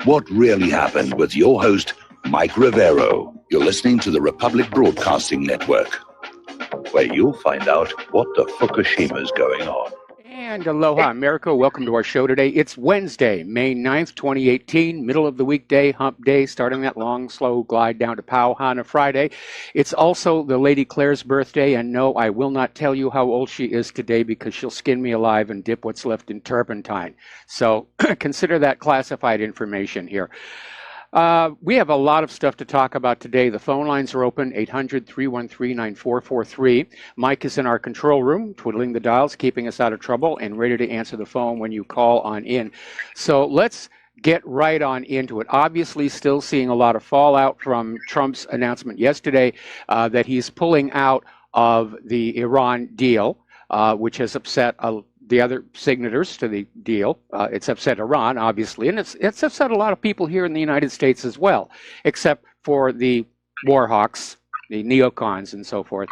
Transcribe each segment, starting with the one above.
What really happened with your host, Mike Rivero. You're listening to the Republic Broadcasting Network, where you'll find out what the Fukushima's going on. And aloha, America. Welcome to our show today. It's Wednesday, May 9th, 2018, middle of the weekday, hump day, starting that long, slow glide down to Pauhana Friday. It's also the Lady Claire's birthday, and no, I will not tell you how old she is today because she'll skin me alive and dip what's left in turpentine. So consider that classified information here. We have a lot of stuff to talk about today. The phone lines are open, 800-313-9443. Mike is in our control room, twiddling the dials, keeping us out of trouble, and ready to answer the phone when you call on in. So let's get right on into it. Obviously, still seeing a lot of fallout from Trump's announcement yesterday that he's pulling out of the Iran deal, which has upset the other signatories to the deal. It's upset Iran, obviously, and it's upset a lot of people here in the United States as well, except for the war hawks, the neocons, and so forth.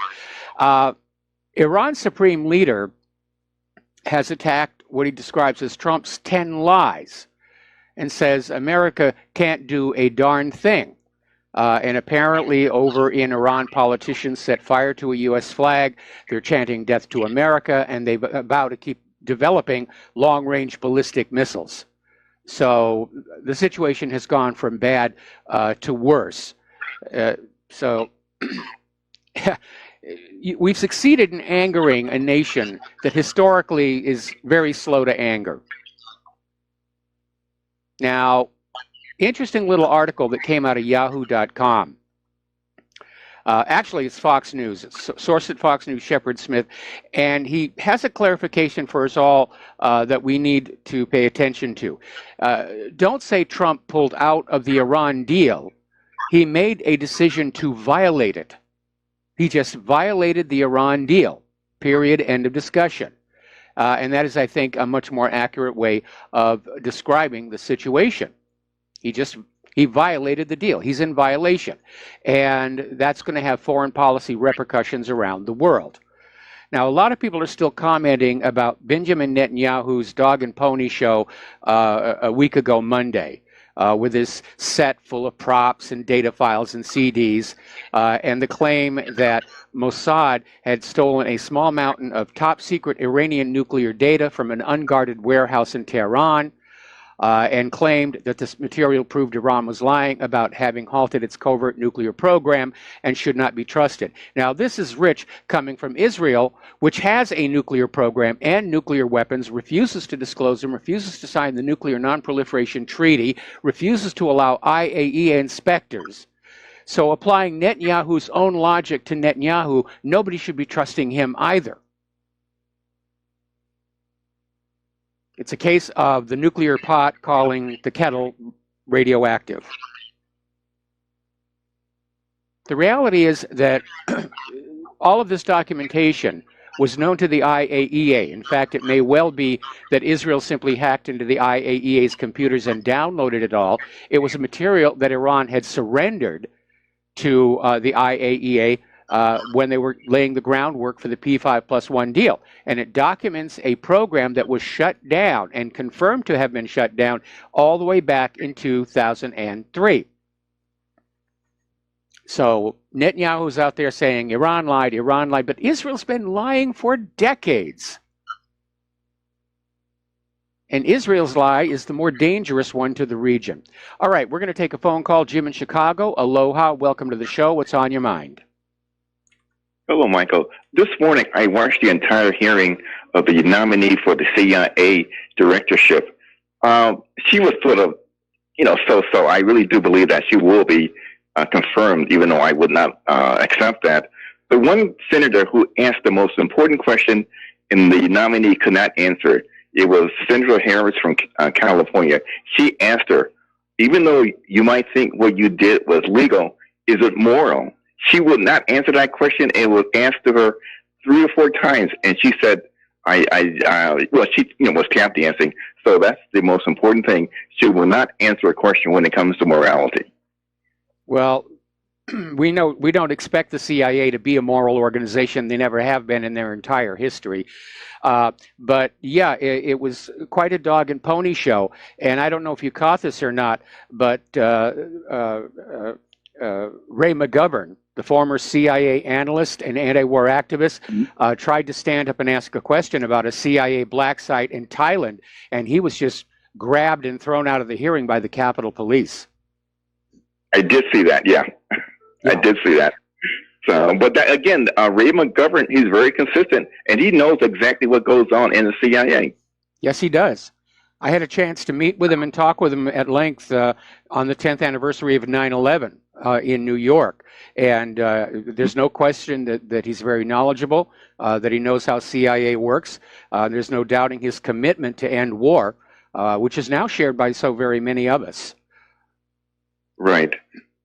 Iran's supreme leader has attacked what he describes as Trump's 10 lies and says America can't do a darn thing. And apparently over in Iran, politicians set fire to a U.S. flag. They're chanting death to America, and they vow to keep developing long-range ballistic missiles. So the situation has gone from bad to worse. So we've succeeded in angering a nation that historically is very slow to anger. Now, interesting little article that came out of yahoo.com. Actually, it's Fox News. It's sourced at Fox News, Shepard Smith, and he has a clarification for us all that we need to pay attention to. Don't say Trump pulled out of the Iran deal. He made a decision to violate it. He just violated the Iran deal, period, end of discussion. And that is, I think, a much more accurate way of describing the situation. He violated the deal. He's in violation. And that's going to have foreign policy repercussions around the world. Now, a lot of people are still commenting about Benjamin Netanyahu's dog and pony show a week ago Monday, with his set full of props and data files and CDs, and the claim that Mossad had stolen a small mountain of top-secret Iranian nuclear data from an unguarded warehouse in Tehran, and claimed that this material proved Iran was lying about having halted its covert nuclear program and should not be trusted. Now, this is rich coming from Israel, which has a nuclear program and nuclear weapons, refuses to disclose them, refuses to sign the Nuclear Non-Proliferation Treaty, refuses to allow IAEA inspectors. So applying Netanyahu's own logic to Netanyahu, nobody should be trusting him either. It's a case of the nuclear pot calling the kettle radioactive. The reality is that all of this documentation was known to the IAEA. In fact, it may well be that Israel simply hacked into the IAEA's computers and downloaded it all. It was a material that Iran had surrendered to the IAEA when they were laying the groundwork for the P5+1 deal. And it documents a program that was shut down and confirmed to have been shut down all the way back in 2003. So Netanyahu's out there saying Iran lied, but Israel's been lying for decades. And Israel's lie is the more dangerous one to the region. All right, we're going to take a phone call. Jim in Chicago, aloha, welcome to the show. What's on your mind? Hello, Michael. This morning, I watched the entire hearing of the nominee for the CIA directorship. She was sort of, so-so. I really do believe that she will be confirmed, even though I would not accept that. The one senator who asked the most important question and the nominee could not answer, it was Senator Harris from California. She asked her, even though you might think what you did was legal, is it moral? She would not answer that question. It was asked to her 3 or 4 times, and she said, she was tap dancing. So that's the most important thing. She will not answer a question when it comes to morality. Well, we don't expect the CIA to be a moral organization. They never have been in their entire history. But yeah, it was quite a dog and pony show. And I don't know if you caught this or not, but Ray McGovern, the former CIA analyst and anti-war activist, tried to stand up and ask a question about a CIA black site in Thailand, and he was just grabbed and thrown out of the hearing by the Capitol Police. I did see that, yeah. I did see that. So, but that, again, Ray McGovern, he's very consistent, and he knows exactly what goes on in the CIA. Yes, he does. I had a chance to meet with him and talk with him at length on the 10th anniversary of 9/11 in New York. And there's no question that he's very knowledgeable, that he knows how CIA works. There's no doubting his commitment to end war, which is now shared by so very many of us. Right.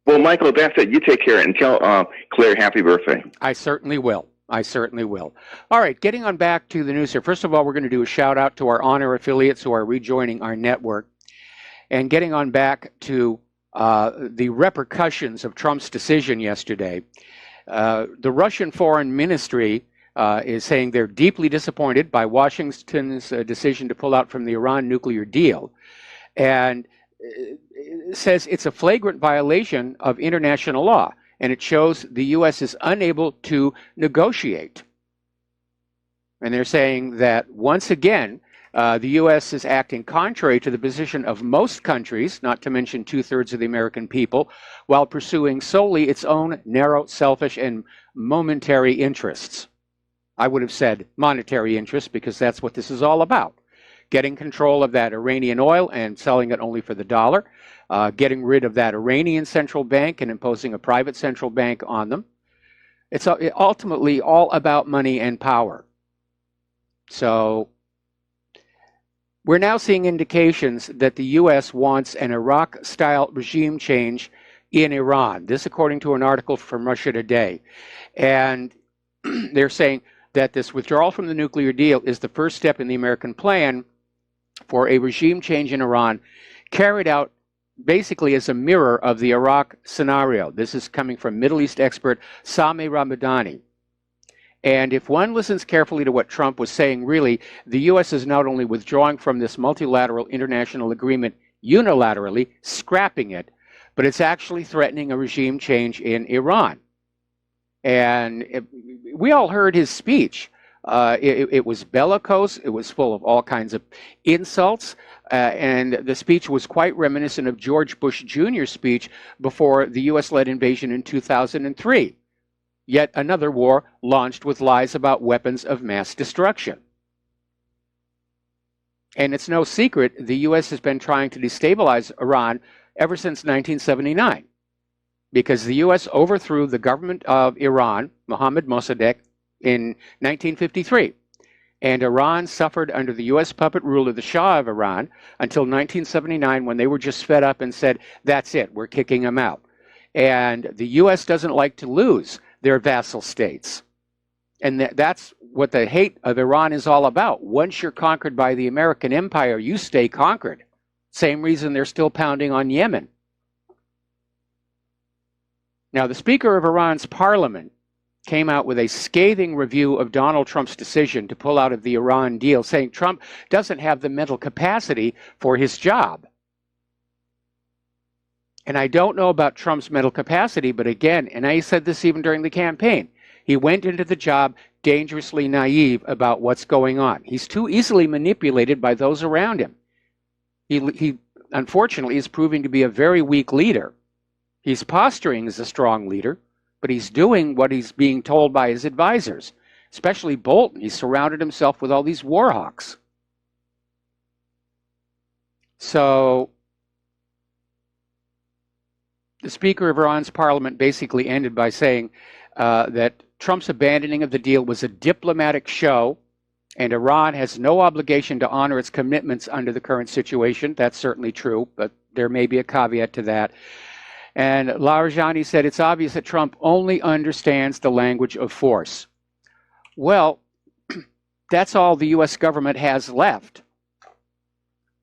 Well, Michael, that's it. You take care and tell Claire happy birthday. I certainly will. I certainly will. All right, getting on back to the news here. First of all, we're going to do a shout out to our honor affiliates who are rejoining our network. And getting on back to the repercussions of Trump's decision yesterday, the Russian Foreign Ministry is saying they're deeply disappointed by Washington's decision to pull out from the Iran nuclear deal, and says it's a flagrant violation of international law, and it shows the U.S. is unable to negotiate. And they're saying that once again, the U.S. is acting contrary to the position of most countries, not to mention 2/3 of the American people, while pursuing solely its own narrow, selfish, and momentary interests. I would have said monetary interests, because that's what this is all about. Getting control of that Iranian oil and selling it only for the dollar, getting rid of that Iranian central bank and imposing a private central bank on them. It's ultimately all about money and power. So we're now seeing indications that the U.S. wants an Iraq-style regime change in Iran. This according to an article from Russia Today. And they're saying that this withdrawal from the nuclear deal is the first step in the American plan for a regime change in Iran, carried out basically as a mirror of the Iraq scenario. This is coming from Middle East expert Sami Ramadani. And if one listens carefully to what Trump was saying, really, the U.S. is not only withdrawing from this multilateral international agreement unilaterally, scrapping it, but it's actually threatening a regime change in Iran. And we all heard his speech. It was bellicose. It was full of all kinds of insults. And the speech was quite reminiscent of George Bush Jr.'s speech before the U.S.-led invasion in 2003. Yet another war launched with lies about weapons of mass destruction. And it's no secret the U.S. has been trying to destabilize Iran ever since 1979, because the U.S. overthrew the government of Iran, Mohammad Mossadegh, in 1953. And Iran suffered under the U.S. puppet rule of the Shah of Iran until 1979, when they were just fed up and said, that's it, we're kicking them out. And the U.S. doesn't like to lose their vassal states. And that's what the hate of Iran is all about. Once you're conquered by the American empire, you stay conquered. Same reason they're still pounding on Yemen. Now, the Speaker of Iran's parliament came out with a scathing review of Donald Trump's decision to pull out of the Iran deal, saying Trump doesn't have the mental capacity for his job. And I don't know about Trump's mental capacity, but again, and I said this even during the campaign, he went into the job dangerously naive about what's going on. He's too easily manipulated by those around him. He unfortunately is proving to be a very weak leader. He's posturing as a strong leader, but he's doing what he's being told by his advisors, especially Bolton. He's surrounded himself with all these war hawks. So the Speaker of Iran's parliament basically ended by saying that Trump's abandoning of the deal was a diplomatic show, and Iran has no obligation to honor its commitments under the current situation. That's certainly true, but there may be a caveat to that. And Larijani said it's obvious that Trump only understands the language of force. Well, that's all the U.S. government has left.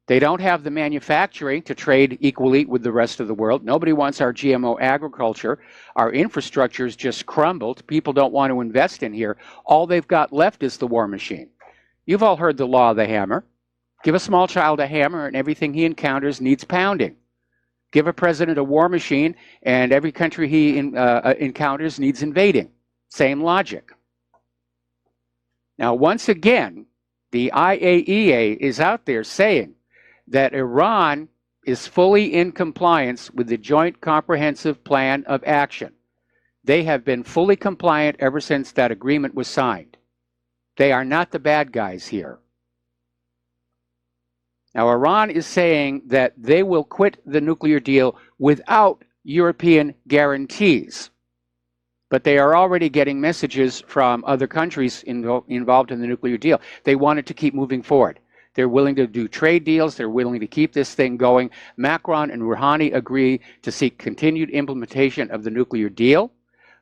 They don't have the manufacturing to trade equally with the rest of the world. Nobody wants our GMO agriculture. Our infrastructure's just crumbled. People don't want to invest in here. All they've got left is the war machine. You've all heard the law of the hammer. Give a small child a hammer and everything he encounters needs pounding. Give a president a war machine and every country he encounters needs invading. Same logic. Now, once again, the IAEA is out there saying that Iran is fully in compliance with the Joint Comprehensive Plan of Action. They have been fully compliant ever since that agreement was signed. They are not the bad guys here. Now, Iran is saying that they will quit the nuclear deal without European guarantees. But they are already getting messages from other countries involved in the nuclear deal. They want it to keep moving forward. They're willing to do trade deals. They're willing to keep this thing going. Macron and Rouhani agree to seek continued implementation of the nuclear deal.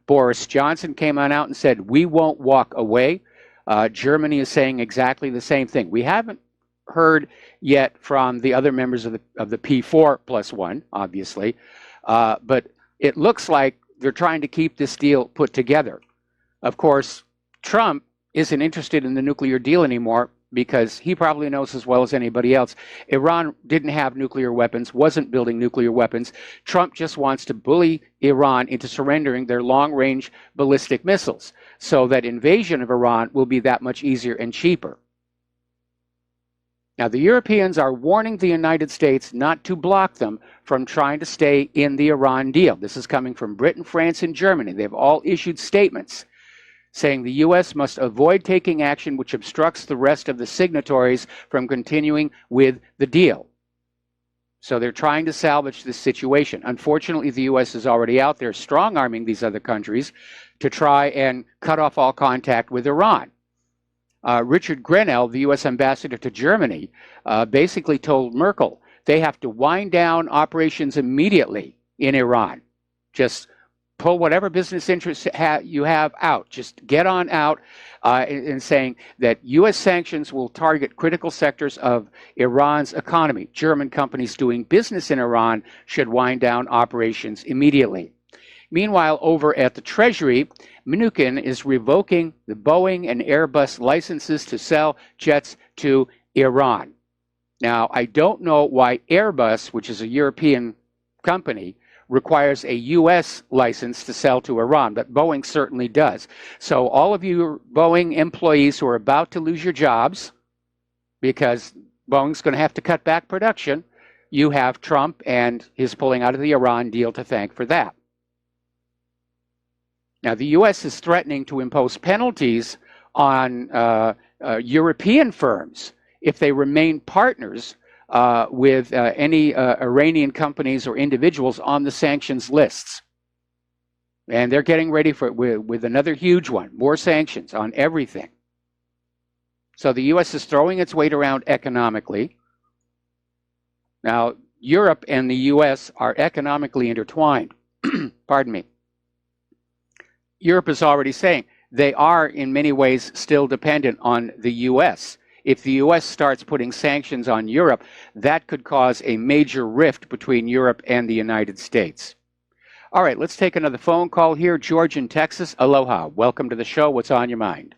Boris Johnson came on out and said, we won't walk away. Germany is saying exactly the same thing. We haven't heard yet from the other members of the P4+1, obviously, but it looks like they're trying to keep this deal put together. Of course, Trump isn't interested in the nuclear deal anymore because he probably knows as well as anybody else, Iran didn't have nuclear weapons, wasn't building nuclear weapons. Trump just wants to bully Iran into surrendering their long-range ballistic missiles so that invasion of Iran will be that much easier and cheaper. Now, the Europeans are warning the United States not to block them from trying to stay in the Iran deal. This is coming from Britain, France, and Germany. They've all issued statements saying the U.S. must avoid taking action which obstructs the rest of the signatories from continuing with the deal. So they're trying to salvage this situation. Unfortunately, the U.S. is already out there strong-arming these other countries to try and cut off all contact with Iran. Richard Grenell, the U.S. ambassador to Germany, basically told Merkel they have to wind down operations immediately in Iran. Just pull whatever business interests you have out. Just get on out, and saying that U.S. sanctions will target critical sectors of Iran's economy. German companies doing business in Iran should wind down operations immediately. Meanwhile, over at the Treasury, Mnuchin is revoking the Boeing and Airbus licenses to sell jets to Iran. Now, I don't know why Airbus, which is a European company, requires a U.S. license to sell to Iran, but Boeing certainly does. So all of you Boeing employees who are about to lose your jobs, because Boeing's going to have to cut back production, you have Trump and his pulling out of the Iran deal to thank for that. Now, the U.S. is threatening to impose penalties on European firms if they remain partners with any Iranian companies or individuals on the sanctions lists. And they're getting ready for with another huge one, more sanctions on everything. So the U.S. is throwing its weight around economically. Now, Europe and the U.S. are economically intertwined. Pardon me. Europe is already saying they are in many ways still dependent on the U.S. If the U.S. starts putting sanctions on Europe, that could cause a major rift between Europe and the United States. All right, let's take another phone call here. George in Texas. Aloha. Welcome to the show. What's on your mind?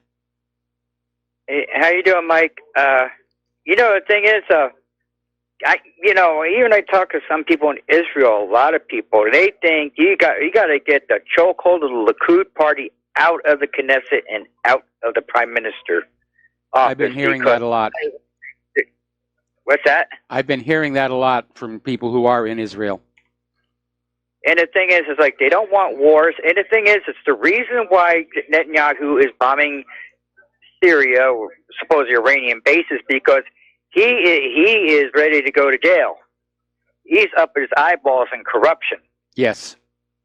Hey, how you doing, Mike? The thing is, even I talk to some people in Israel, a lot of people, they think you got to get the chokehold of the Likud party out of the Knesset and out of the Prime Minister office. I've been hearing that a lot. What's that? I've been hearing that a lot from people who are in Israel. And the thing is like they don't want wars. And the thing is, it's the reason why Netanyahu is bombing Syria, or supposedly Iranian bases, because he is ready to go to jail. He's up his eyeballs in corruption. Yes.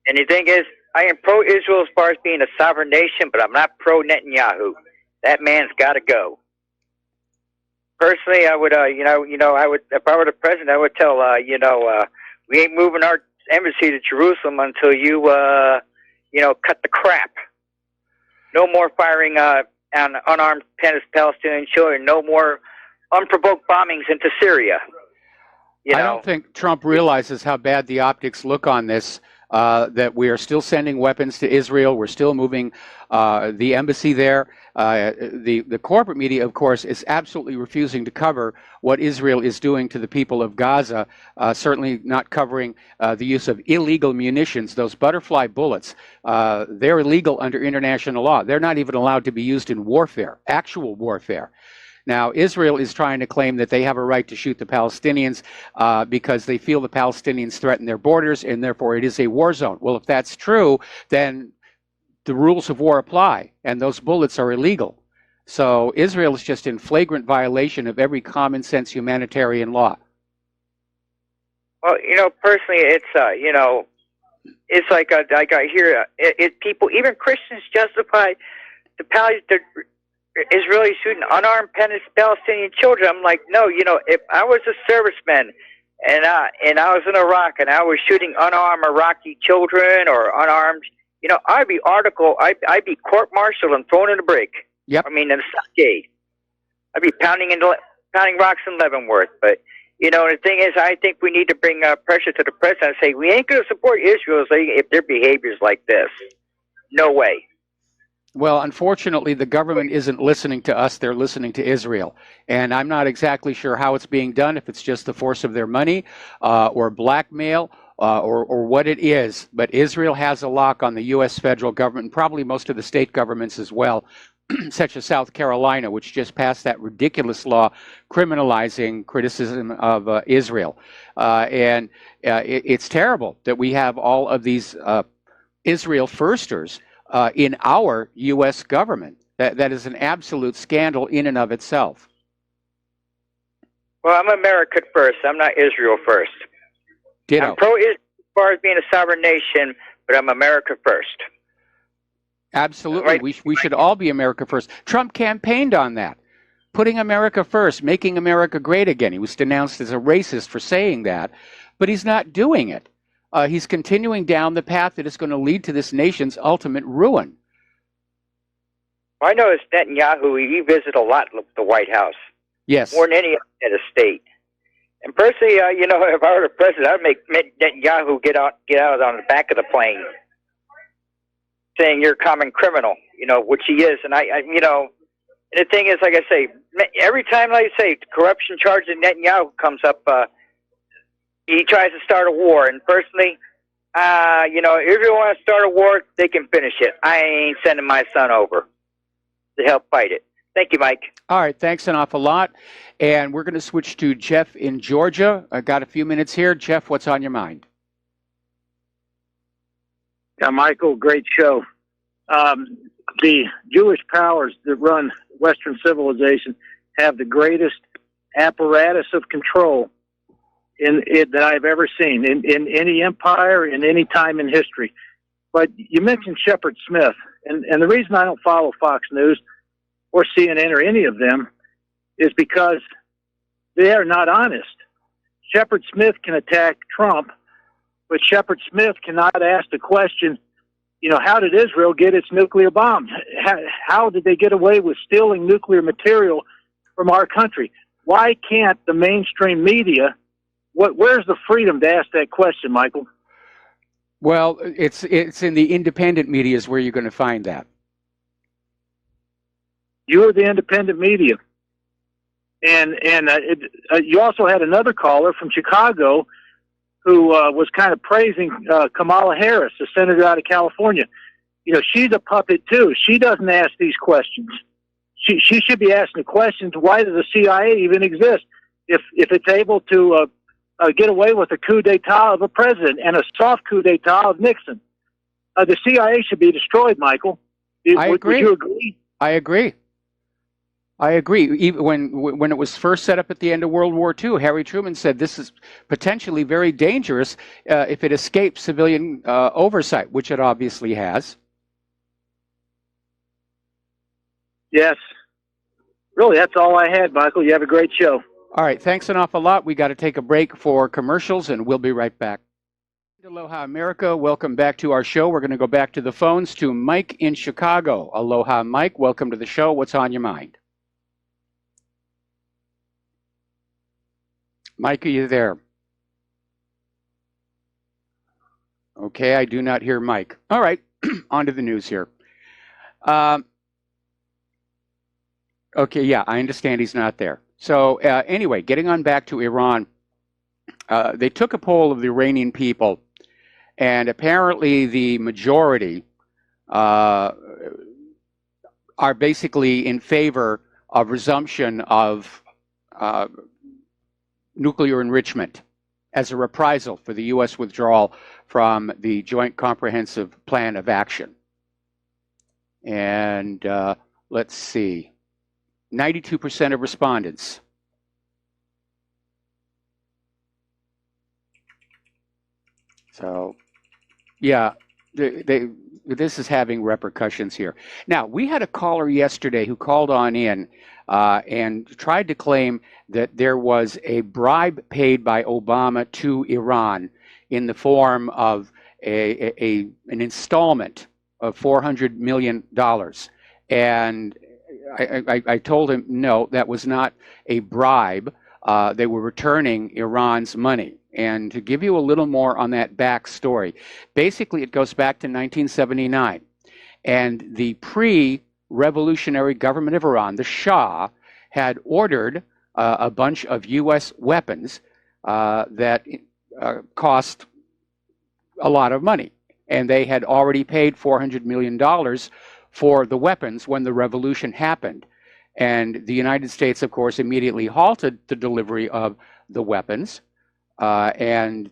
And the thing is, I am pro-Israel as far as being a sovereign nation, but I'm not pro-Netanyahu. That man's got to go. Personally, I would, I would, if I were the president, I would tell, we ain't moving our embassy to Jerusalem until you, cut the crap. No more firing on unarmed Palestinian children. No more unprovoked bombings into Syria. I don't think Trump realizes how bad the optics look on this, that we are still sending weapons to Israel. We're still moving the embassy there. The corporate media, of course, is absolutely refusing to cover what Israel is doing to the people of Gaza, certainly not covering the use of illegal munitions, those butterfly bullets. They're illegal under international law. They're not even allowed to be used in warfare, actual warfare. Now, Israel is trying to claim that they have a right to shoot the Palestinians because they feel the Palestinians threaten their borders, and therefore it is a war zone. Well, if that's true, then the rules of war apply, and those bullets are illegal. So Israel is just in flagrant violation of every common sense humanitarian law. Well, personally, it's it's like I hear people, even Christians, justify the Israelis shooting unarmed Palestinian children. I'm like, no, if I was a serviceman and I was in Iraq and I was shooting unarmed Iraqi children or unarmed, I'd be I'd be court-martialed and thrown in a brig. Yep. I mean, in a stockade. I'd be pounding rocks in Leavenworth. But the thing is, I think we need to bring pressure to the president and say we ain't going to support Israel if their behavior's like this. No way. Well, unfortunately, the government isn't listening to us. They're listening to Israel. And I'm not exactly sure how it's being done, if it's just the force of their money or blackmail or what it is. But Israel has a lock on the U.S. federal government, and probably most of the state governments as well, such as South Carolina, which just passed that ridiculous law criminalizing criticism of Israel. It's terrible that we have all of these Israel firsters in our U.S. government. That is an absolute scandal in and of itself. Well, I'm America first. I'm not Israel first. Ditto. I'm pro-Israel as far as being a sovereign nation, but I'm America first. Absolutely. Right. We should all be America first. Trump campaigned on that, putting America first, making America great again. He was denounced as a racist for saying that, but he's not doing it. He's continuing down the path that is going to lead to this nation's ultimate ruin. I know it's Netanyahu. He visited a lot of the White House. Yes. More than any other state. And personally, if I were the president, I'd make Netanyahu get out on the back of the plane, saying you're a common criminal, which he is. And and the thing is, like I say, every time, like I say, corruption charge of Netanyahu comes up, he tries to start a war. And personally, if you want to start a war, they can finish it. I ain't sending my son over to help fight it. Thank you, Mike. All right, thanks an awful lot. And we're going to switch to Jeff in Georgia. I got a few minutes here. Jeff, what's on your mind? Yeah, Michael, great show. The Jewish powers that run Western civilization have the greatest apparatus of control that I've ever seen in any empire, in any time in history. But you mentioned Shepard Smith, and the reason I don't follow Fox News or CNN or any of them is because they are not honest. Shepard Smith can attack Trump, but Shepard Smith cannot ask the question, how did Israel get its nuclear bombs? How did they get away with stealing nuclear material from our country? Why can't the mainstream media, where's the freedom to ask that question, Michael? Well, it's in the independent media is where you're going to find that. You're the independent media. And you also had another caller from Chicago who was kind of praising Kamala Harris, the senator out of California. She's a puppet too. She doesn't ask these questions. She should be asking the questions, why does the CIA even exist if it's able to get away with a coup d'etat of a president and a soft coup d'etat of Nixon? The CIA should be destroyed, Michael. I agree. Would you agree? I agree. Even when it was first set up at the end of World War II, Harry Truman said this is potentially very dangerous if it escapes civilian oversight, which it obviously has. Yes. Really, that's all I had, Michael. You have a great show. All right, thanks an awful lot. We got to take a break for commercials, and we'll be right back. Aloha, America. Welcome back to our show. We're going to go back to the phones to Mike in Chicago. Aloha, Mike. Welcome to the show. What's on your mind? Mike, are you there? Okay, I do not hear Mike. All right, on to the news here. Okay, yeah, I understand he's not there. So anyway, getting on back to Iran, they took a poll of the Iranian people, and apparently the majority are basically in favor of resumption of nuclear enrichment as a reprisal for the U.S. withdrawal from the Joint Comprehensive Plan of Action. And let's see, 92% of respondents. So, yeah, this is having repercussions here. Now, we had a caller yesterday who called on in and tried to claim that there was a bribe paid by Obama to Iran in the form of an installment of $400 million. And I told him, no, that was not a bribe. They were returning Iran's money. And to give you a little more on that backstory, basically it goes back to 1979. And the pre-revolutionary government of Iran, the Shah, had ordered a bunch of U.S. weapons that cost a lot of money. And they had already paid $400 million for the weapons when the revolution happened. And the United States, of course, immediately halted the delivery of the weapons. And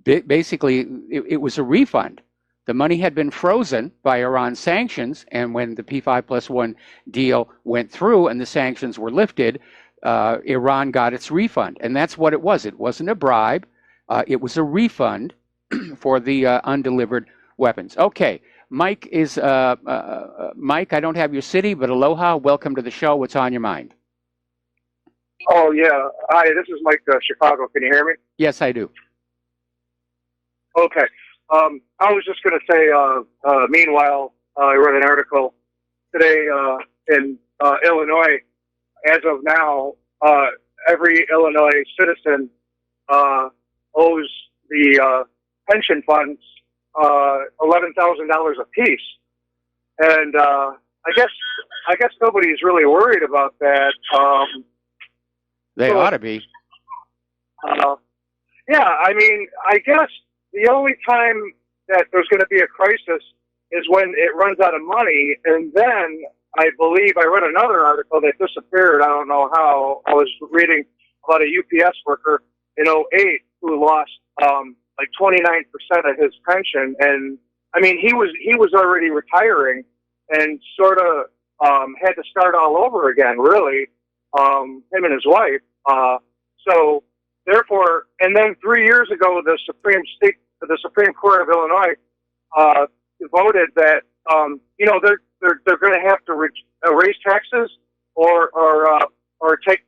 basically, it was a refund. The money had been frozen by Iran's sanctions, and when the P5+1 deal went through and the sanctions were lifted, Iran got its refund. And that's what it was. It wasn't a bribe. It was a refund for the undelivered weapons. Okay, Mike is Mike. I don't have your city, but aloha. Welcome to the show. What's on your mind? Oh, yeah. Hi, this is Mike, Chicago. Can you hear me? Yes, I do. Okay. I was just going to say, meanwhile, I read an article today in Illinois. As of now, every Illinois citizen owes the pension funds $11,000 apiece. And I guess nobody's really worried about that. They ought to be. Yeah, I mean, I guess the only time that there's going to be a crisis is when it runs out of money. And then I believe I read another article that disappeared. I don't know how. I was reading about a UPS worker in '08 who lost like 29% of his pension. And I mean, he was already retiring and sort of had to start all over again, really. Him and his wife. So therefore, and then 3 years ago, the Supreme Court of Illinois voted that they're going to have to raise taxes or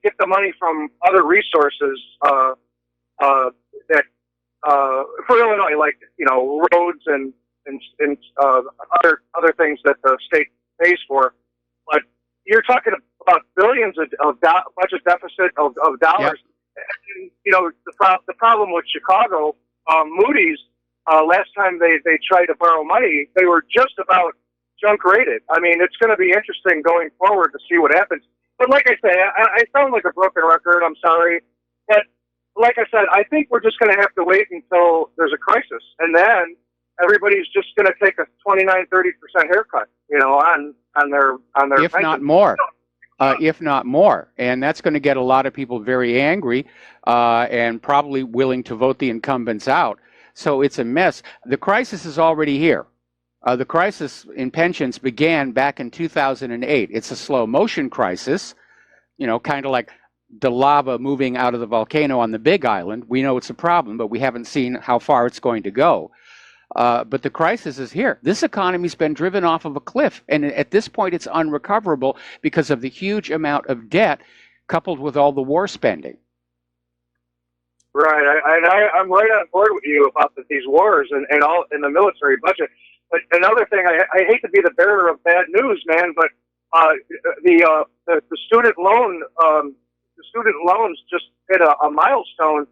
get the money from other resources that for Illinois, like roads and other things that the state pays for. But you're talking about billions of budget deficit of dollars. Yep. And, the problem with Chicago, Moody's, last time they tried to borrow money, they were just about junk rated. I mean, it's going to be interesting going forward to see what happens. But like I say, I sound like a broken record. I'm sorry. But like I said, I think we're just going to have to wait until there's a crisis. And then everybody's just going to take a 29-30% haircut, on their if pension. Not more. If not more. And that's going to get a lot of people very angry and probably willing to vote the incumbents out. So it's a mess. The crisis is already here. The crisis in pensions began back in 2008. It's a slow motion crisis, kind of like the lava moving out of the volcano on the Big Island. We know it's a problem, but we haven't seen how far it's going to go. But the crisis is here. This economy's been driven off of a cliff, and at this point it's unrecoverable because of the huge amount of debt coupled with all the war spending. Right, I'm right on board with you about these wars and all in the military budget. But another thing, I hate to be the bearer of bad news, man, but the student loans just hit a milestone.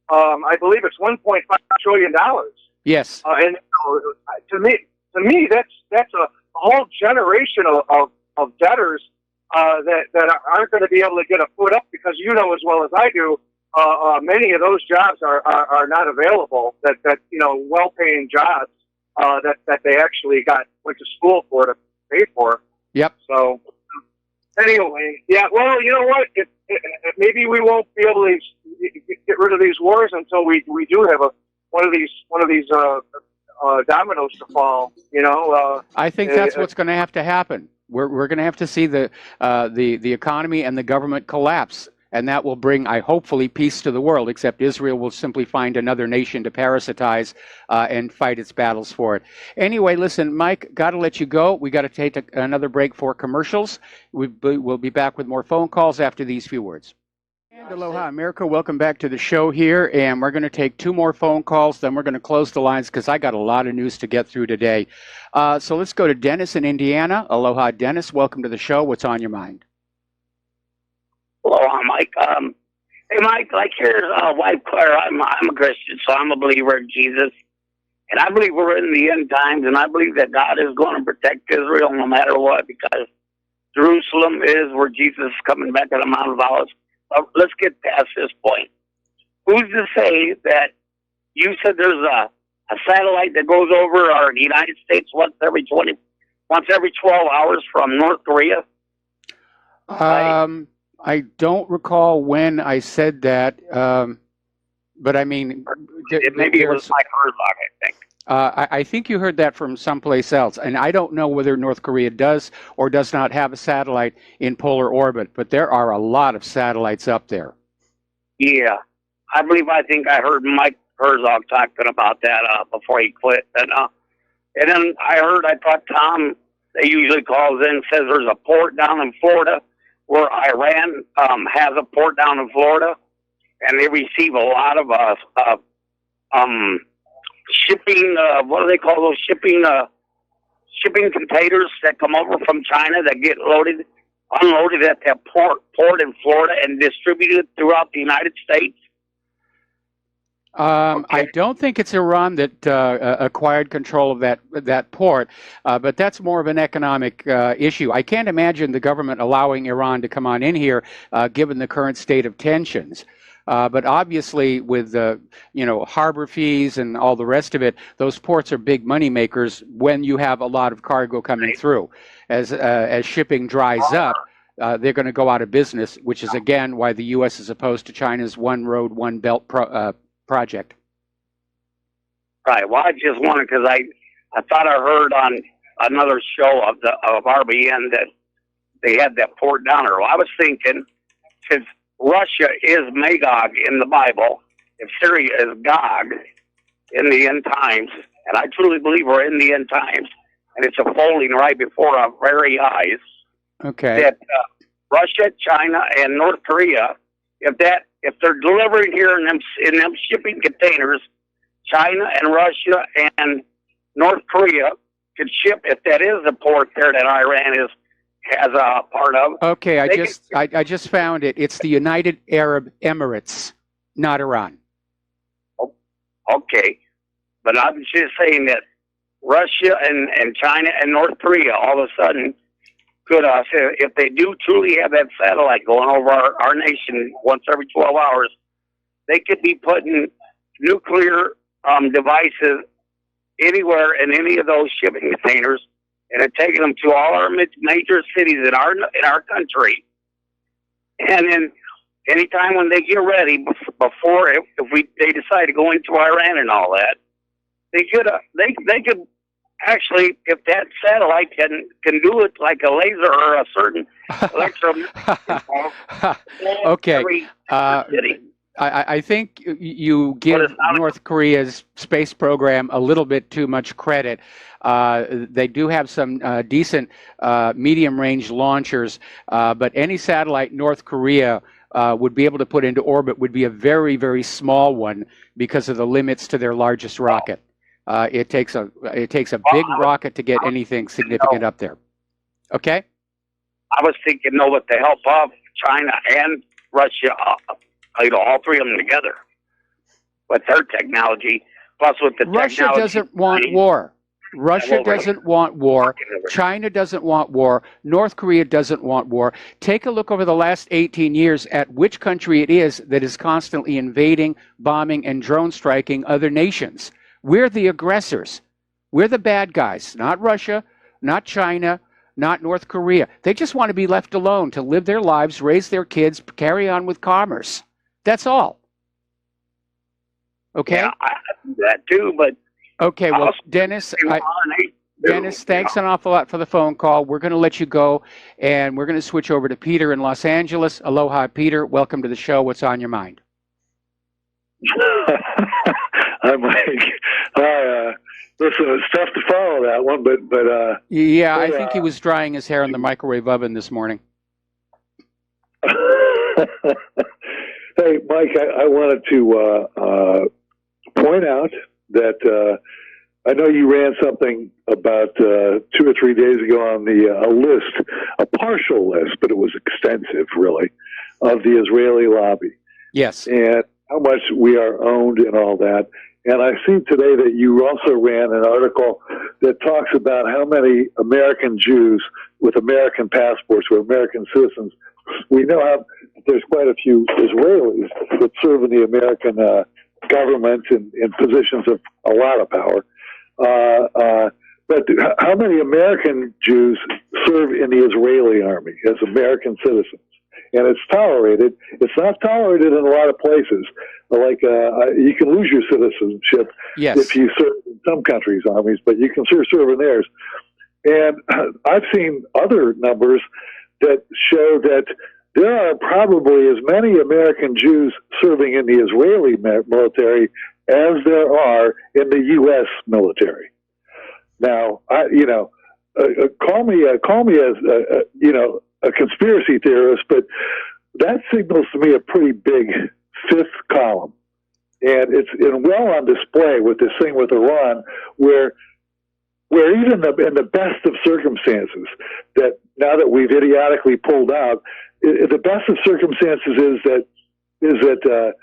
I believe it's $1.5 trillion. Yes. And to me, that's a whole generation of debtors that aren't going to be able to get a foot up, because you know as well as I do, many of those jobs are not available. That well-paying jobs that they actually went to school to pay for. Yep. So anyway, yeah. Well, you know what? Maybe we won't be able to get rid of these wars until we do have one of these dominoes to fall. I think that's what's going to have to happen. We're going to have to see the economy and the government collapse, and that will bring, hopefully, peace to the world. Except Israel will simply find another nation to parasitize and fight its battles for it. Anyway, listen, Mike, got to let you go. We got to take another break for commercials. We'll be back with more phone calls after these few words. And aloha, America. Welcome back to the show here, and we're going to take 2 more phone calls, then we're going to close the lines because I got a lot of news to get through today. So let's go to Dennis in Indiana. Aloha, Dennis. Welcome to the show. What's on your mind? Aloha, Mike. Hey, Mike, like your wife Claire, I'm a Christian, so I'm a believer in Jesus. And I believe we're in the end times, and I believe that God is going to protect Israel no matter what, because Jerusalem is where Jesus is coming back on the Mount of Olives. Let's get past this point. Who's to say that you said there's a satellite that goes over our United States once every 12 hours from North Korea? I don't recall when I said that, but I mean, maybe it was Mike Herzog, I think. I think you heard that from someplace else, and I don't know whether North Korea does or does not have a satellite in polar orbit, but there are a lot of satellites up there. Yeah, I think I heard Mike Herzog talking about that before he quit. And then I thought Tom, they usually calls in and says there's a port down in Florida where Iran has a port down in Florida, and they receive a lot of shipping, what do they call those shipping containers that come over from China that get unloaded at that port in Florida and distributed throughout the United States? Okay. I don't think it's Iran that acquired control of that port, but that's more of an economic issue. I can't imagine the government allowing Iran to come on in here, given the current state of tensions. But obviously, with harbor fees and all the rest of it, those ports are big money makers when you have a lot of cargo coming through. As shipping dries up, they're going to go out of business, which is again why the U.S. is opposed to China's One Road, One Belt project. Right. Well, I just wanted, because I thought I heard on another show of RBN that they had that port down there. Well, I was thinking, since Russia is Magog in the Bible, if Syria is Gog in the end times, and I truly believe we're in the end times, and it's unfolding right before our very eyes. Okay. That Russia, China, and North Korea, if they're delivering here in them shipping containers, China and Russia and North Korea could ship, if that is the port there that Iran has a part of. Okay, I just found it. It's the United Arab Emirates, not Iran. Okay, but I'm just saying that Russia and China and North Korea all of a sudden could, if they do truly have that satellite going over our nation once every 12 hours, they could be putting nuclear devices anywhere in any of those shipping containers, and it taking them to all our major cities in our country. And then anytime when they get ready, before if they decide to go into Iran and all that, they could actually, if that satellite can do it like a laser or a certain electromagnetic. Okay. I think you give North Korea's space program a little bit too much credit. They do have some decent medium-range launchers, but any satellite North Korea would be able to put into orbit would be a very, very small one because of the limits to their largest rocket. It takes a big rocket to get anything significant up there. Okay? I was thinking, with the help of China and Russia, all three of them together with their technology, Plus, with the Russia technology, doesn't want war. Russia doesn't want war. China doesn't want war. North Korea doesn't want war. Take a look over the last 18 years at which country it is that is constantly invading, bombing, and drone striking other nations. We're the aggressors. We're the bad guys, not Russia, not China, not North Korea. They just want to be left alone to live their lives, raise their kids, carry on with commerce. That's all. Okay? Yeah, I do that too, but okay, well, Dennis, thanks an awful lot for the phone call. We're going to let you go, and we're going to switch over to Peter in Los Angeles. Aloha, Peter. Welcome to the show. What's on your mind? Hi, Mike. Hi. Listen, it's tough to follow that one, but yeah, I think he was drying his hair in the microwave oven this morning. Hey, Mike, I wanted to point out that I know you ran something about 2 or 3 days ago on a list, a partial list, but it was extensive, really, of the Israeli lobby. Yes. And how much we are owned and all that. And I see today that you also ran an article that talks about how many American Jews with American passports or American citizens. We know how there's quite a few Israelis that serve in the American government in positions of a lot of power. But how many American Jews serve in the Israeli army as American citizens? And it's tolerated. It's not tolerated in a lot of places. Like you can lose your citizenship if you serve in some countries' armies, but you can sure serve in theirs. And I've seen other numbers that show that there are probably as many American Jews serving in the Israeli military as there are in the U.S. military. Now, call me a conspiracy theorist, but that signals to me a pretty big fifth column. And it's well on display with this thing with Iran, where even in the best of circumstances, that now that we've idiotically pulled out, the best of circumstances is that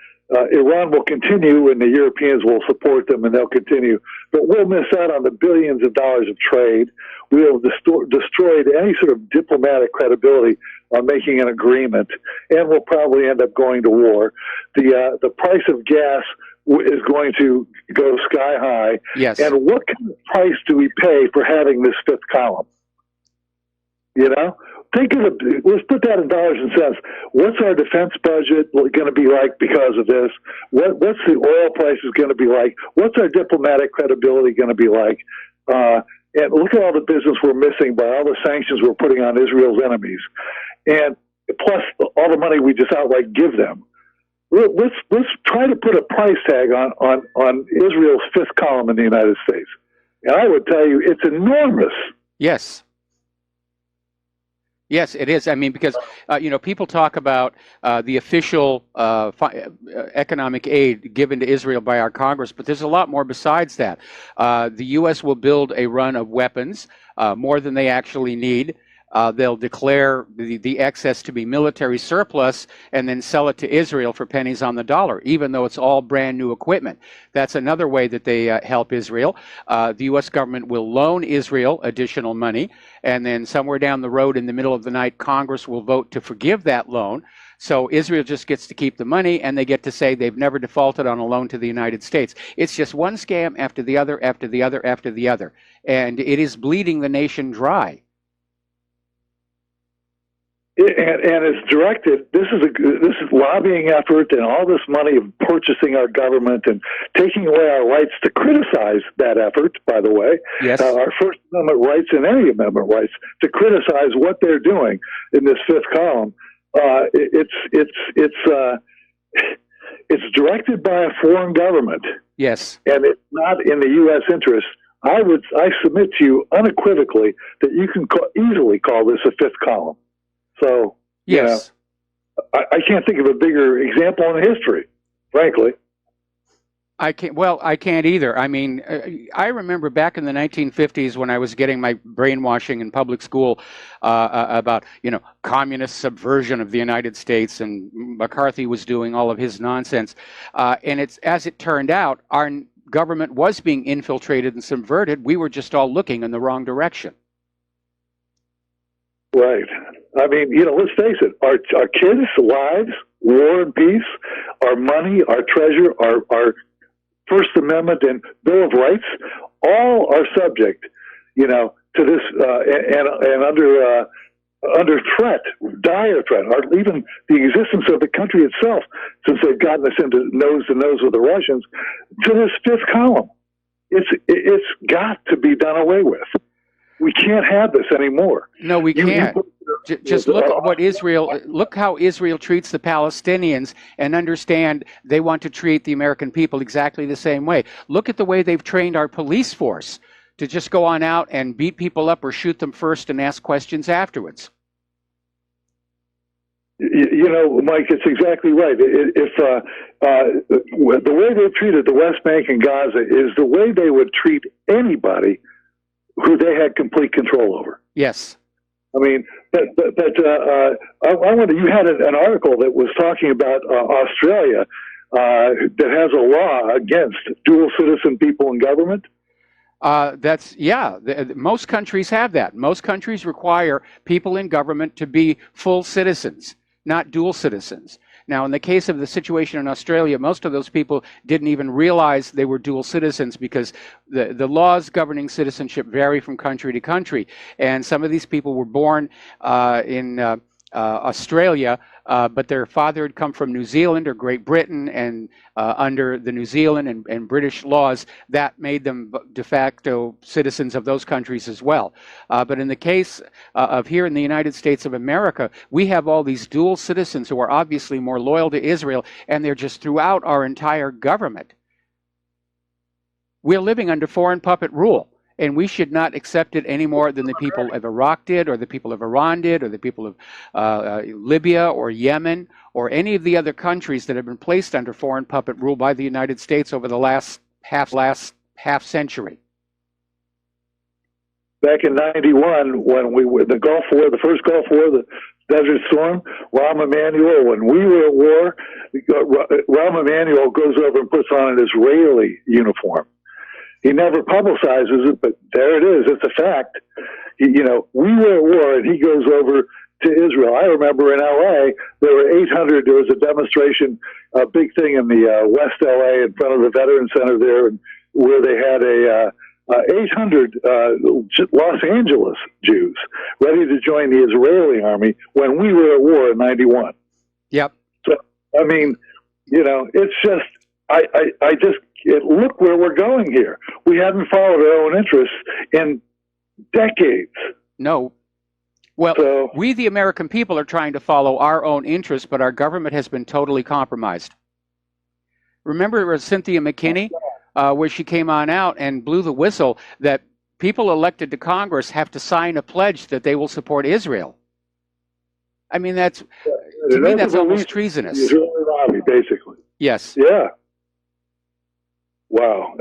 Iran will continue and the Europeans will support them and they'll continue. But we'll miss out on the billions of dollars of trade. We'll destroy any sort of diplomatic credibility on making an agreement, and we'll probably end up going to war. The price of gas is going to go sky high. Yes. And what kind of price do we pay for having this fifth column? You know? Let's put that in dollars and cents. What's our defense budget going to be like because of this? What's the oil prices going to be like? What's our diplomatic credibility going to be like? And look at all the business we're missing by all the sanctions we're putting on Israel's enemies. And plus all the money we just outright give them. Let's try to put a price tag on Israel's fifth column in the United States. And I would tell you it's enormous. Yes. Yes, it is. I mean, because, people talk about the official economic aid given to Israel by our Congress, but there's a lot more besides that. The U.S. will build a run of weapons, more than they actually need. They'll declare the excess to be military surplus and then sell it to Israel for pennies on the dollar, even though it's all brand new equipment. That's another way that they help Israel. The U.S. government will loan Israel additional money, and then somewhere down the road in the middle of the night, Congress will vote to forgive that loan. So Israel just gets to keep the money, and they get to say they've never defaulted on a loan to the United States. It's just one scam after the other, after the other, after the other. And it is bleeding the nation dry. And it's directed. This is lobbying effort and all this money of purchasing our government and taking away our rights to criticize that effort. By the way, yes, our First Amendment rights and any amendment rights to criticize what they're doing in this fifth column. It's directed by a foreign government. Yes, and it's not in the U.S. interest. I submit to you unequivocally that you can easily call this a fifth column. So, yes, I can't think of a bigger example in history, frankly. I can't either. I mean, I remember back in the 1950s when I was getting my brainwashing in public school about, communist subversion of the United States, and McCarthy was doing all of his nonsense. And it's, as it turned out, government was being infiltrated and subverted. We were just all looking in the wrong direction. Right. I mean, let's face it, our kids' lives, war and peace, our money, our treasure, our First Amendment and Bill of Rights, all are subject, to this, and under threat, dire threat, or even the existence of the country itself, since they've gotten us into nose to nose with the Russians, to this fifth column. It's got to be done away with. We can't have this anymore. No, we can't. Just look at look how Israel treats the Palestinians, and understand they want to treat the American people exactly the same way. Look at the way they've trained our police force to just go on out and beat people up or shoot them first and ask questions afterwards. Mike, it's exactly right. The way they've treated the West Bank and Gaza is the way they would treat anybody who they had complete control over. Yes. I mean, I wonder, you had an article that was talking about Australia that has a law against dual citizen people in government. Most countries have that. Most countries require people in government to be full citizens, not dual citizens. Now, in the case of the situation in Australia, most of those people didn't even realize they were dual citizens, because the laws governing citizenship vary from country to country. And some of these people were born in Australia, but their father had come from New Zealand or Great Britain, and under the New Zealand and British laws, that made them de facto citizens of those countries as well. But in the case of here in the United States of America, we have all these dual citizens who are obviously more loyal to Israel, and they're just throughout our entire government. We're living under foreign puppet rule. And we should not accept it any more than the people of Iraq did, or the people of Iran did, or the people of Libya or Yemen, or any of the other countries that have been placed under foreign puppet rule by the United States over the last half century. Back in '91, when we were the Gulf War, the first Gulf War, the Desert Storm, Rahm Emanuel, when we were at war, Rahm Emanuel goes over and puts on an Israeli uniform. He never publicizes it, but there it is. It's a fact. We were at war, and he goes over to Israel. I remember in L.A., there were 800. There was a demonstration, a big thing in the West L.A. in front of the Veterans Center there, where they had 800 Los Angeles Jews ready to join the Israeli army when we were at war in '91. Yep. So, I mean, it's just, look where we're going here. We haven't followed our own interests in decades. No. Well, we, the American people, are trying to follow our own interests, but our government has been totally compromised. Remember Cynthia McKinney, where she came on out and blew the whistle that people elected to Congress have to sign a pledge that they will support Israel. I mean, to me, that's almost treasonous. Israeli lobby, basically. Yes. Yeah. Wow.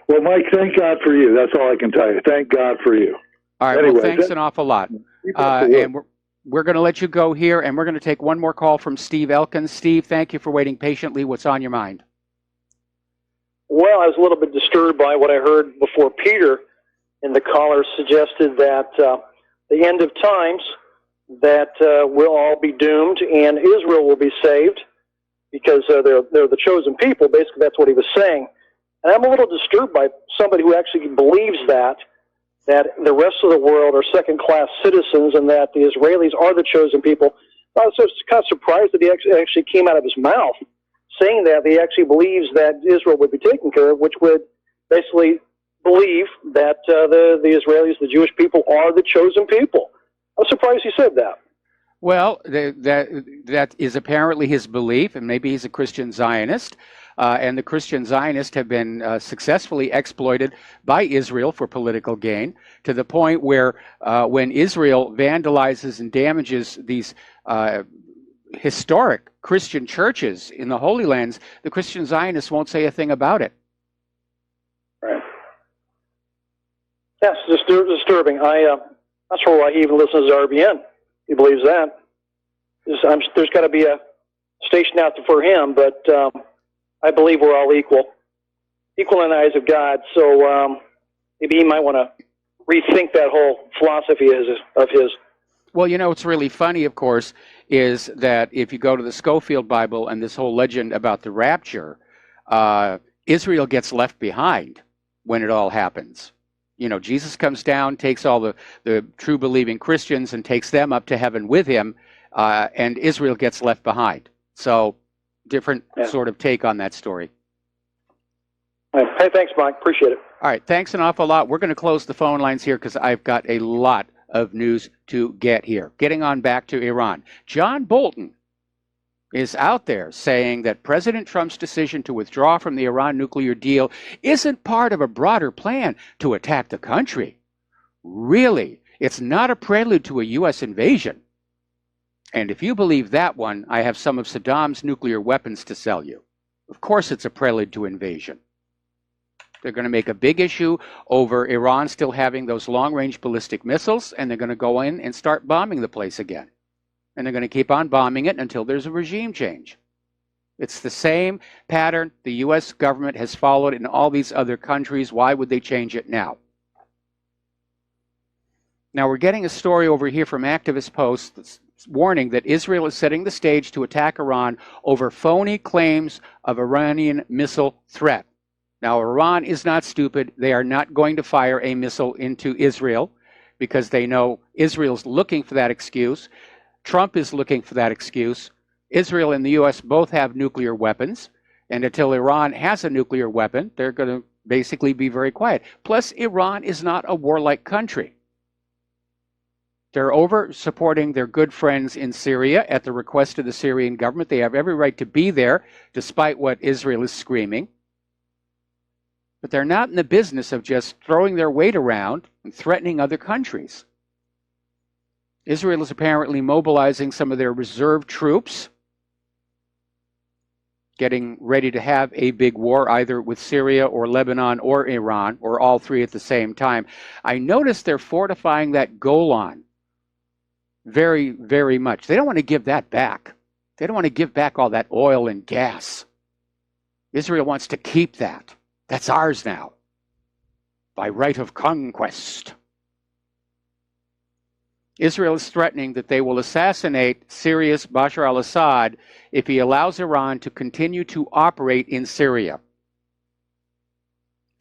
Well, Mike, thank God for you. That's all I can tell you. Thank God for you. All right. Well, thanks an awful lot. And we're going to let you go here, and we're going to take one more call from Steve Elkins. Steve, thank you for waiting patiently. What's on your mind? Well, I was a little bit disturbed by what I heard before Peter, and the caller suggested that the end of times, that we'll all be doomed and Israel will be saved because they're the chosen people. Basically, that's what he was saying. And I'm a little disturbed by somebody who actually believes that the rest of the world are second-class citizens and that the Israelis are the chosen people. I was just kind of surprised that he actually came out of his mouth saying that he actually believes that Israel would be taken care of, which would basically believe that the Israelis, the Jewish people, are the chosen people. I'm surprised he said that. Well, that is apparently his belief, and maybe he's a Christian Zionist. And the Christian Zionists have been successfully exploited by Israel for political gain, to the point where when Israel vandalizes and damages these historic Christian churches in the Holy Lands, the Christian Zionists won't say a thing about it. Right. That's disturbing. I'm not sure why he even listens to RBN. He believes that. There's got to be a station out there for him, but I believe we're all equal. equal in the eyes of God. So maybe he might want to rethink that whole philosophy of his. Well, you know, what's really funny, of course, is that if you go to the Schofield Bible and this whole legend about the rapture, Israel gets left behind when it all happens. You know, Jesus comes down, takes all the true believing Christians and takes them up to heaven with him, and Israel gets left behind. So, different sort of take on that story. Hey, thanks, Mike. Appreciate it. All right, thanks an awful lot. We're going to close the phone lines here because I've got a lot of news to get here. Getting on back to Iran. John Bolton is out there saying that President Trump's decision to withdraw from the Iran nuclear deal isn't part of a broader plan to attack the country. Really, it's not a prelude to a U.S. invasion. And if you believe that one, I have some of Saddam's nuclear weapons to sell you. Of course it's a prelude to invasion. They're going to make a big issue over Iran still having those long-range ballistic missiles, and they're going to go in and start bombing the place again. And they're going to keep on bombing it until there's a regime change. It's the same pattern the U.S. government has followed in all these other countries. Why would they change it now? Now, we're getting a story over here from Activist Post that's warning that Israel is setting the stage to attack Iran over phony claims of Iranian missile threat. Now, Iran is not stupid. They are not going to fire a missile into Israel because they know Israel's looking for that excuse. Trump is looking for that excuse. Israel and the U.S. both have nuclear weapons, and until Iran has a nuclear weapon, they're going to basically be very quiet. Plus, Iran is not a warlike country. They're over supporting their good friends in Syria at the request of the Syrian government. They have every right to be there, despite what Israel is screaming. But they're not in the business of just throwing their weight around and threatening other countries. Israel is apparently mobilizing some of their reserve troops, getting ready to have a big war either with Syria or Lebanon or Iran, or all three at the same time. I noticed they're fortifying that Golan very, very much. They don't want to give that back. They don't want to give back all that oil and gas. Israel wants to keep that. That's ours now, by right of conquest. Israel is threatening that they will assassinate Syria's Bashar al-Assad if he allows Iran to continue to operate in Syria. A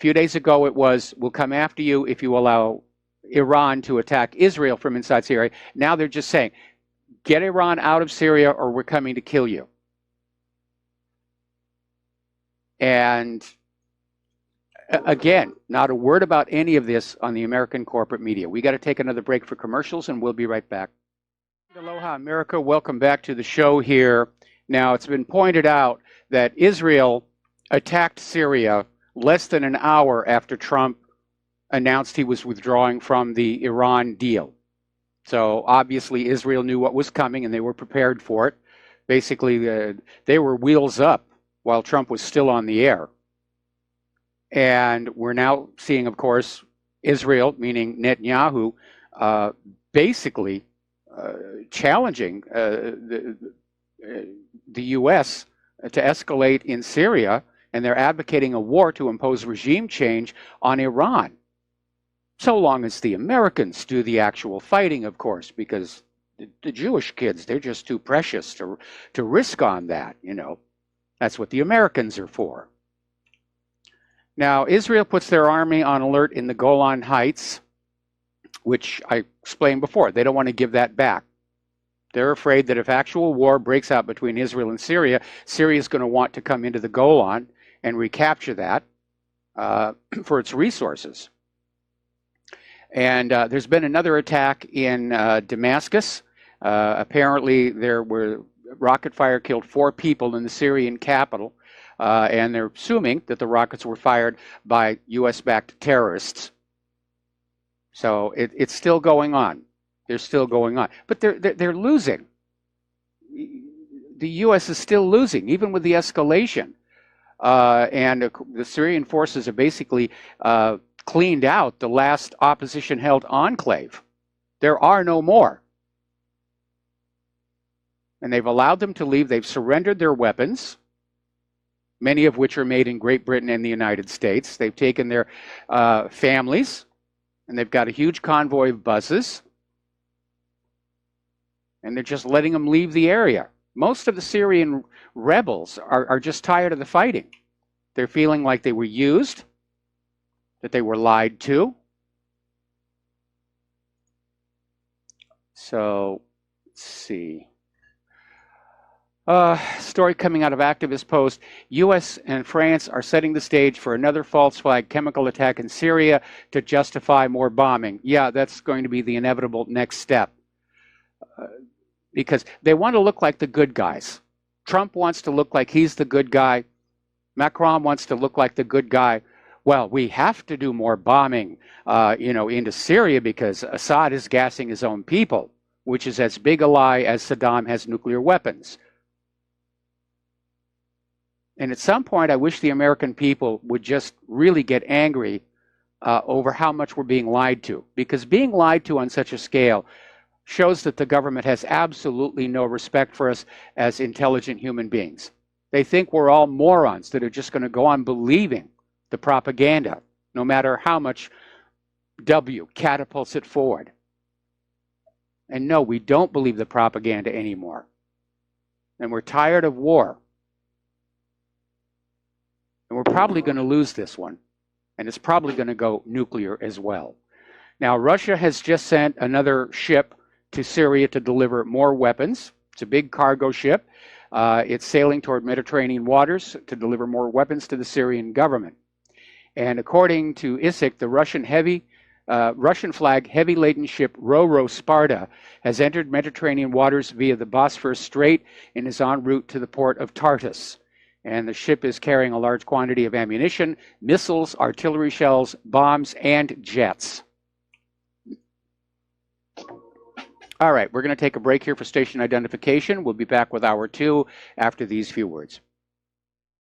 few days ago it was, we'll come after you if you allow Iran to attack Israel from inside Syria. Now they're just saying, get Iran out of Syria or we're coming to kill you. And again, not a word about any of this on the American corporate media. We got to take another break for commercials, and we'll be right back. Aloha, America. Welcome back to the show here. Now, it's been pointed out that Israel attacked Syria less than an hour after Trump announced he was withdrawing from the Iran deal. So, obviously, Israel knew what was coming, and they were prepared for it. Basically, they were wheels up while Trump was still on the air. And we're now seeing, of course, Israel, meaning Netanyahu, basically challenging the U.S. to escalate in Syria, and they're advocating a war to impose regime change on Iran. So long as the Americans do the actual fighting, of course, because the Jewish kids, they're just too precious to risk on that, you know. That's what the Americans are for. Now, Israel puts their army on alert in the Golan Heights, which I explained before. They don't want to give that back. They're afraid that if actual war breaks out between Israel and Syria, Syria is going to want to come into the Golan and recapture that for its resources. And there's been another attack in Damascus. Apparently, there were rocket fire killed 4 people in the Syrian capital. And they're assuming that the rockets were fired by U.S.-backed terrorists. So it's still going on. They're still going on. But they're losing. The U.S. is still losing, even with the escalation. And the Syrian forces have basically cleaned out the last opposition-held enclave. There are no more. And they've allowed them to leave. They've surrendered their weapons. many of which are made in Great Britain and the United States. They've taken their families, and they've got a huge convoy of buses, and they're just letting them leave the area. Most of the Syrian rebels are just tired of the fighting. They're feeling like they were used, that they were lied to. So, let's see. Story coming out of Activist Post. U.S. and France are setting the stage for another false flag chemical attack in Syria to justify more bombing. Yeah, that's going to be the inevitable next step. Because they want to look like the good guys. Trump wants to look like he's the good guy. Macron wants to look like the good guy. Well, we have to do more bombing, into Syria because Assad is gassing his own people, which is as big a lie as Saddam has nuclear weapons. And at some point, I wish the American people would just really get angry over how much we're being lied to. Because being lied to on such a scale shows that the government has absolutely no respect for us as intelligent human beings. They think we're all morons that are just going to go on believing the propaganda, no matter how much W catapults it forward. And no, we don't believe the propaganda anymore. And we're tired of war. And we're probably going to lose this one. And it's probably going to go nuclear as well. Now, Russia has just sent another ship to Syria to deliver more weapons. It's a big cargo ship. It's sailing toward Mediterranean waters to deliver more weapons to the Syrian government. And according to ISIC, the Russian flag heavy-laden ship Ro-Ro Sparta has entered Mediterranean waters via the Bosphorus Strait and is en route to the port of Tartus. And the ship is carrying a large quantity of ammunition, missiles, artillery shells, bombs, and jets. All right, we're going to take a break here for station identification. We'll be back with hour 2 after these few words.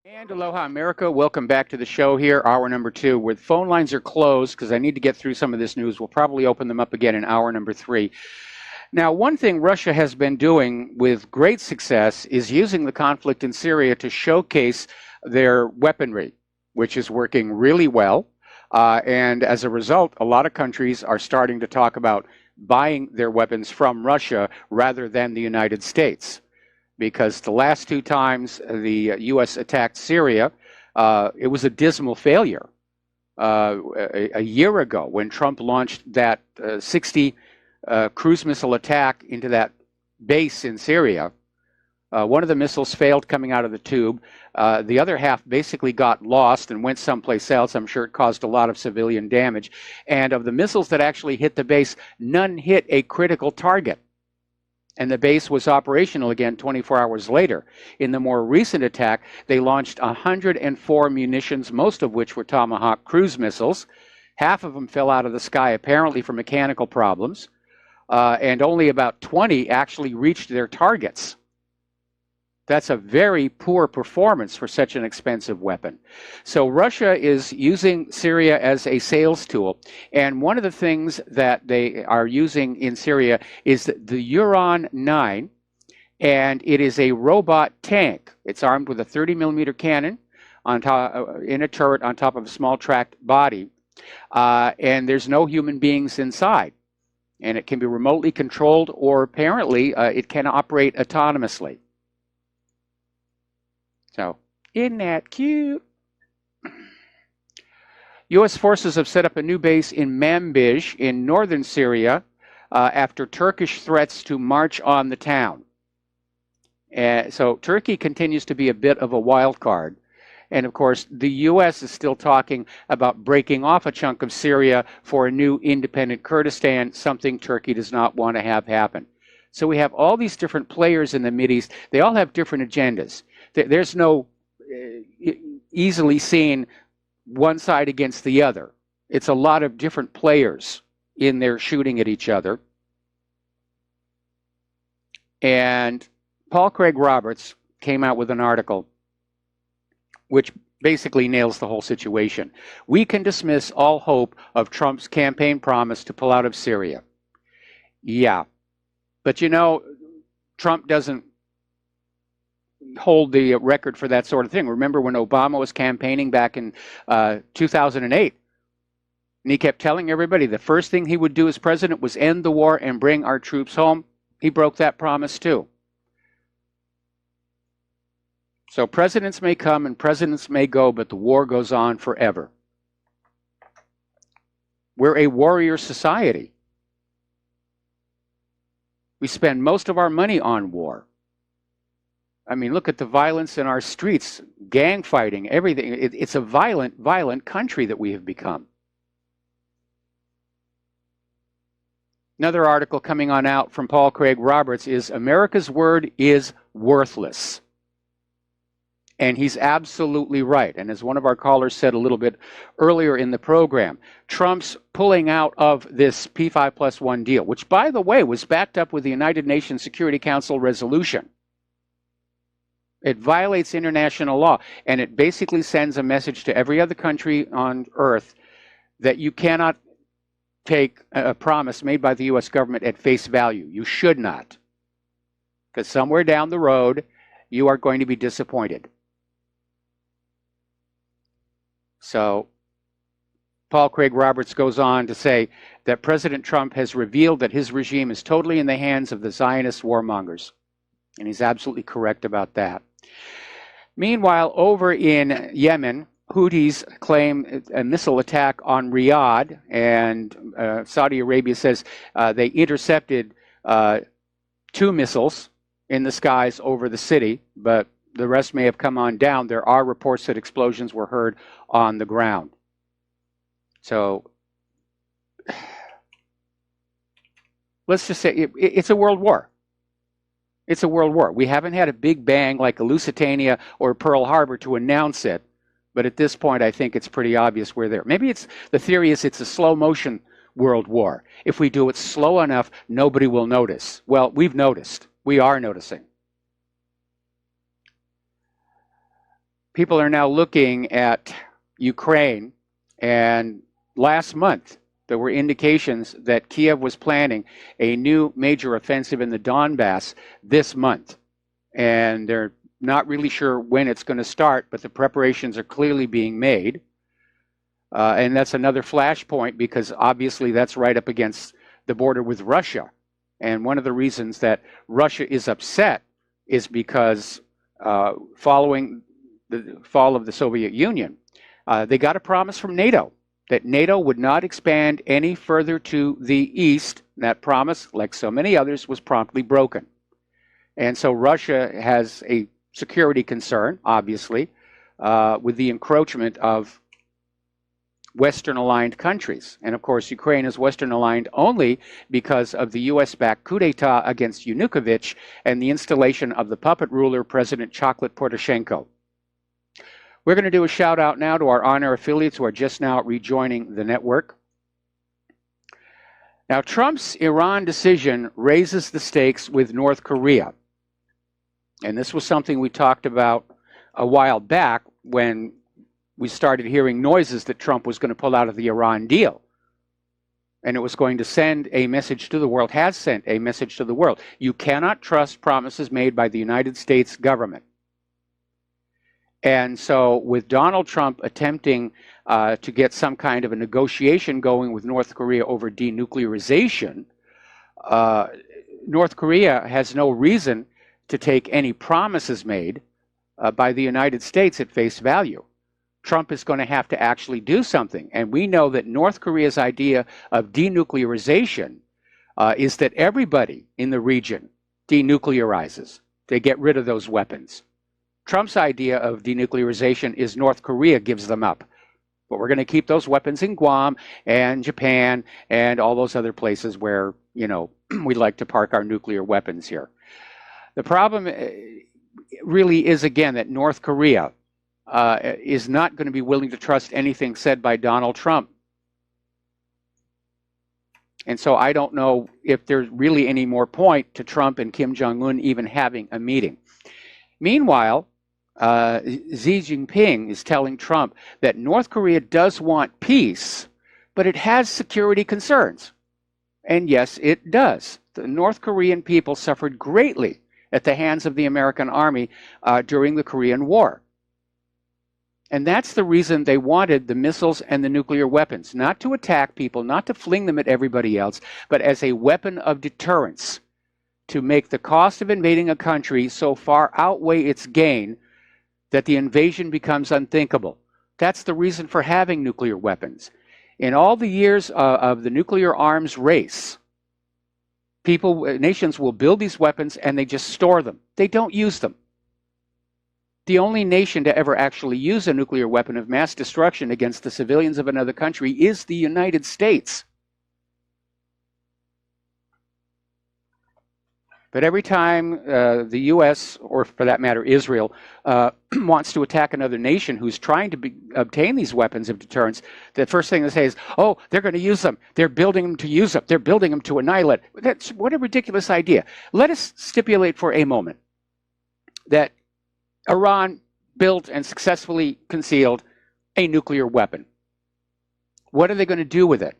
And aloha, America. Welcome back to the show here, hour number 2, where the phone lines are closed because I need to get through some of this news. We'll probably open them up again in hour number 3. Now, one thing Russia has been doing with great success is using the conflict in Syria to showcase their weaponry, which is working really well. And as a result, a lot of countries are starting to talk about buying their weapons from Russia rather than the United States. Because the last 2 times the U.S. attacked Syria, it was a dismal failure. A year ago, when Trump launched that 60 cruise missile attack into that base in Syria, one of the missiles failed coming out of the tube. The other half basically got lost and went someplace else. I'm sure it caused a lot of civilian damage. And of the missiles that actually hit the base, none hit a critical target. And the base was operational again 24 hours later. In the more recent attack, they launched 104 munitions, most of which were Tomahawk cruise missiles. Half of them fell out of the sky, apparently for mechanical problems. And only about 20 actually reached their targets. That's a very poor performance for such an expensive weapon. So Russia is using Syria as a sales tool. And one of the things that they are using in Syria is the Uran 9, and it is a robot tank. It's armed with a 30-millimeter cannon on top, in a turret on top of a small tracked body. And there's no human beings inside. And it can be remotely controlled, or apparently it can operate autonomously. So, isn't that cute? U.S. forces have set up a new base in Manbij in northern Syria after Turkish threats to march on the town. So Turkey continues to be a bit of a wild card. And of course, the U.S. is still talking about breaking off a chunk of Syria for a new independent Kurdistan, something Turkey does not want to have happen. So we have all these different players in the Mideast. They all have different agendas. There's no easily seen one side against the other. It's a lot of different players in there shooting at each other. And Paul Craig Roberts came out with an article which basically nails the whole situation. We can dismiss all hope of Trump's campaign promise to pull out of Syria. Yeah. But you know, Trump doesn't hold the record for that sort of thing. Remember when Obama was campaigning back in 2008, and he kept telling everybody the first thing he would do as president was end the war and bring our troops home. He broke that promise too. So presidents may come and presidents may go, but the war goes on forever. We're a warrior society. We spend most of our money on war. I mean, look at the violence in our streets, gang fighting, everything. It's a violent, violent country that we have become. Another article coming on out from Paul Craig Roberts is America's word is worthless. And he's absolutely right. And as one of our callers said a little bit earlier in the program, Trump's pulling out of this P5+1 deal, which, by the way, was backed up with the United Nations Security Council resolution. It violates international law, and it basically sends a message to every other country on earth that you cannot take a promise made by the U.S. government at face value. You should not. Because somewhere down the road, you are going to be disappointed. So, Paul Craig Roberts goes on to say that President Trump has revealed that his regime is totally in the hands of the Zionist warmongers. And he's absolutely correct about that. Meanwhile, over in Yemen, Houthis claim a missile attack on Riyadh, and Saudi Arabia says they intercepted 2 missiles in the skies over the city, but the rest may have come on down. There are reports that explosions were heard on the ground. So let's just say it's a world war. It's a world war. We haven't had a big bang like a Lusitania or Pearl Harbor to announce it, but at this point I think it's pretty obvious we're there. Maybe the theory is it's a slow motion world war. If we do it slow enough, nobody will notice. Well, we've noticed. We are noticing. People are now looking at Ukraine, and last month there were indications that Kiev was planning a new major offensive in the Donbass this month. And they're not really sure when it's going to start, but the preparations are clearly being made. And that's another flashpoint because obviously that's right up against the border with Russia. And one of the reasons that Russia is upset is because following the fall of the Soviet Union, they got a promise from NATO that NATO would not expand any further to the east. That promise, like so many others, was promptly broken. And so Russia has a security concern, obviously, with the encroachment of Western-aligned countries. And of course, Ukraine is Western-aligned only because of the US-backed coup d'etat against Yanukovych and the installation of the puppet ruler, President Chocolate Poroshenko. We're going to do a shout out now to our on-air affiliates who are just now rejoining the network. Now, Trump's Iran decision raises the stakes with North Korea. And this was something we talked about a while back when we started hearing noises that Trump was going to pull out of the Iran deal. And it was going to send a message to the world, has sent a message to the world. You cannot trust promises made by the United States government. And so with Donald Trump attempting to get some kind of a negotiation going with North Korea over denuclearization, North Korea has no reason to take any promises made by the United States at face value. Trump is going to have to actually do something. And we know that North Korea's idea of denuclearization is that everybody in the region denuclearizes. They get rid of those weapons. Trump's idea of denuclearization is North Korea gives them up. But we're going to keep those weapons in Guam and Japan and all those other places where, you know, we like to park our nuclear weapons here. The problem really is, again, that North Korea is not going to be willing to trust anything said by Donald Trump. And so I don't know if there's really any more point to Trump and Kim Jong-un even having a meeting. Meanwhile, Xi Jinping is telling Trump that North Korea does want peace, but it has security concerns. And yes, it does. The North Korean people suffered greatly at the hands of the American army during the Korean War. And that's the reason they wanted the missiles and the nuclear weapons, not to attack people, not to fling them at everybody else, but as a weapon of deterrence, to make the cost of invading a country so far outweigh its gain that the invasion becomes unthinkable. That's the reason for having nuclear weapons. In all the years of the nuclear arms race, nations will build these weapons and they just store them. They don't use them. The only nation to ever actually use a nuclear weapon of mass destruction against the civilians of another country is the United States. But every time the U.S., or for that matter Israel, wants to attack another nation who's trying to obtain these weapons of deterrence, the first thing they say is, oh, they're going to use them. They're building them to use them. They're building them to annihilate. What a ridiculous idea. Let us stipulate for a moment that Iran built and successfully concealed a nuclear weapon. What are they going to do with it?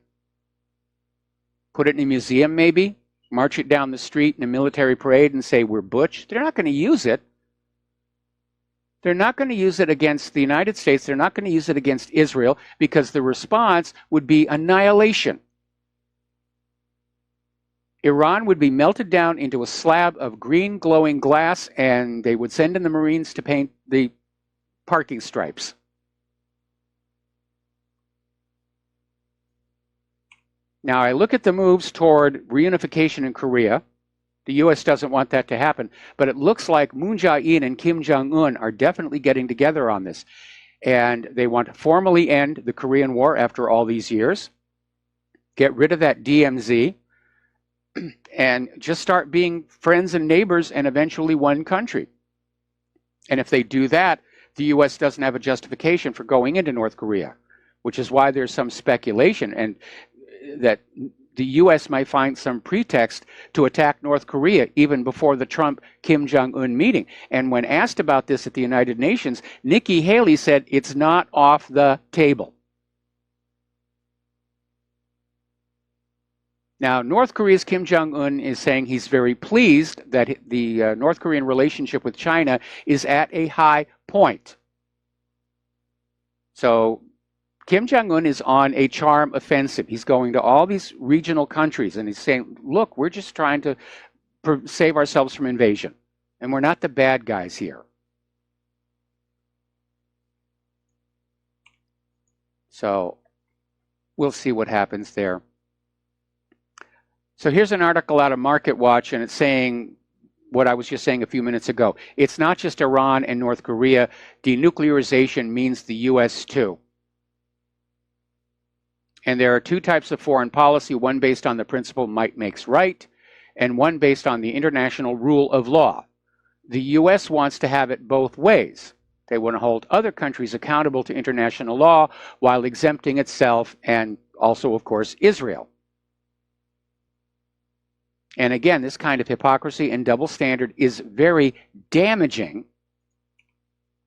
Put it in a museum, maybe? March it down the street in a military parade and say, we're butch? They're not going to use it. They're not going to use it against the United States. They're not going to use it against Israel, because the response would be annihilation. Iran would be melted down into a slab of green glowing glass, and they would send in the Marines to paint the parking stripes. Now, I look at the moves toward reunification in Korea. The U.S. doesn't want that to happen, but it looks like Moon Jae-in and Kim Jong-un are definitely getting together on this. And they want to formally end the Korean War after all these years, get rid of that DMZ, and just start being friends and neighbors and eventually one country. And if they do that, the U.S. doesn't have a justification for going into North Korea, which is why there's some speculation and that the U.S. might find some pretext to attack North Korea even before the Trump-Kim Jong-un meeting. And when asked about this at the United Nations, Nikki Haley said it's not off the table. Now, North Korea's Kim Jong-un is saying he's very pleased that the North Korean relationship with China is at a high point. So Kim Jong-un is on a charm offensive. He's going to all these regional countries and he's saying, look, we're just trying to save ourselves from invasion. And we're not the bad guys here. So we'll see what happens there. So here's an article out of Market Watch, and it's saying what I was just saying a few minutes ago. It's not just Iran and North Korea. Denuclearization means the U.S. too. And there are two types of foreign policy, one based on the principle might makes right, and one based on the international rule of law. The U.S. wants to have it both ways. They want to hold other countries accountable to international law while exempting itself and also, of course, Israel. And again, this kind of hypocrisy and double standard is very damaging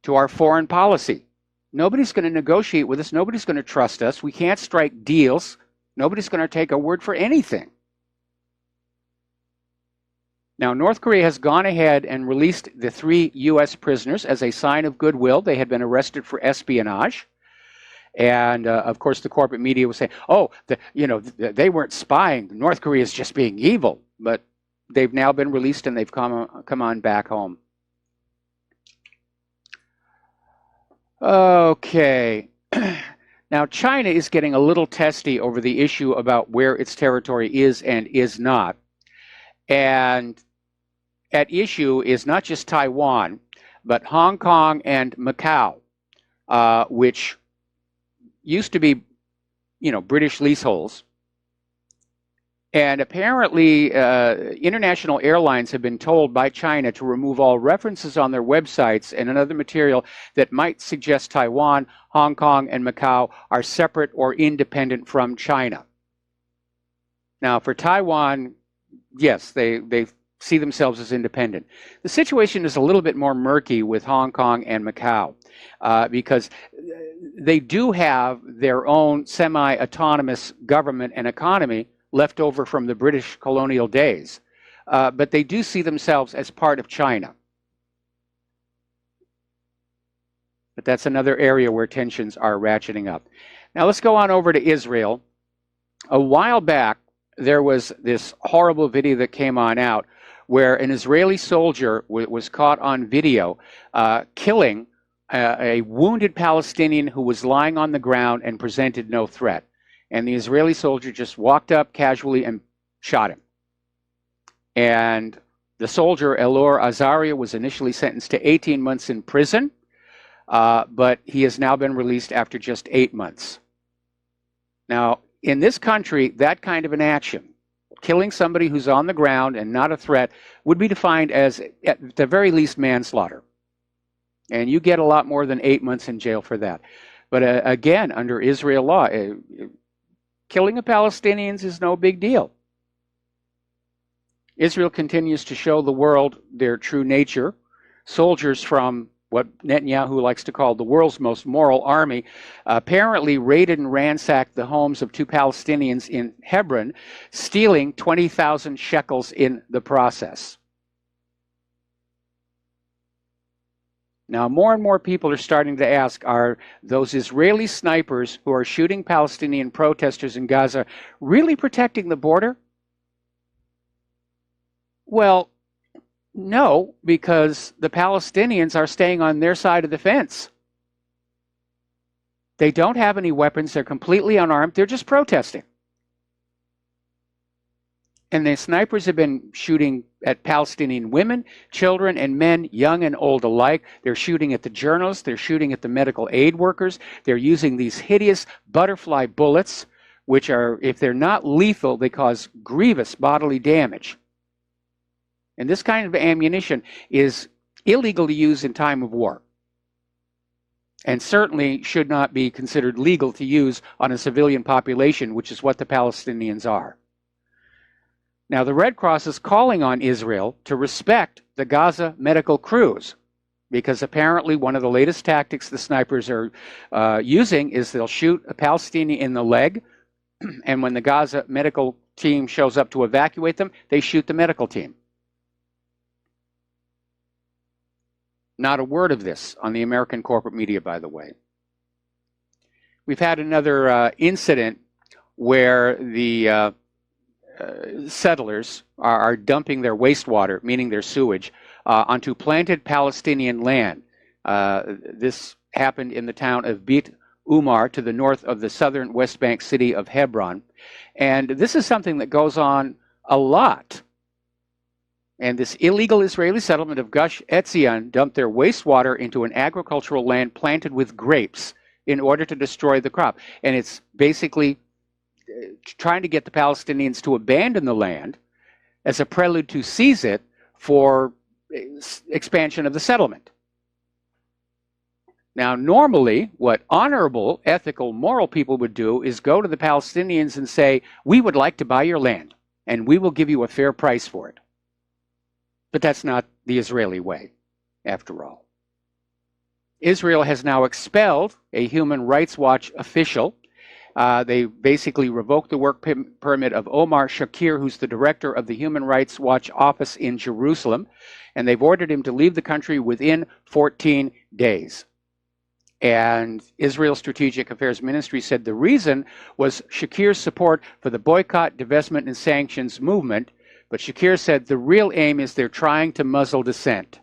to our foreign policy. Nobody's going to negotiate with us. Nobody's going to trust us. We can't strike deals. Nobody's going to take our word for anything. Now, North Korea has gone ahead and released the 3 U.S. prisoners as a sign of goodwill. They had been arrested for espionage. And, of course, the corporate media was saying, oh, they weren't spying. North Korea is just being evil. But they've now been released and they've come on back home. Okay. Now, China is getting a little testy over the issue about where its territory is and is not. And at issue is not just Taiwan, but Hong Kong and Macau, which used to be, British leaseholds. And apparently, international airlines have been told by China to remove all references on their websites and another material that might suggest Taiwan, Hong Kong, and Macau are separate or independent from China. Now, for Taiwan, yes, they see themselves as independent. The situation is a little bit more murky with Hong Kong and Macau because they do have their own semi-autonomous government and economy left over from the British colonial days. but they do see themselves as part of China. But that's another area where tensions are ratcheting up. Now let's go on over to Israel. A while back, there was this horrible video that came on out where an Israeli soldier was caught on video killing a wounded Palestinian who was lying on the ground and presented no threat. And the Israeli soldier just walked up casually and shot him. And the soldier, Elor Azaria, was initially sentenced to 18 months in prison, but he has now been released after just 8 months. Now, in this country, that kind of an action, killing somebody who's on the ground and not a threat, would be defined as, at the very least, manslaughter. And you get a lot more than 8 months in jail for that. But again, under Israel law, killing of Palestinians is no big deal. Israel continues to show the world their true nature. Soldiers from what Netanyahu likes to call the world's most moral army apparently raided and ransacked the homes of 2 Palestinians in Hebron, stealing 20,000 shekels in the process. Now, more and more people are starting to ask, are those Israeli snipers who are shooting Palestinian protesters in Gaza really protecting the border? Well, no, because the Palestinians are staying on their side of the fence. They don't have any weapons. They're completely unarmed. They're just protesting. And the snipers have been shooting at Palestinian women, children, and men, young and old alike. They're shooting at the journalists. They're shooting at the medical aid workers. They're using these hideous butterfly bullets, which are, if they're not lethal, they cause grievous bodily damage. And this kind of ammunition is illegal to use in time of war, and certainly should not be considered legal to use on a civilian population, which is what the Palestinians are. Now, the Red Cross is calling on Israel to respect the Gaza medical crews, because apparently one of the latest tactics the snipers are using is they'll shoot a Palestinian in the leg, and when the Gaza medical team shows up to evacuate them, they shoot the medical team. Not a word of this on the American corporate media, by the way. We've had another incident where the settlers are dumping their wastewater, meaning their sewage, onto planted Palestinian land. This happened in the town of Beit Umar to the north of the southern West Bank city of Hebron. And this is something that goes on a lot. And this illegal Israeli settlement of Gush Etzion dumped their wastewater into an agricultural land planted with grapes in order to destroy the crop. And it's basically trying to get the Palestinians to abandon the land as a prelude to seize it for expansion of the settlement. Now, normally, what honorable, ethical, moral people would do is go to the Palestinians and say, we would like to buy your land, and we will give you a fair price for it. But that's not the Israeli way, after all. Israel has now expelled a Human Rights Watch official. They basically revoked the work permit of Omar Shakir, who's the director of the Human Rights Watch office in Jerusalem, and they've ordered him to leave the country within 14 days. And Israel's Strategic Affairs Ministry said the reason was Shakir's support for the boycott, divestment, and sanctions movement. But Shakir said the real aim is they're trying to muzzle dissent.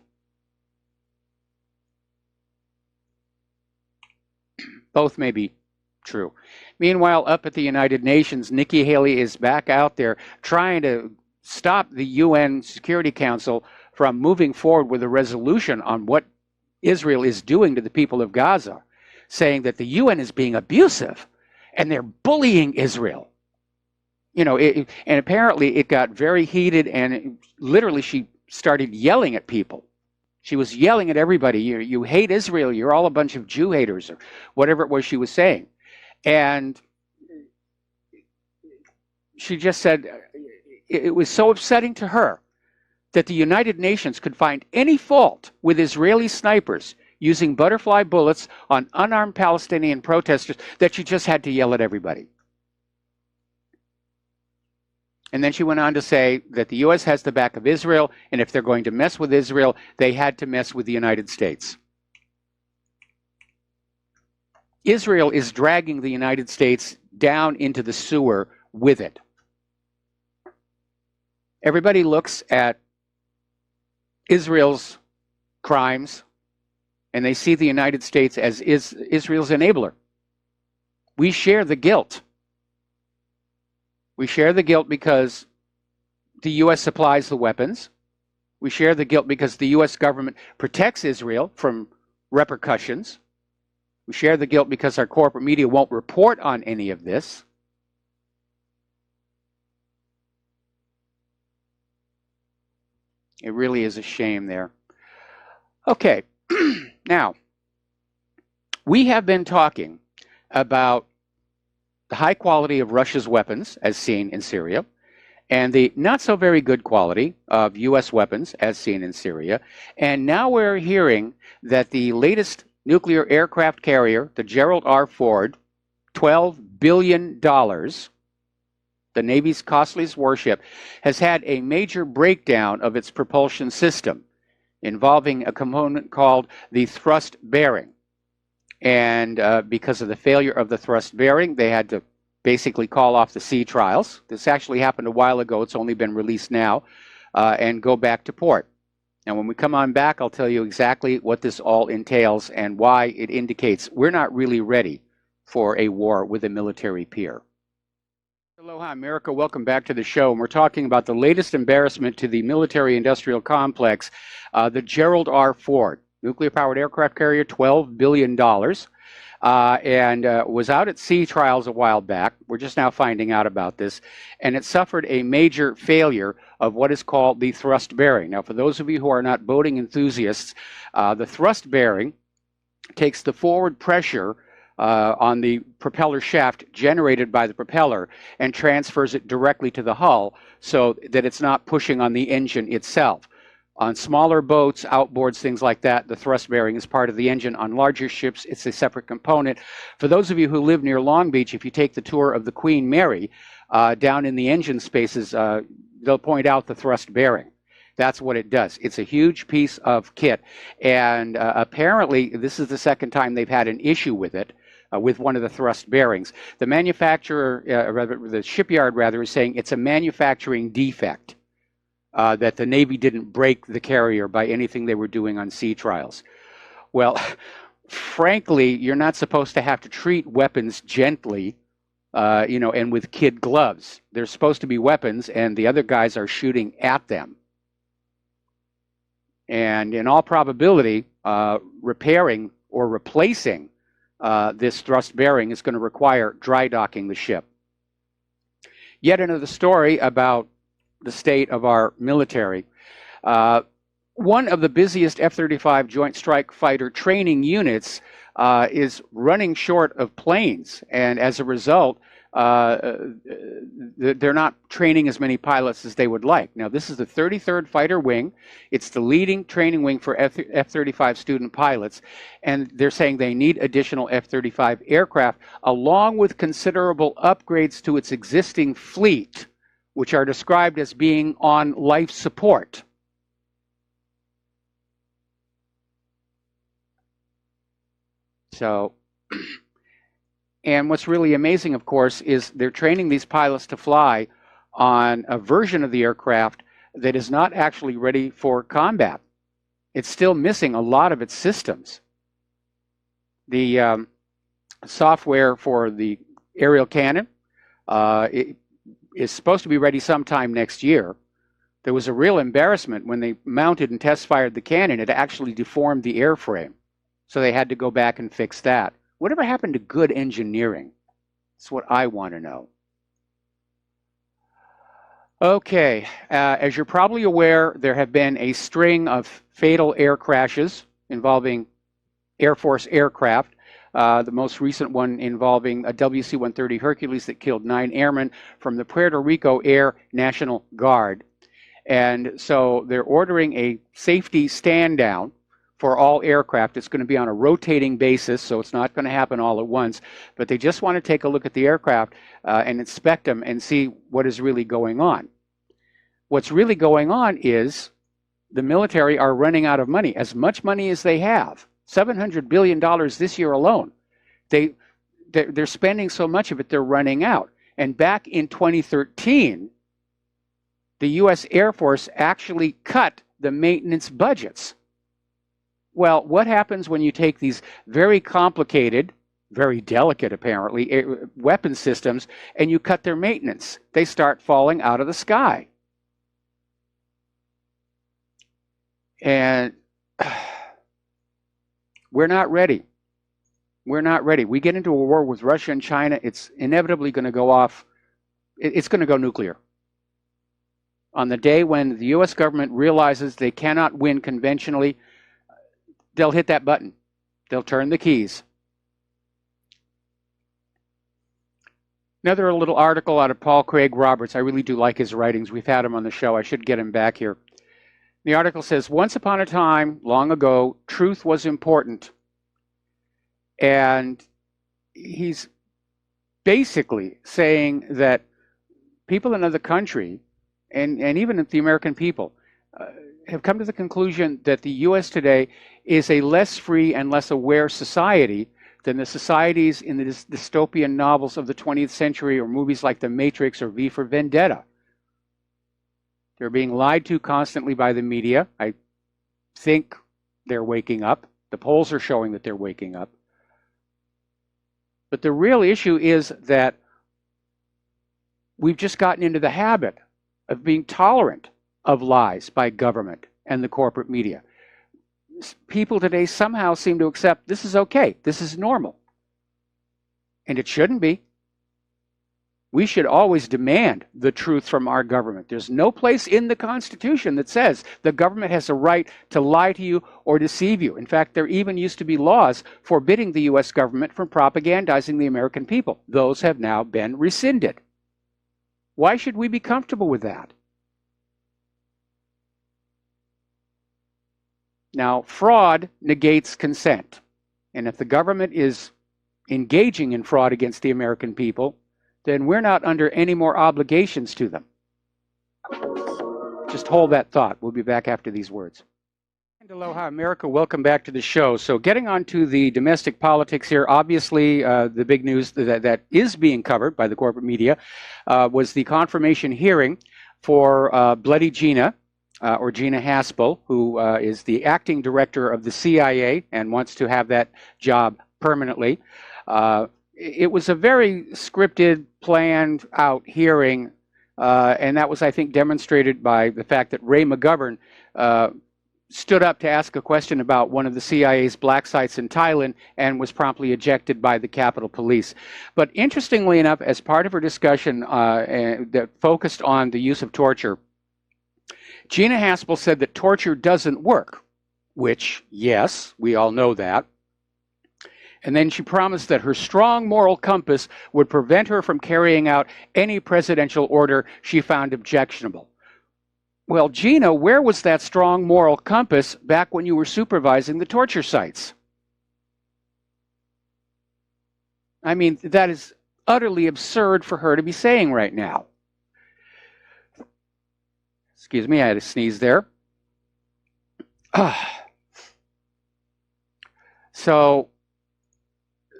Both may be true. Meanwhile, up at the United Nations, Nikki Haley is back out there trying to stop the UN Security Council from moving forward with a resolution on what Israel is doing to the people of Gaza, saying that the UN is being abusive and they're bullying Israel. You know, and apparently it got very heated, and literally she started yelling at people. She was yelling at everybody. You hate Israel. You're all a bunch of Jew haters, or whatever it was she was saying. And she just said it was so upsetting to her that the United Nations could find any fault with Israeli snipers using butterfly bullets on unarmed Palestinian protesters that she just had to yell at everybody. And then she went on to say that the U.S. has the back of Israel, and if they're going to mess with Israel, they had to mess with the United States. Israel is dragging the United States down into the sewer with it. Everybody looks at Israel's crimes, and they see the United States as Israel's enabler. We share the guilt. We share the guilt because the U.S. supplies the weapons. We share the guilt because the U.S. government protects Israel from repercussions. We share the guilt because our corporate media won't report on any of this. It really is a shame there. Okay, now, we have been talking about the high quality of Russia's weapons, as seen in Syria, and the not so very good quality of U.S. weapons, as seen in Syria. And now we're hearing that the latest nuclear aircraft carrier, the Gerald R. Ford, $12 billion, the Navy's costliest warship, has had a major breakdown of its propulsion system involving a component called the thrust bearing. And because of the failure of the thrust bearing, they had to basically call off the sea trials. This actually happened a while ago. It's only been released now, and go back to port. Now, when we come on back, I'll tell you exactly what this all entails and why it indicates we're not really ready for a war with a military peer. Aloha, America. Welcome back to the show. And we're talking about the latest embarrassment to the military-industrial complex, the Gerald R. Ford. Nuclear-powered aircraft carrier, $12 billion, and was out at sea trials a while back. We're just now finding out about this. And it suffered a major failure of what is called the thrust bearing. Now, for those of you who are not boating enthusiasts, the thrust bearing takes the forward pressure on the propeller shaft generated by the propeller and transfers it directly to the hull so that it's not pushing on the engine itself. On smaller boats, outboards, things like that, the thrust bearing is part of the engine. On larger ships, it's a separate component. For those of you who live near Long Beach, if you take the tour of the Queen Mary, down in the engine spaces, they'll point out the thrust bearing. That's what it does. It's a huge piece of kit. And apparently, this is the second time they've had an issue with it, with one of the thrust bearings. The manufacturer, the shipyard rather, is saying it's a manufacturing defect. That the Navy didn't break the carrier by anything they were doing on sea trials. Well, frankly, you're not supposed to have to treat weapons gently, and with kid gloves. They're supposed to be weapons, and the other guys are shooting at them. And in all probability, repairing or replacing this thrust bearing is going to require dry docking the ship. Yet another story about the state of our military. One of the busiest F-35 Joint Strike Fighter training units is running short of planes, and as a result, they're not training as many pilots as they would like. Now, this is the 33rd Fighter Wing. It's the leading training wing for F-35 student pilots, and they're saying they need additional F-35 aircraft, along with considerable upgrades to its existing fleet, which are described as being on life support. So, and what's really amazing, of course, is they're training these pilots to fly on a version of the aircraft that is not actually ready for combat. It's still missing a lot of its systems. The software for the aerial cannon, is supposed to be ready sometime next year. There was a real embarrassment when they mounted and test fired the cannon. It actually deformed the airframe. So they had to go back and fix that. Whatever happened to good engineering? That's what I want to know. Okay, as you're probably aware, there have been a string of fatal air crashes involving Air Force aircraft. The most recent one involving a WC-130 Hercules that killed 9 airmen from the Puerto Rico Air National Guard. And so they're ordering a safety stand down for all aircraft. It's going to be on a rotating basis, so it's not going to happen all at once. But they just want to take a look at the aircraft and inspect them and see what is really going on. What's really going on is the military are running out of money, as much money as they have. $700 billion this year alone. They're spending so much of it, they're running out. And back in 2013, the U.S. Air Force actually cut the maintenance budgets. Well, what happens when you take these very complicated, very delicate, apparently, weapon systems, and you cut their maintenance? They start falling out of the sky. And we're not ready. We're not ready. We get into a war with Russia and China, it's inevitably going to go off. It's going to go nuclear. On the day when the U.S. government realizes they cannot win conventionally, they'll hit that button. They'll turn the keys. Another little article out of Paul Craig Roberts. I really do like his writings. We've had him on the show. I should get him back here. The article says, once upon a time, long ago, truth was important. And he's basically saying that people in other country, and even the American people, have come to the conclusion that the U.S. today is a less free and less aware society than the societies in the dystopian novels of the 20th century or movies like The Matrix or V for Vendetta. They're being lied to constantly by the media. I think they're waking up. The polls are showing that they're waking up. But the real issue is that we've just gotten into the habit of being tolerant of lies by government and the corporate media. People today somehow seem to accept this is okay, this is normal. And it shouldn't be. We should always demand the truth from our government. There's no place in the Constitution that says the government has a right to lie to you or deceive you. In fact, there even used to be laws forbidding the U.S. government from propagandizing the American people. Those have now been rescinded. Why should we be comfortable with that? Now, fraud negates consent. And if the government is engaging in fraud against the American people, then we're not under any more obligations to them. Just hold that thought. We'll be back after these words. And aloha, America. Welcome back to the show. So getting on to the domestic politics here, obviously the big news that is being covered by the corporate media was the confirmation hearing for Bloody Gina, or Gina Haspel, who is the acting director of the CIA and wants to have that job permanently. It was a very scripted, planned out hearing, and that was, I think, demonstrated by the fact that Ray McGovern stood up to ask a question about one of the CIA's black sites in Thailand and was promptly ejected by the Capitol Police. But interestingly enough, as part of her discussion that focused on the use of torture, Gina Haspel said that torture doesn't work, which, yes, we all know that. And then she promised that her strong moral compass would prevent her from carrying out any presidential order she found objectionable. Well, Gina, where was that strong moral compass back when you were supervising the torture sites? I mean, that is utterly absurd for her to be saying right now. Excuse me, I had a sneeze there. So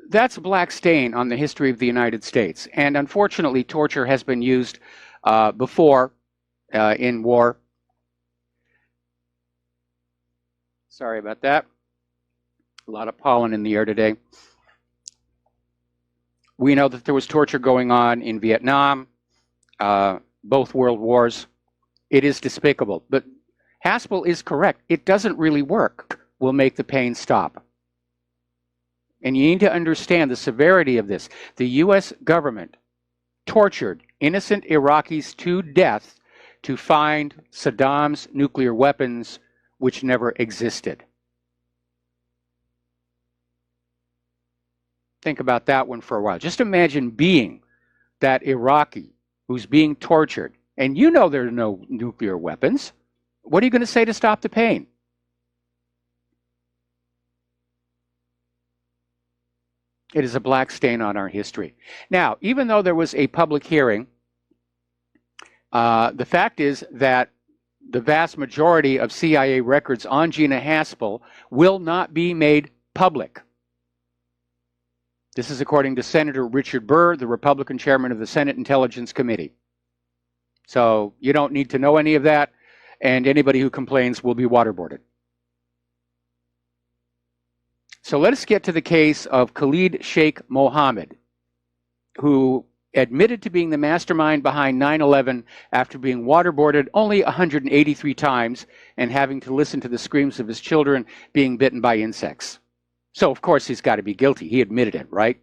that's a black stain on the history of the United States. And unfortunately, torture has been used before in war. Sorry about that. A lot of pollen in the air today. We know that there was torture going on in Vietnam, both world wars. It is despicable. But Haspel is correct. It doesn't really work. Will make the pain stop. And you need to understand the severity of this. The U.S. government tortured innocent Iraqis to death to find Saddam's nuclear weapons, which never existed. Think about that one for a while. Just imagine being that Iraqi who's being tortured, and you know there are no nuclear weapons. What are you going to say to stop the pain? It is a black stain on our history. Now, even though there was a public hearing, the fact is that the vast majority of CIA records on Gina Haspel will not be made public. This is according to Senator Richard Burr, the Republican chairman of the Senate Intelligence Committee. So you don't need to know any of that, and anybody who complains will be waterboarded. So let us get to the case of Khalid Sheikh Mohammed, who admitted to being the mastermind behind 9/11 after being waterboarded only 183 times and having to listen to the screams of his children being bitten by insects. So, of course, he's got to be guilty. He admitted it, right?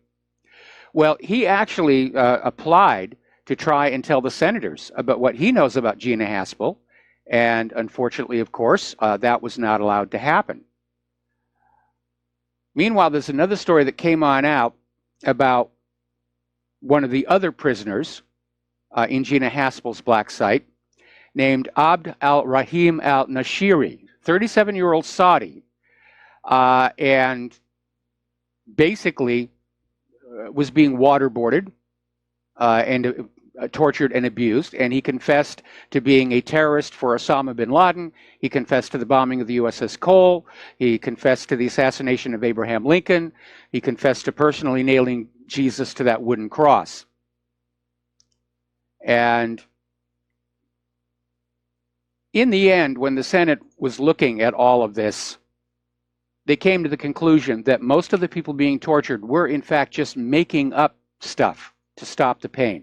Well, he actually applied to try and tell the senators about what he knows about Gina Haspel, and unfortunately, of course, that was not allowed to happen. Meanwhile, there's another story that came on out about one of the other prisoners in Gina Haspel's black site, named Abd al-Rahim al-Nashiri, 37-year-old Saudi, and basically was being waterboarded and tortured and abused, and he confessed to being a terrorist for Osama bin Laden. He confessed to the bombing of the USS Cole. He confessed to the assassination of Abraham Lincoln. He confessed to personally nailing Jesus to that wooden cross. And in the end, when the Senate was looking at all of this, they came to the conclusion that most of the people being tortured were in fact just making up stuff to stop the pain.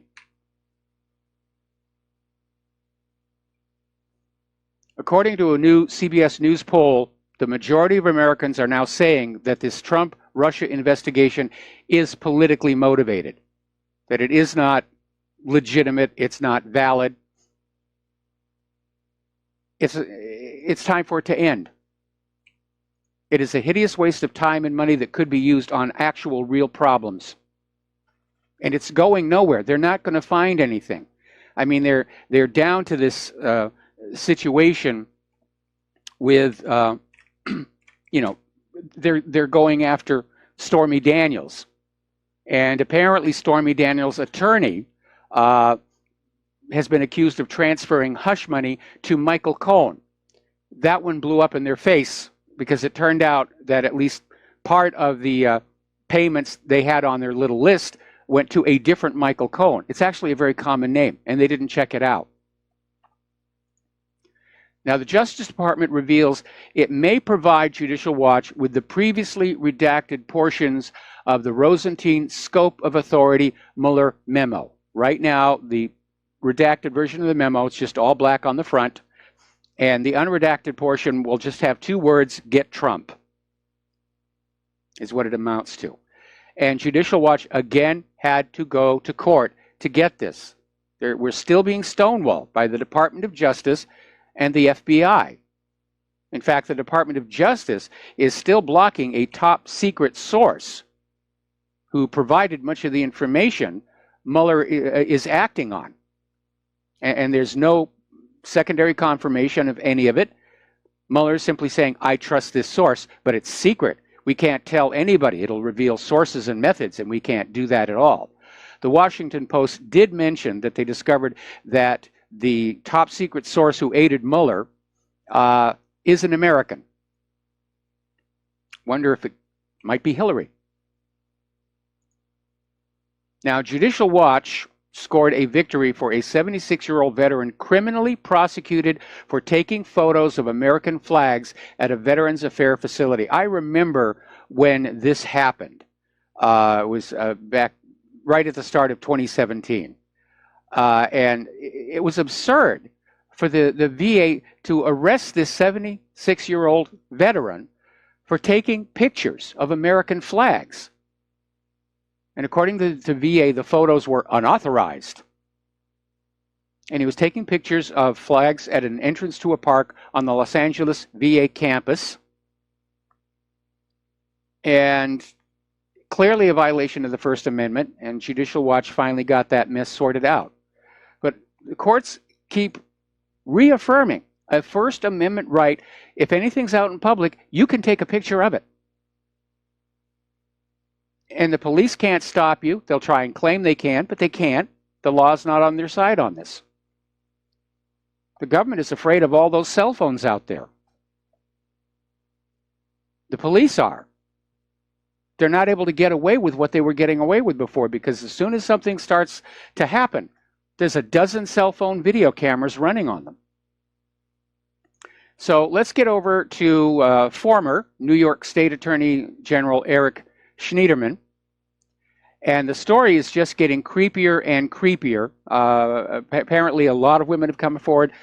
According to a new CBS News poll, the majority of Americans are now saying that this Trump-Russia investigation is politically motivated, that it is not legitimate, it's not valid. It's time for it to end. It is a hideous waste of time and money that could be used on actual real problems. And it's going nowhere. They're not going to find anything. I mean, they're down to this situation with, you know, they're going after Stormy Daniels. And apparently Stormy Daniels' attorney has been accused of transferring hush money to Michael Cohen. That one blew up in their face because it turned out that at least part of the payments they had on their little list went to a different Michael Cohen. It's actually a very common name, and they didn't check it out. Now, the Justice Department reveals it may provide Judicial Watch with the previously redacted portions of the Rosenstein Scope of Authority Mueller memo. Right now, the redacted version of the memo, it's just all black on the front, and the unredacted portion will just have two words, "Get Trump," is what it amounts to. And Judicial Watch, again, had to go to court to get this. We're still being stonewalled by the Department of Justice and the FBI. In fact, the Department of Justice is still blocking a top secret source who provided much of the information Mueller is acting on. And there's no secondary confirmation of any of it. Mueller is simply saying, I trust this source, but it's secret. We can't tell anybody. It'll reveal sources and methods, and we can't do that at all. The Washington Post did mention that they discovered that the top secret source who aided Mueller is an American. Wonder if it might be Hillary. Now, Judicial Watch scored a victory for a 76-year-old veteran criminally prosecuted for taking photos of American flags at a Veterans Affairs facility. I remember when this happened. It was back right at the start of 2017. And it was absurd for the VA to arrest this 76-year-old veteran for taking pictures of American flags. And according to the VA, the photos were unauthorized. And he was taking pictures of flags at an entrance to a park on the Los Angeles VA campus. And clearly a violation of the First Amendment, and Judicial Watch finally got that mess sorted out. But the courts keep reaffirming a First Amendment right. If anything's out in public, you can take a picture of it. And the police can't stop you. They'll try and claim they can, but they can't. The law's not on their side on this. The government is afraid of all those cell phones out there. The police are. They're not able to get away with what they were getting away with before, because as soon as something starts to happen, there's a dozen cell phone video cameras running on them. So let's get over to former New York State Attorney General Eric Schneiderman. And the story is just getting creepier and creepier. Apparently, a lot of women have come forward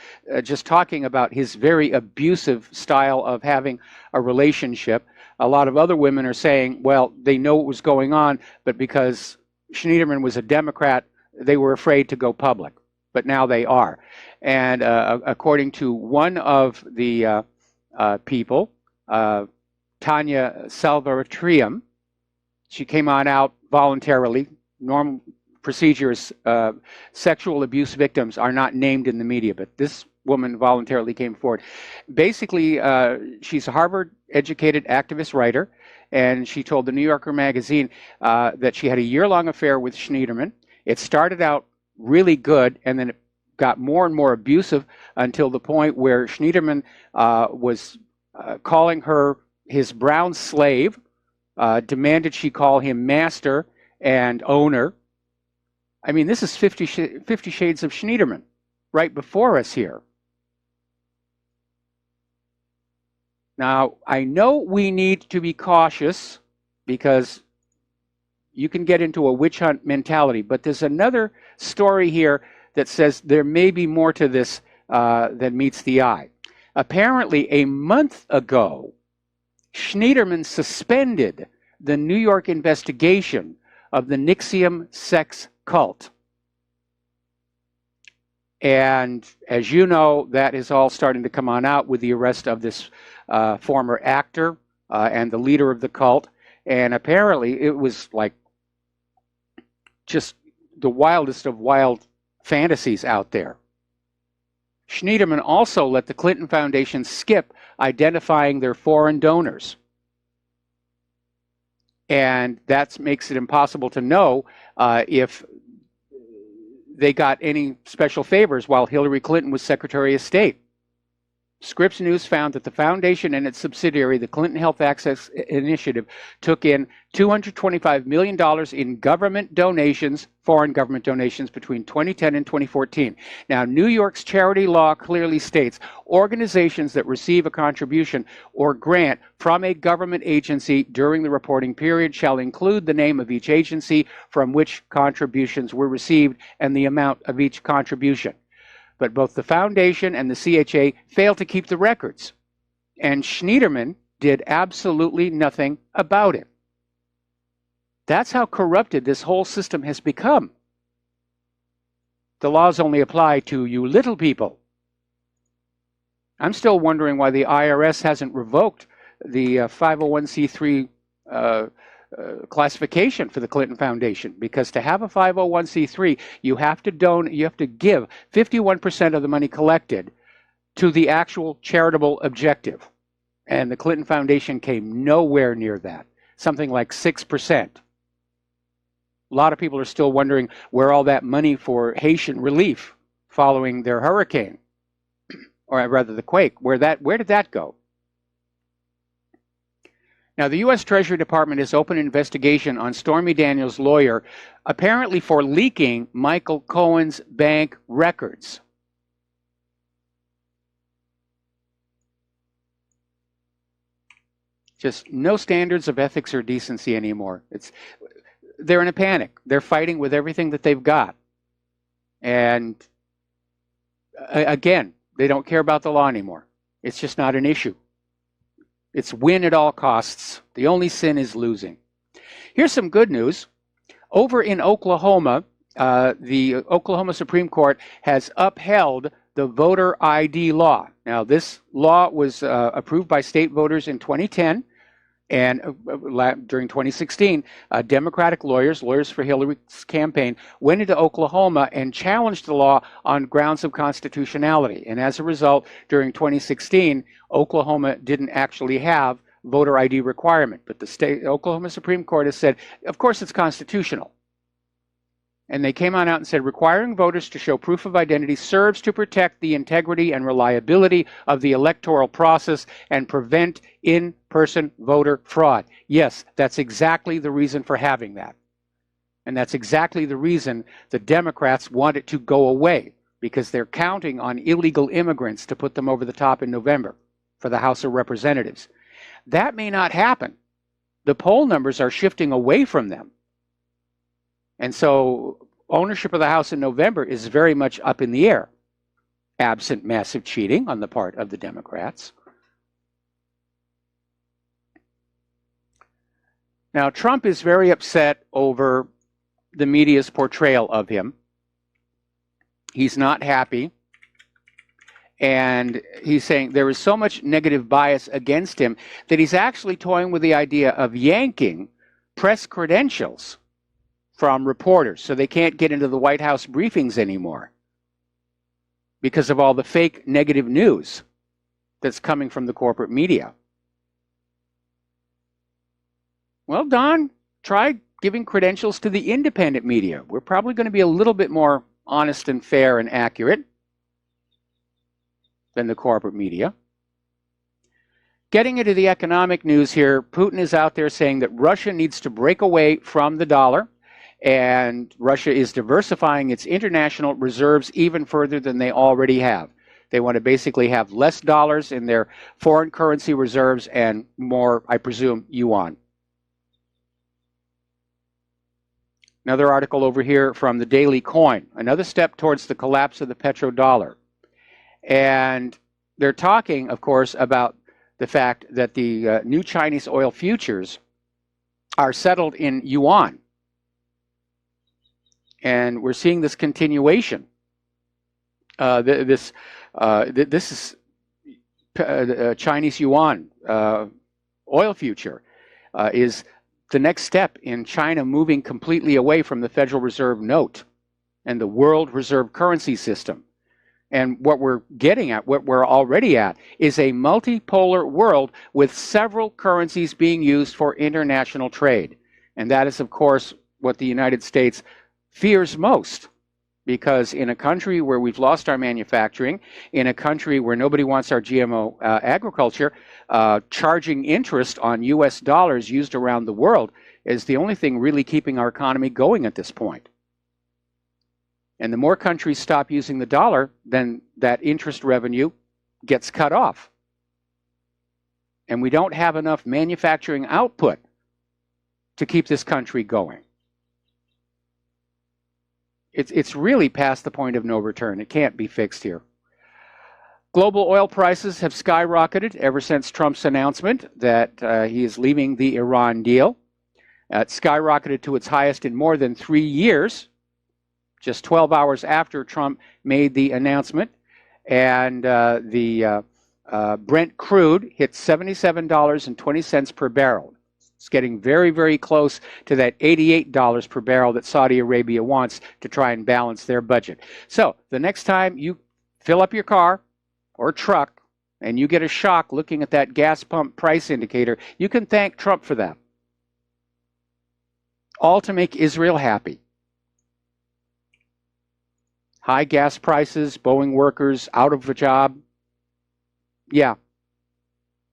just talking about his very abusive style of having a relationship. A lot of other women are saying, well, they know what was going on, but because Schneiderman was a Democrat, they were afraid to go public. But now they are. And according to one of the people, Tanya Salvatrium, she came on out voluntarily. Normal procedures, sexual abuse victims are not named in the media, but this woman voluntarily came forward. Basically, she's a Harvard-educated activist writer, and she told the New Yorker magazine that she had a year-long affair with Schneiderman. It started out really good, and then it got more and more abusive until the point where Schneiderman was calling her his brown slave, demanded she call him master and owner. I mean, this is 50 Shades of Schneiderman right before us here. Now, I know we need to be cautious because you can get into a witch hunt mentality, but there's another story here that says there may be more to this than meets the eye. Apparently, a month ago, Schneiderman suspended the New York investigation of the NXIVM sex cult. And as you know, that is all starting to come on out with the arrest of this former actor and the leader of the cult. And apparently it was like just the wildest of wild fantasies out there. Schneiderman also let the Clinton Foundation skip identifying their foreign donors. And that makes it impossible to know if they got any special favors while Hillary Clinton was Secretary of State. Scripps News found that the foundation and its subsidiary, the Clinton Health Access Initiative, took in $225 million in government donations, foreign government donations, between 2010 and 2014. Now, New York's charity law clearly states organizations that receive a contribution or grant from a government agency during the reporting period shall include the name of each agency from which contributions were received and the amount of each contribution. But both the foundation and the CHA failed to keep the records. And Schneiderman did absolutely nothing about it. That's how corrupted this whole system has become. The laws only apply to you little people. I'm still wondering why the IRS hasn't revoked the 501c3 classification for the Clinton Foundation, because to have a 501c3, you have to give 51% of the money collected to the actual charitable objective. And the Clinton Foundation came nowhere near that, something like 6%. A lot of people are still wondering where all that money for Haitian relief following their hurricane, or rather the quake, where did that go? Now, the U.S. Treasury Department has opened an investigation on Stormy Daniels' lawyer, apparently for leaking Michael Cohen's bank records. Just no standards of ethics or decency anymore. They're in a panic. They're fighting with everything that they've got. And again, they don't care about the law anymore. It's just not an issue. It's win at all costs. The only sin is losing. Here's some good news. Over in Oklahoma, the Oklahoma Supreme Court has upheld the voter ID law. Now, this law was approved by state voters in 2010, and during 2016, Democratic lawyers for Hillary's campaign, went into Oklahoma and challenged the law on grounds of constitutionality. And as a result, during 2016, Oklahoma didn't actually have voter ID requirement. But the Oklahoma Supreme Court has said, of course, it's constitutional. And they came on out and said, requiring voters to show proof of identity serves to protect the integrity and reliability of the electoral process and prevent in-person voter fraud. Yes, that's exactly the reason for having that. And that's exactly the reason the Democrats want it to go away, because they're counting on illegal immigrants to put them over the top in November for the House of Representatives. That may not happen. The poll numbers are shifting away from them. And so ownership of the House in November is very much up in the air, absent massive cheating on the part of the Democrats. Now, Trump is very upset over the media's portrayal of him. He's not happy. And he's saying there is so much negative bias against him that he's actually toying with the idea of yanking press credentials from reporters so they can't get into the White House briefings anymore because of all the fake negative news that's coming from the corporate media. Well, Don, try giving credentials to the independent media. We're probably going to be a little bit more honest and fair and accurate than the corporate media. Getting into the economic news here, Putin is out there saying that Russia needs to break away from the dollar, and Russia is diversifying its international reserves even further than they already have. They want to basically have less dollars in their foreign currency reserves and more, I presume, yuan. Another article over here from the Daily Coin, another step towards the collapse of the petrodollar. And they're talking, of course, about the fact that the new Chinese oil futures are settled in yuan. And we're seeing this continuation. This is Chinese yuan oil future is the next step in China moving completely away from the Federal Reserve note and the world reserve currency system. And what we're getting at, what we're already at, is a multipolar world with several currencies being used for international trade. And that is, of course, what the United States fears most. Because in a country where we've lost our manufacturing, in a country where nobody wants our GMO agriculture, charging interest on US dollars used around the world is the only thing really keeping our economy going at this point. And the more countries stop using the dollar, then that interest revenue gets cut off. And we don't have enough manufacturing output to keep this country going. It's really past the point of no return. It can't be fixed here. Global oil prices have skyrocketed ever since Trump's announcement that he is leaving the Iran deal. It skyrocketed to its highest in more than 3 years, just 12 hours after Trump made the announcement. And the Brent crude hit $77.20 per barrel. It's getting very, very close to that $88 per barrel that Saudi Arabia wants to try and balance their budget. So the next time you fill up your car or truck and you get a shock looking at that gas pump price indicator, you can thank Trump for that. All to make Israel happy. High gas prices, Boeing workers out of a job. Yeah.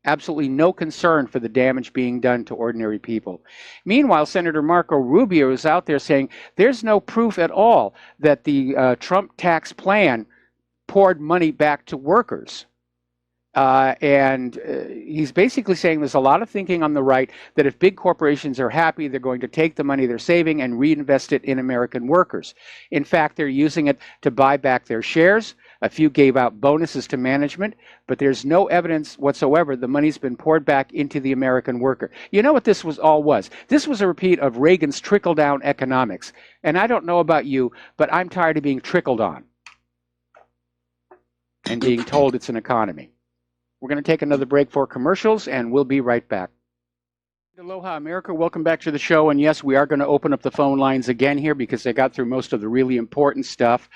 Absolutely no concern for the damage being done to ordinary people. Meanwhile, Senator Marco Rubio is out there saying there's no proof at all that the Trump tax plan poured money back to workers. And he's basically saying there's a lot of thinking on the right that if big corporations are happy, they're going to take the money they're saving and reinvest it in American workers. In fact, they're using it to buy back their shares. A few gave out bonuses to management, but there's no evidence whatsoever the money's been poured back into the American worker. You know what this all was? This was a repeat of Reagan's trickle-down economics. And I don't know about you, but I'm tired of being trickled on and being told it's an economy. We're going to take another break for commercials, and we'll be right back. Aloha, America. Welcome back to the show. And yes, we are going to open up the phone lines again here because they got through most of the really important stuff.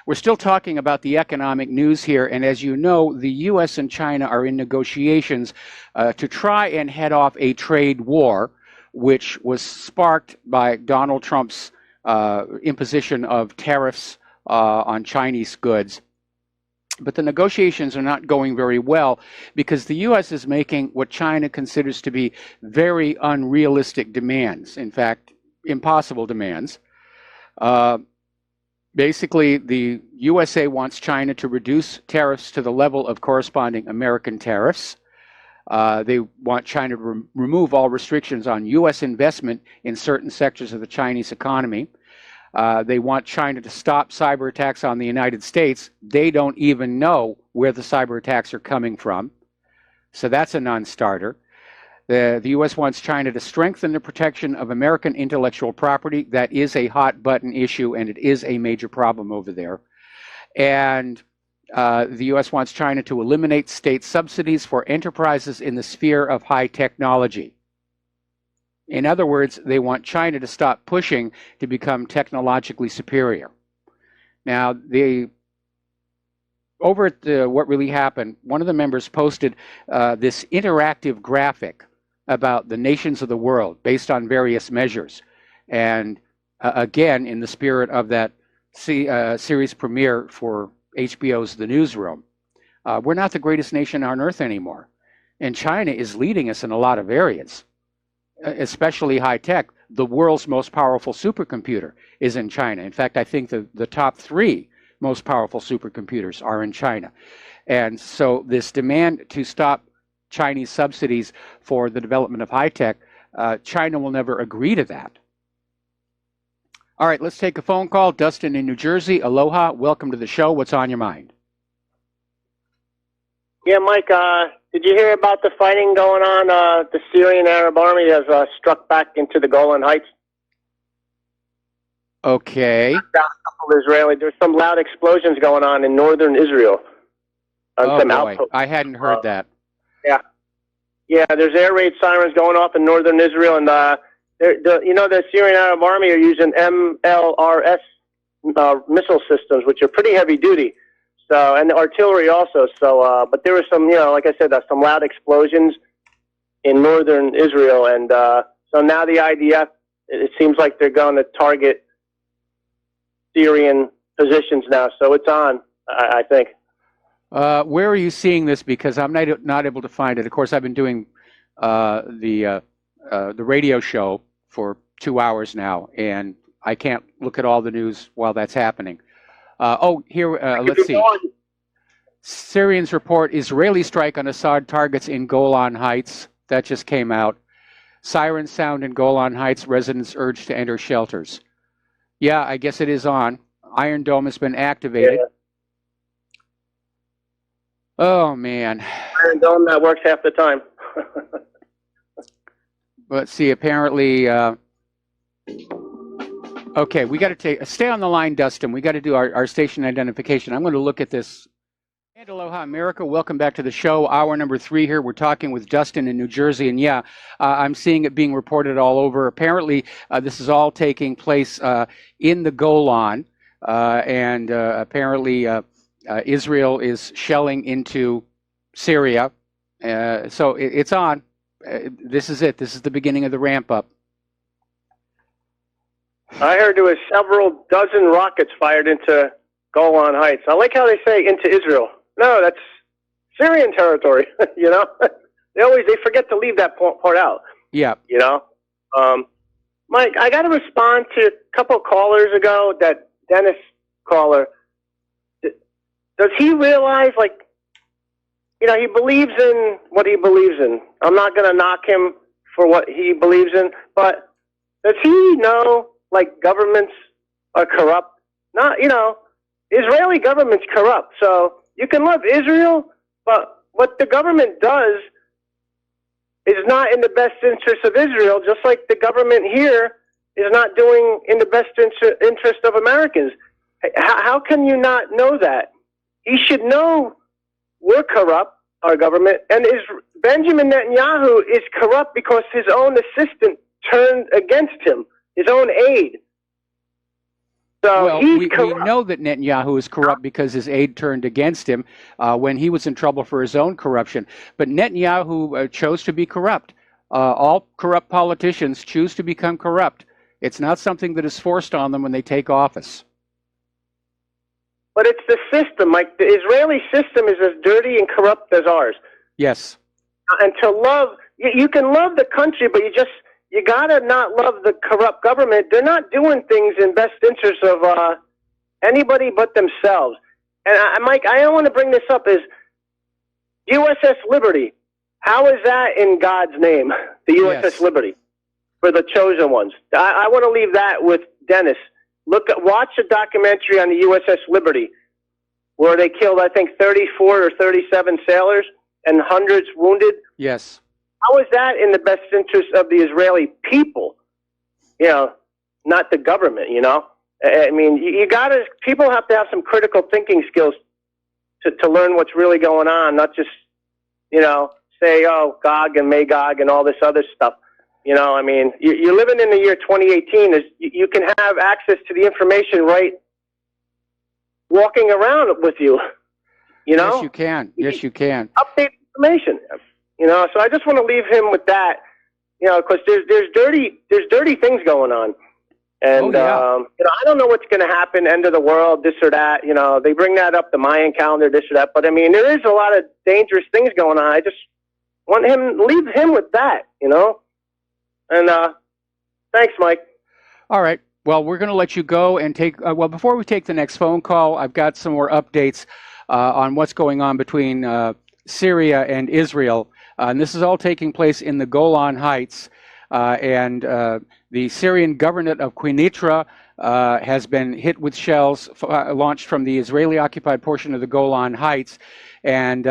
We're still talking about the economic news here. And as you know, the U.S. and China are in negotiations to try and head off a trade war, which was sparked by Donald Trump's imposition of tariffs on Chinese goods. But the negotiations are not going very well because the U.S. is making what China considers to be very unrealistic demands, in fact, impossible demands. Basically, the USA wants China to reduce tariffs to the level of corresponding American tariffs. They want China to remove all restrictions on U.S. investment in certain sectors of the Chinese economy. They want China to stop cyber attacks on the United States. They don't even know where the cyber attacks are coming from. So that's a non-starter. The U.S. wants China to strengthen the protection of American intellectual property. That is a hot button issue, and it is a major problem over there. And the U.S. wants China to eliminate state subsidies for enterprises in the sphere of high technology. In other words, they want China to stop pushing to become technologically superior. Now, over at What Really Happened, one of the members posted this interactive graphic about the nations of the world based on various measures. And again, in the spirit of that series premiere for HBO's The Newsroom, we're not the greatest nation on earth anymore. And China is leading us in a lot of areas, especially high tech. The world's most powerful supercomputer is in China. In fact, I think the top 3 most powerful supercomputers are in China. And so this demand to stop Chinese subsidies for the development of high tech, China will never agree to that. All right, let's take a phone call. Dustin in New Jersey. Aloha. Welcome to the show. What's on your mind? Yeah, Mike, did you hear about the fighting going on? The Syrian Arab Army has struck back into the Golan Heights. Okay. There's some loud explosions going on in northern Israel. Oh, boy. I hadn't heard that. Yeah, there's air raid sirens going off in northern Israel, and the Syrian Arab Army are using MLRS missile systems, which are pretty heavy duty. So, and the artillery also. So, but there was some, like I said, some loud explosions in northern Israel, and so now the IDF, it seems like they're going to target Syrian positions now. So it's on, I think. Where are you seeing this? Because I'm not able to find it. Of course, I've been doing the radio show for 2 hours now, and I can't look at all the news while that's happening. Let's see. Syrians report Israeli strike on Assad targets in Golan Heights. That just came out. Sirens sound in Golan Heights. Residents urged to enter shelters. Yeah, I guess it is on. Iron Dome has been activated. Yeah. Oh, man. Iron Dome, that works half the time. Let's see. Apparently... Okay, we got to stay on the line, Dustin. We got to do our station identification. I'm going to look at this. And aloha, America. Welcome back to the show. Hour number 3 here. We're talking with Dustin in New Jersey. And yeah, I'm seeing it being reported all over. Apparently, this is all taking place in the Golan. And apparently, Israel is shelling into Syria. So it's on. This is it. This is the beginning of the ramp up. I heard there was several dozen rockets fired into Golan Heights. I like how they say into Israel. No, that's Syrian territory. They forget to leave that part out. Yeah. Mike, I got to respond to a couple of callers ago. That Dennis caller. Does he realize, he believes in what he believes in? I'm not going to knock him for what he believes in, but does he know? Governments are corrupt. Israeli government's corrupt. So you can love Israel, but what the government does is not in the best interest of Israel, just like the government here is not doing in the best interest of Americans. How can you not know that? He should know we're corrupt, our government. And Benjamin Netanyahu is corrupt because his own assistant turned against him, his own aide. So well, we know that Netanyahu is corrupt because his aide turned against him when he was in trouble for his own corruption. But Netanyahu chose to be corrupt. All corrupt politicians choose to become corrupt. It's not something that is forced on them when they take office. But it's the system, Mike. The Israeli system is as dirty and corrupt as ours. Yes. And to love, you can love the country, but you gotta not love the corrupt government. They're not doing things in best interest of anybody but themselves. And Mike, I want to bring this up: is USS Liberty? How is that in God's name? The USS Liberty for the chosen ones. I want to leave that with Dennis. Watch a documentary on the USS Liberty, where they killed, I think, 34 or 37 sailors and hundreds wounded. Yes. How is that in the best interest of the Israeli people? You know, not the government, you know? I mean, people have to have some critical thinking skills to learn what's really going on, not just, you know, say, oh, Gog and Magog and all this other stuff. You know, I mean, you're living in the year 2018. You can have access to the information right walking around with you, you know? Yes, you can. Yes, you can. Update information. You know, so I just want to leave him with that, you know, because there's dirty things going on. And, you know, I don't know what's going to happen, end of the world, this or that. You know, they bring that up, the Mayan calendar, this or that. But, I mean, there is a lot of dangerous things going on. I just want leave him with that, you know. And thanks, Mike. All right. Well, we're going to let you go and take, well, before we take the next phone call, I've got some more updates on what's going on between Syria and Israel. And this is all taking place in the Golan Heights. And the Syrian government of Quneitra has been hit with shells launched from the Israeli-occupied portion of the Golan Heights. And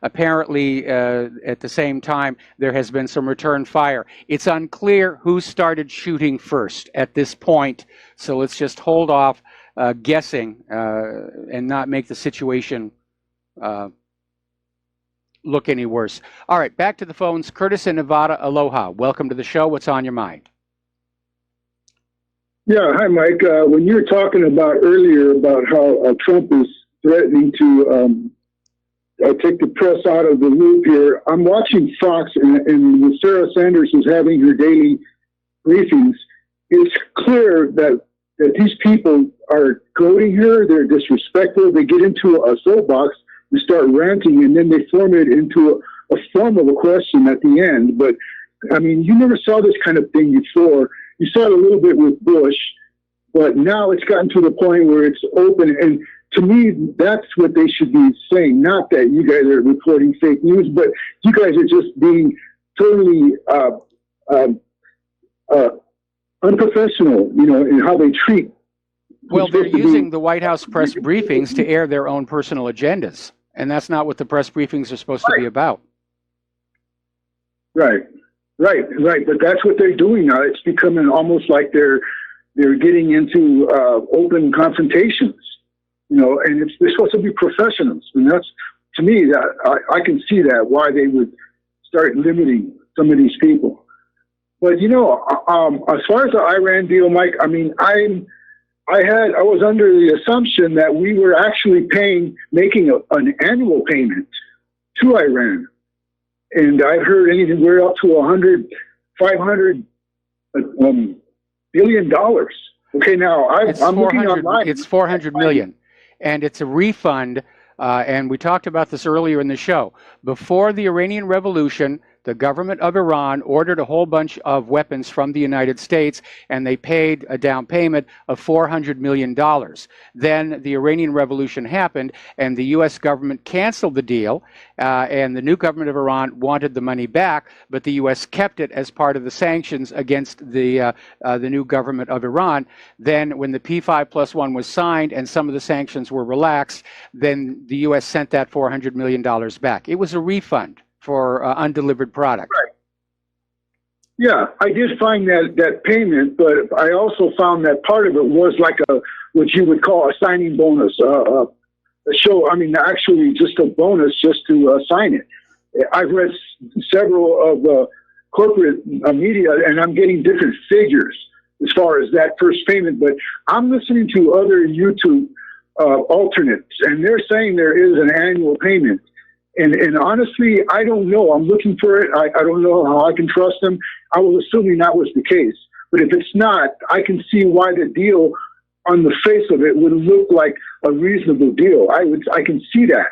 apparently, at the same time, there has been some return fire. It's unclear who started shooting first at this point. So let's just hold off guessing and not make the situation look any worse. All right, back to the phones. Curtis in Nevada, aloha. Welcome to the show. What's on your mind? Yeah, hi, Mike. When you were talking about earlier about how Trump is threatening to take the press out of the loop here, I'm watching Fox, and Sarah Sanders is having her daily briefings. It's clear that these people are goading her. They're disrespectful. They get into a soapbox and start ranting, and then they form it into a form of a question at the end. But, I mean, you never saw this kind of thing before. You saw it a little bit with Bush, but now it's gotten to the point where it's open. And to me, that's what they should be saying. Not that you guys are reporting fake news, but you guys are just being totally unprofessional, you know, in how they treat. Well, they're using the White House press briefings to air their own personal agendas. And that's not what the press briefings are supposed to be about. Right. But that's what they're doing now. It's becoming almost like they're getting into open confrontations, you know, and they're supposed to be professionals. And that's, to me, that I can see that, why they would start limiting some of these people. But, you know, as far as the Iran deal, Mike, I mean, I was under the assumption that we were actually making an annual payment to Iran. And I've heard anywhere up to $500 billion. Okay, now I'm looking online. It's 400 million, and it's a refund. And we talked about this earlier in the show. Before the Iranian Revolution, the government of Iran ordered a whole bunch of weapons from the United States, and they paid a down payment of $400 million. Then the Iranian Revolution happened, and the U.S. government canceled the deal, and the new government of Iran wanted the money back, but the U.S. kept it as part of the sanctions against the new government of Iran. Then when the P5+1 was signed and some of the sanctions were relaxed, then the U.S. sent that $400 million back. It was a refund for undelivered product. Right. Yeah, I did find that payment, but I also found that part of it was like what you would call a signing bonus, show. I mean, actually, just a bonus just to sign it. I've read several of the corporate media, and I'm getting different figures as far as that first payment. But I'm listening to other YouTube alternates, and they're saying there is an annual payment. And honestly, I don't know. I'm looking for it. I don't know how I can trust them. I was assuming that was the case. But if it's not, I can see why the deal on the face of it would look like a reasonable deal. I can see that.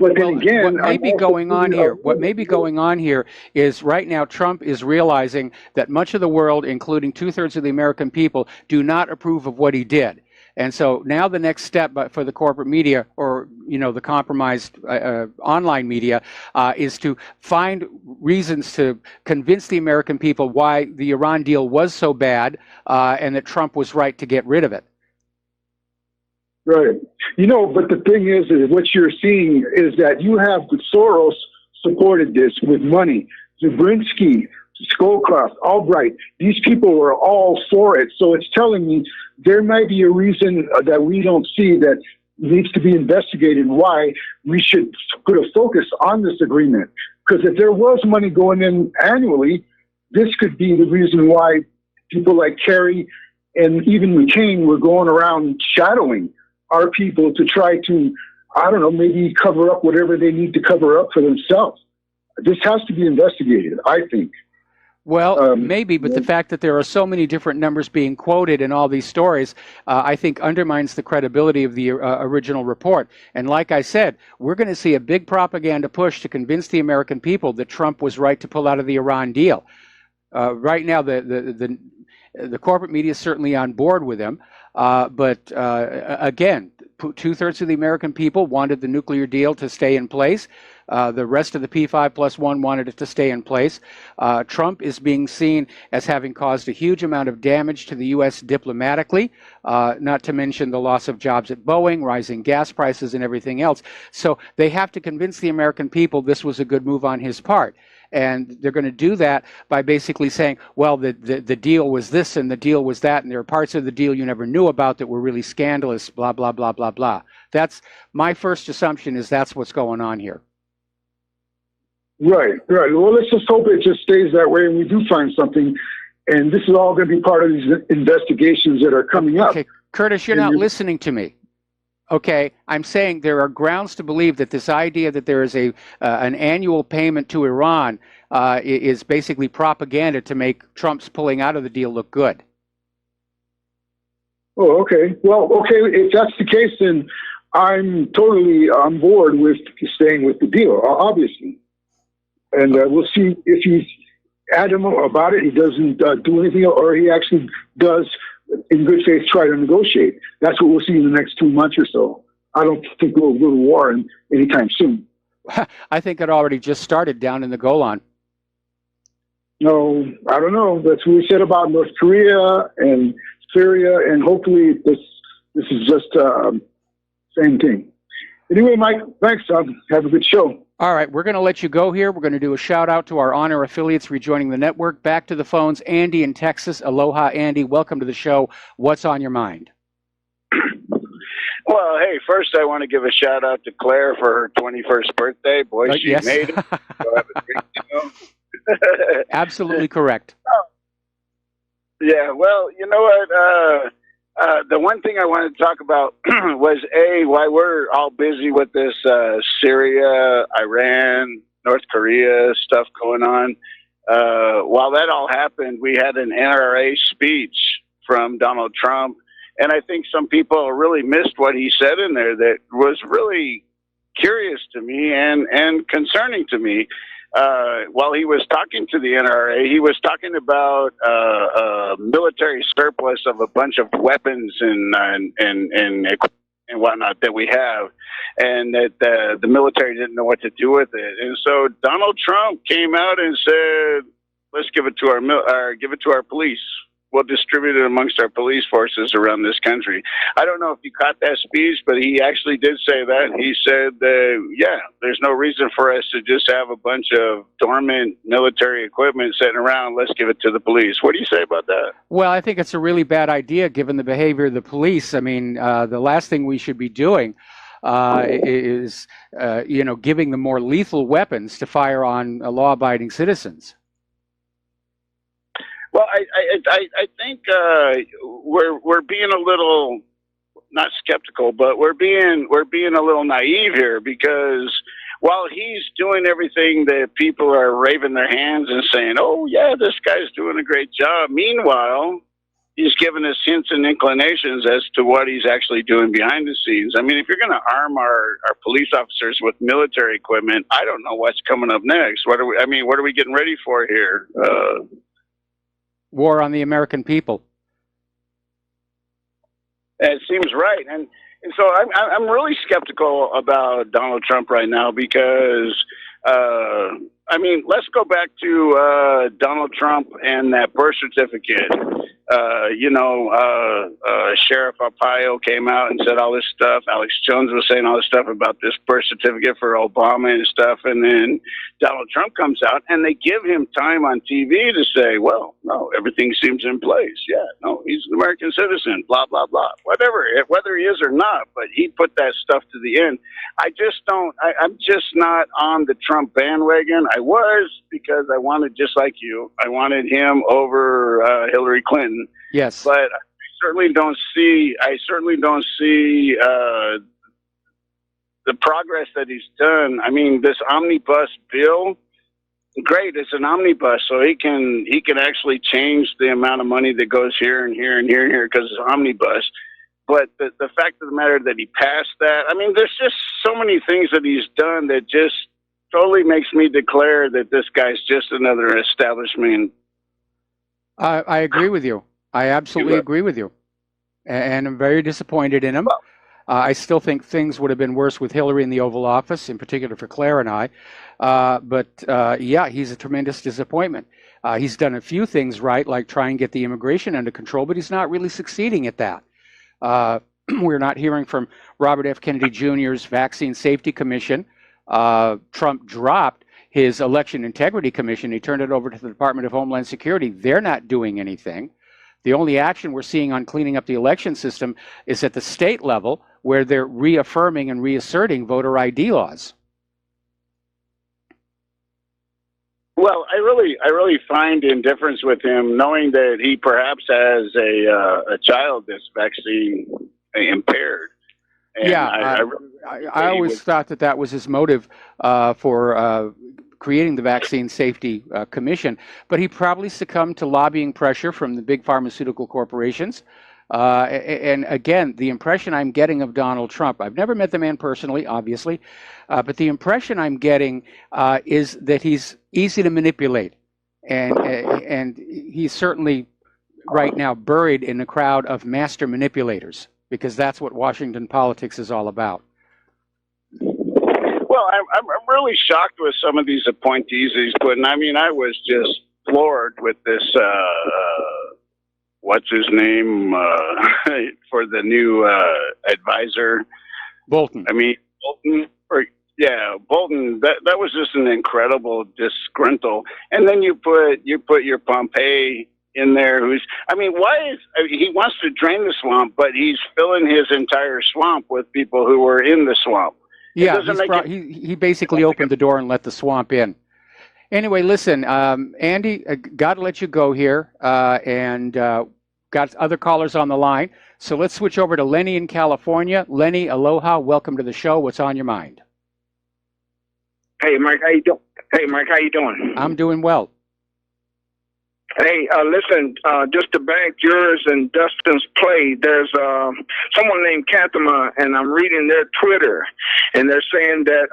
But then again, what may be going on here is right now Trump is realizing that much of the world, including 2/3 of the American people, do not approve of what he did. And so now the next step for the corporate media, or the compromised online media, is to find reasons to convince the American people why the Iran deal was so bad, and that Trump was right to get rid of it. Right. But the thing is what you're seeing is that you have Soros supported this with money. Zabriskie, Scowcroft, Albright, these people were all for it. So it's telling me there might be a reason that we don't see that needs to be investigated why we should put a focus on this agreement. Because if there was money going in annually, this could be the reason why people like Kerry and even McCain were going around shadowing our people to try to, I don't know, maybe cover up whatever they need to cover up for themselves. This has to be investigated, I think. Well, maybe, but the fact that there are so many different numbers being quoted in all these stories, I think undermines the credibility of the original report. And like I said, we're going to see a big propaganda push to convince the American people that Trump was right to pull out of the Iran deal. Right now, the corporate media is certainly on board with him. But again, 2/3 of the American people wanted the nuclear deal to stay in place. The rest of the P5+1 wanted it to stay in place. Trump is being seen as having caused a huge amount of damage to the U.S. diplomatically, not to mention the loss of jobs at Boeing, rising gas prices, and everything else. So they have to convince the American people this was a good move on his part. And they're going to do that by basically saying, well, the deal was this and the deal was that, and there are parts of the deal you never knew about that were really scandalous, blah, blah, blah, blah, blah. That's my first assumption, is that's what's going on here. Right. Well, let's just hope it just stays that way and we do find something. And this is all going to be part of these investigations that are coming up. Okay, Curtis, you're not listening to me. Okay, I'm saying there are grounds to believe that this idea that there is an annual payment to Iran is basically propaganda to make Trump's pulling out of the deal look good. Oh, okay. Well, okay, if that's the case, then I'm totally on board with staying with the deal, obviously. And we'll see if he's adamant about it, he doesn't do anything, or he actually does, in good faith, try to negotiate. That's what we'll see in the next 2 months or so. I don't think we'll go to war anytime soon. I think it already just started down in the Golan. No, I don't know. That's what we said about North Korea and Syria, and hopefully this is just same thing. Anyway, Mike, thanks. Have a good show. All right, we're going to let you go here. We're going to do a shout out to our honor affiliates rejoining the network. Back to the phones, Andy in Texas. Aloha, Andy. Welcome to the show. What's on your mind? Well, hey, first I want to give a shout out to Claire for her 21st birthday. Boy, she yes. made it. So have a great Absolutely correct. Yeah, well, you know what? The one thing I wanted to talk about was, why we're all busy with this Syria, Iran, North Korea stuff going on. While that all happened, we had an NRA speech from Donald Trump, and I think some people really missed what he said in there that was really curious to me and concerning to me. While he was talking to the NRA, he was talking about military surplus of a bunch of weapons and whatnot that we have, and that the military didn't know what to do with it. And so Donald Trump came out and said, "Let's give it to our police. We'll distribute it amongst our police forces around this country." I don't know if you caught that speech, but he actually did say that. He said that, there's no reason for us to just have a bunch of dormant military equipment sitting around. Let's give it to the police. What do you say about that? Well, I think it's a really bad idea given the behavior of the police. I mean, the last thing we should be doing is, giving them more lethal weapons to fire on law-abiding citizens. Well, I think we're being a little not skeptical, but we're being a little naive here, because while he's doing everything that people are waving their hands and saying, "Oh yeah, this guy's doing a great job," meanwhile, he's giving us hints and inclinations as to what he's actually doing behind the scenes. I mean, if you're going to arm our police officers with military equipment, I don't know what's coming up next. What are we getting ready for here? War on the American people. It seems right, and so I'm really skeptical about Donald Trump right now, because let's go back to Donald Trump and that birth certificate. Sheriff Arpaio came out and said all this stuff. Alex Jones was saying all this stuff about this birth certificate for Obama and stuff. And then Donald Trump comes out and they give him time on TV to say, well, no, everything seems in place. Yeah, no, he's an American citizen, blah, blah, blah, whatever, whether he is or not. But he put that stuff to the end. I'm just not on the Trump bandwagon. I was, because I wanted, just like you, I wanted him over Hillary Clinton. Yes. But I certainly don't see the progress that he's done. I mean, this omnibus bill, great, it's an omnibus, so he can actually change the amount of money that goes here and here and here and here, because it's omnibus. But the fact of the matter that he passed that, I mean, there's just so many things that he's done that just totally makes me declare that this guy's just another establishment. I agree with you. I absolutely agree with you. And I'm very disappointed in him. I still think things would have been worse with Hillary in the Oval Office, in particular for Claire and I. Yeah, he's a tremendous disappointment. He's done a few things right, like try and get the immigration under control, but he's not really succeeding at that. We're not hearing from Robert F. Kennedy Jr.'s Vaccine Safety Commission. Trump dropped his Election Integrity Commission. He turned it over to the Department of Homeland Security. They're not doing anything. The only action we're seeing on cleaning up the election system is at the state level, where they're reaffirming and reasserting voter ID laws. Well, I really find indifference with him, knowing that he perhaps has a child that's vaccine impaired. And yeah, I always thought that was his motive for creating the Vaccine Safety Commission, but he probably succumbed to lobbying pressure from the big pharmaceutical corporations. And again, the impression I'm getting of Donald Trump, I've never met the man personally, obviously, but the impression I'm getting is that he's easy to manipulate. And he's certainly right now buried in a crowd of master manipulators, because that's what Washington politics is all about. Well, I'm really shocked with some of these appointees he's putting. I mean, I was just floored with this, what's his name, for the new advisor. Bolton. I mean, Bolton. Bolton. That was just an incredible disgruntle. And then you put your Pompeo in there, he wants to drain the swamp, but he's filling his entire swamp with people who were in the swamp. Yeah, he basically opened the door and let the swamp in. Anyway, listen, Andy, got to let you go here, and got other callers on the line. So let's switch over to Lenny in California. Lenny, aloha, welcome to the show. What's on your mind? Hey, Mike, how you doing? I'm doing well. Hey, listen, just to back yours and Dustin's play, there's someone named Kathama, and I'm reading their Twitter, and they're saying that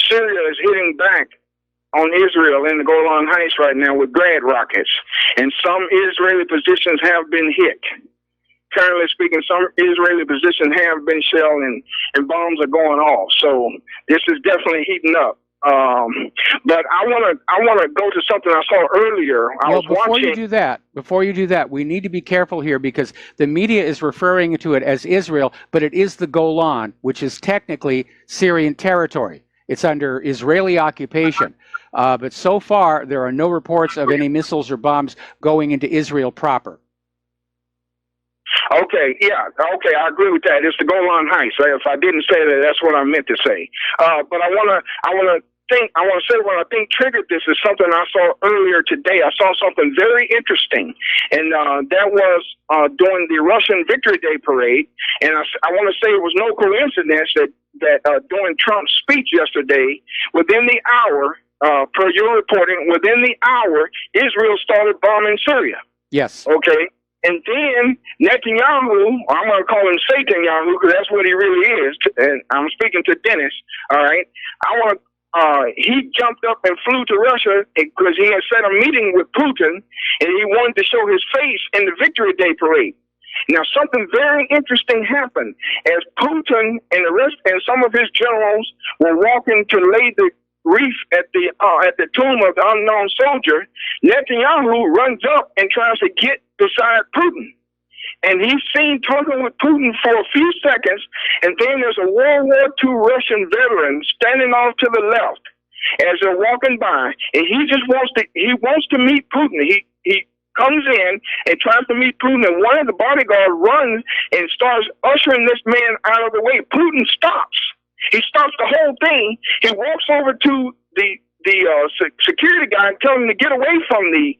Syria is hitting back on Israel in the Golan Heights right now with Grad rockets, and some Israeli positions have been hit. Currently speaking, some Israeli positions have been shelled, and bombs are going off. So this is definitely heating up. But I want to go to something I saw earlier. Before you do that, we need to be careful here, because the media is referring to it as Israel, but it is the Golan, which is technically Syrian territory. It's under Israeli occupation. But so far, there are no reports of any missiles or bombs going into Israel proper. Okay, yeah, okay, I agree with that. It's the goal line heist. If I didn't say that, that's what I meant to say. But I want to say what I think triggered this is something I saw earlier today. I saw something very interesting, and that was during the Russian Victory Day parade. And I want to say it was no coincidence that during Trump's speech yesterday, within the hour, per your reporting, within the hour, Israel started bombing Syria. Yes. Okay. And then Netanyahu, I'm going to call him Satan-Yahu because that's what he really is. And I'm speaking to Dennis. All right. He jumped up and flew to Russia because he had set a meeting with Putin and he wanted to show his face in the Victory Day parade. Now, something very interesting happened as Putin and the rest and some of his generals were walking to lay the wreath at the tomb of the unknown soldier. Netanyahu runs up and tries to get beside Putin. And he's seen talking with Putin for a few seconds, and then there's a World War II Russian veteran standing off to the left as they're walking by, and he just wants to meet Putin. He comes in and tries to meet Putin, and one of the bodyguards runs and starts ushering this man out of the way. Putin stops. He stops the whole thing. He walks over to the security guy and tells him to get away from the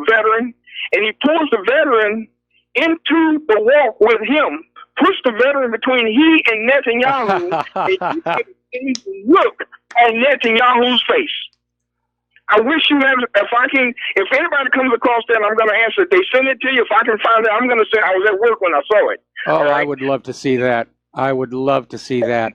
veteran. And he pulls the veteran into the walk with him, puts the veteran between he and Netanyahu, and you can look on Netanyahu's face. I wish you had, if anybody comes across that, I'm going to answer it. They send it to you. If I can find it, I'm going to say I was at work when I saw it. Oh, right? I would love to see that. I would love to see that.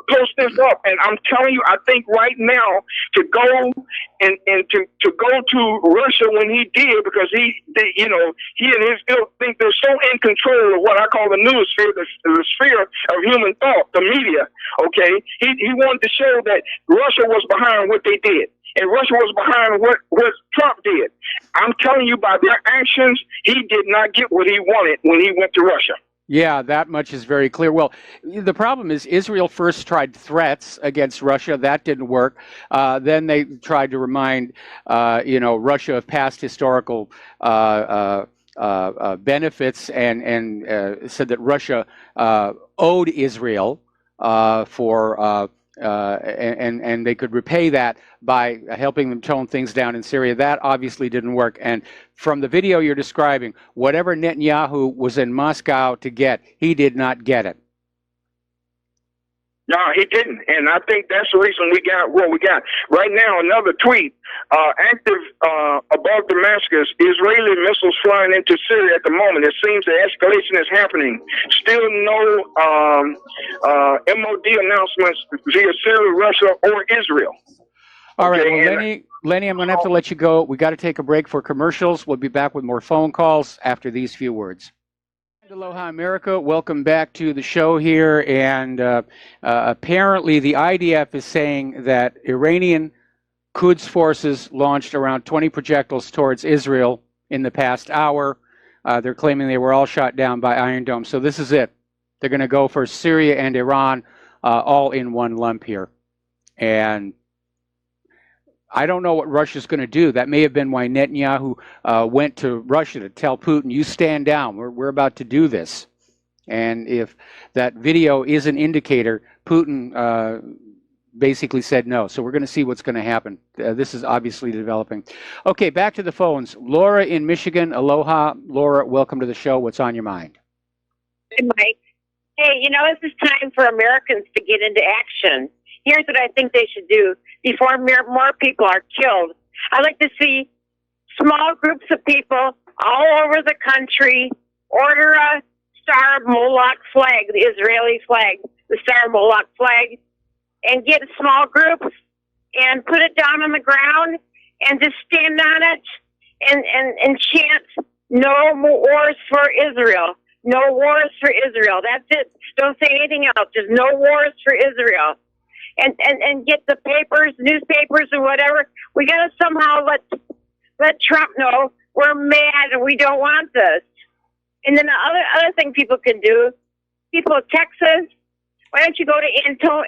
Post this up, and I'm telling you, I think right now to go and to go to Russia when he did, because he and his ilk think they're so in control of what I call the noosphere, the sphere of human thought, the media. Okay, he wanted to show that Russia was behind what they did. And Russia was behind what Trump did. I'm telling you, by their actions, he did not get what he wanted when he went to Russia. Yeah, that much is very clear. Well, the problem is Israel first tried threats against Russia. That didn't work. Then they tried to remind, Russia of past historical benefits and said that Russia owed Israel and they could repay that by helping them tone things down in Syria. That obviously didn't work. And from the video you're describing, whatever Netanyahu was in Moscow to get, he did not get it. No, he didn't. And I think that's the reason we got what we got. Right now, another tweet, active above Damascus, Israeli missiles flying into Syria at the moment. It seems the escalation is happening. Still no MOD announcements via Syria, Russia, or Israel. All right, well, Lenny, I'm going to have to let you go. We got to take a break for commercials. We'll be back with more phone calls after these few words. Aloha, America. Welcome back to the show here. And apparently the IDF is saying that Iranian Quds forces launched around 20 projectiles towards Israel in the past hour. They're claiming they were all shot down by Iron Dome. So this is it. They're going to go for Syria and Iran all in one lump here. And I don't know what Russia's going to do. That may have been why Netanyahu went to Russia to tell Putin, you stand down. We're about to do this. And if that video is an indicator, Putin basically said no. So we're going to see what's going to happen. This is obviously developing. Okay, back to the phones. Laura in Michigan. Aloha. Laura, welcome to the show. What's on your mind? Hey, Mike. Hey, it's time for Americans to get into action. Here's what I think they should do before more people are killed. I'd like to see small groups of people all over the country order a Star Moloch flag, the Israeli flag, the Star Moloch flag, and get small groups and put it down on the ground and just stand on it and chant, no more wars for Israel. No wars for Israel. That's it. Don't say anything else. Just no wars for Israel. And get the papers, newspapers, or whatever. We got to somehow let Trump know we're mad and we don't want this. And then the other thing people can do, people of Texas, why don't you go to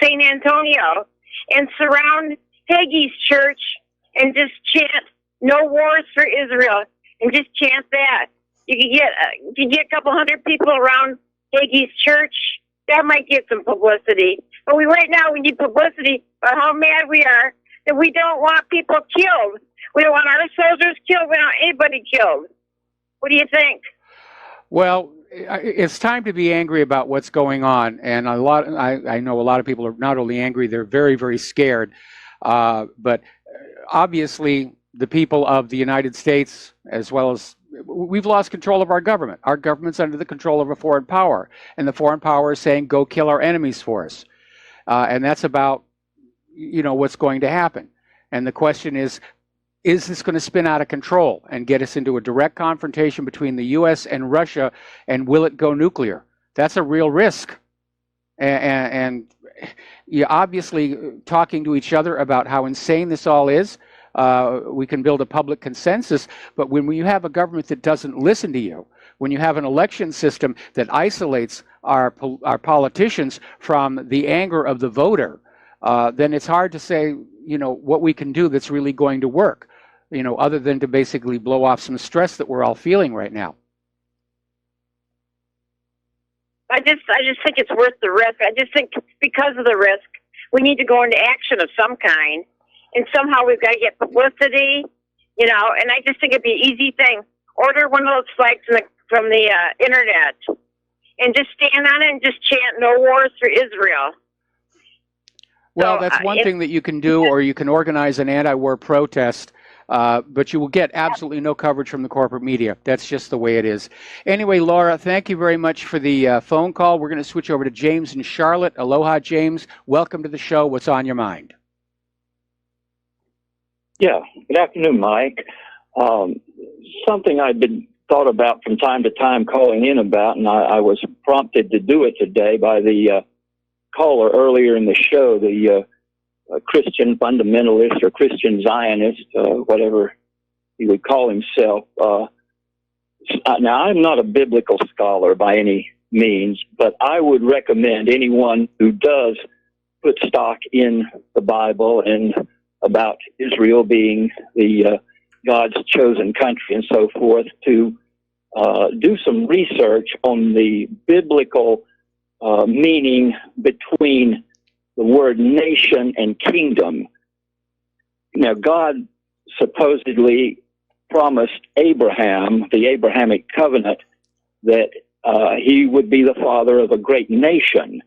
St. Antonio and surround Hagee's church and just chant no wars for Israel and just chant that. You could get a couple hundred people around Hagee's church. That might get some publicity. But right now we need publicity about how mad we are that we don't want people killed. We don't want our soldiers killed. We don't want anybody killed. What do you think? Well, it's time to be angry about what's going on, and I know a lot of people are not only angry, they're very, very scared. But obviously, the people of the United States, as well as we've lost control of our government. Our government's under the control of a foreign power, and the foreign power is saying, "Go kill our enemies for us," and that's about what's going to happen. And the question is this going to spin out of control and get us into a direct confrontation between the U.S. and Russia, and will it go nuclear? That's a real risk. And you're obviously talking to each other about how insane this all is. We can build a public consensus, but when you have a government that doesn't listen to you, when you have an election system that isolates our politicians from the anger of the voter, then it's hard to say, what we can do that's really going to work, other than to basically blow off some stress that we're all feeling right now. I just think it's worth the risk. I just think because of the risk, we need to go into action of some kind, and somehow we've got to get publicity, and I just think it'd be an easy thing. Order one of those flags from the internet, and just stand on it and just chant "No wars for Israel." Well, that's one thing that you can do, or you can organize an anti-war protest, but you will get absolutely no coverage from the corporate media. That's just the way it is. Anyway, Laura, thank you very much for the phone call. We're going to switch over to James in Charlotte. Aloha, James. Welcome to the show. What's on your mind? Yeah, good afternoon, Mike. Something I've been thought about from time to time calling in about, and I was prompted to do it today by the caller earlier in the show, the Christian fundamentalist or Christian Zionist, whatever he would call himself. Now, I'm not a biblical scholar by any means, but I would recommend anyone who does put stock in the Bible and about Israel being the God's chosen country and so forth to do some research on the biblical meaning between the word nation and kingdom. Now, God supposedly promised Abraham, the Abrahamic covenant, that he would be the father of a great nation.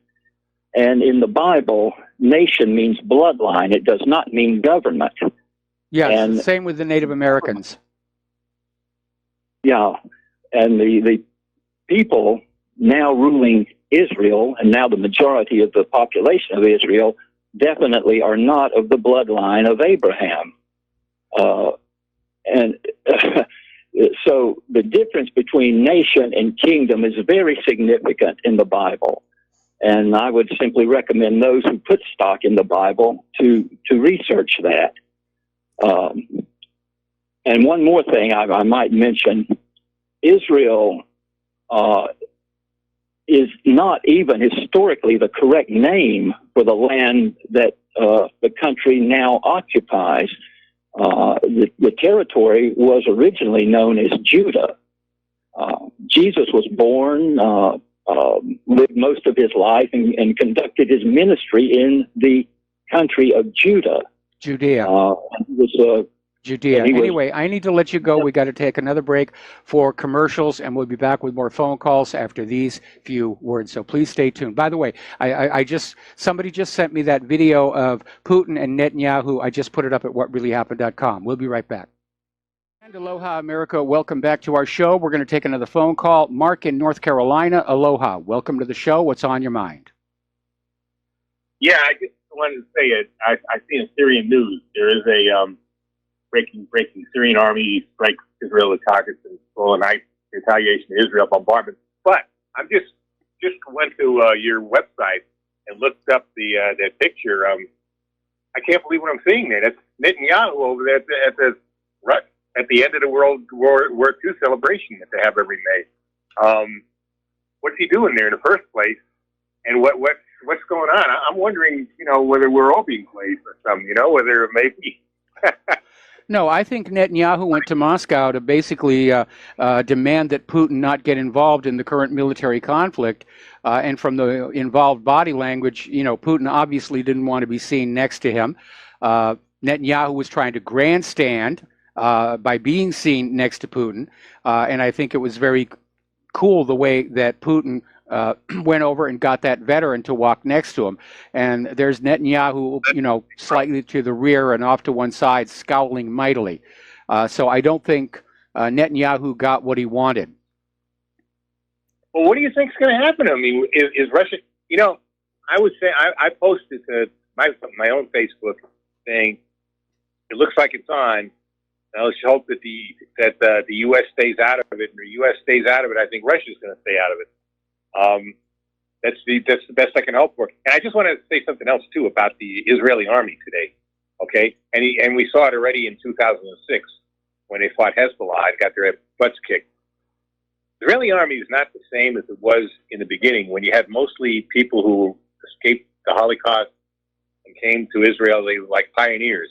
And in the Bible, nation means bloodline. It does not mean government. Yes, and same with the Native Americans. Yeah, and the people now ruling Israel, and now the majority of the population of Israel, definitely are not of the bloodline of Abraham. And so the difference between nation and kingdom is very significant in the Bible. And I would simply recommend those who put stock in the Bible to research that. And one more thing I might mention, Israel is not even historically the correct name for the land that the country now occupies. The territory was originally known as Judah. Jesus was born, lived most of his life, and conducted his ministry in the country of Judah. Judea. Judea. Anyway, I need to let you go. We got to take another break for commercials, and we'll be back with more phone calls after these few words. So please stay tuned. By the way, somebody just sent me that video of Putin and Netanyahu. I just put it up at whatreallyhappened.com. We'll be right back. And aloha, America. Welcome back to our show. We're going to take another phone call. Mark in North Carolina. Aloha. Welcome to the show. What's on your mind? Yeah, I just wanted to say it. I see in Syrian news there is a breaking Syrian army strikes Israeli targets and full night retaliation to Israel bombardment. But I'm just went to your website and looked up that picture. I can't believe what I'm seeing there. That's Netanyahu over there at the end of the World War II celebration that they have every May. What's he doing there in the first place? And what's going on? I'm wondering, whether we're all being played or something. Whether maybe. No, I think Netanyahu went to Moscow to basically demand that Putin not get involved in the current military conflict. And from the involved body language, Putin obviously didn't want to be seen next to him. Netanyahu was trying to grandstand by being seen next to Putin. And I think it was very cool the way that Putin went over and got that veteran to walk next to him. And there's Netanyahu, slightly to the rear and off to one side, scowling mightily. So I don't think Netanyahu got what he wanted. Well, what do you think is going to happen? I mean, is Russia? I would say I posted to my own Facebook saying it looks like it's on. Now let's hope that the U.S. stays out of it, and the U.S. stays out of it. I think Russia's going to stay out of it. That's the best I can hope for. And I just want to say something else too about the Israeli army today. Okay, and we saw it already in 2006 when they fought Hezbollah and got their butts kicked. The Israeli army is not the same as it was in the beginning when you had mostly people who escaped the Holocaust and came to Israel. They were like pioneers,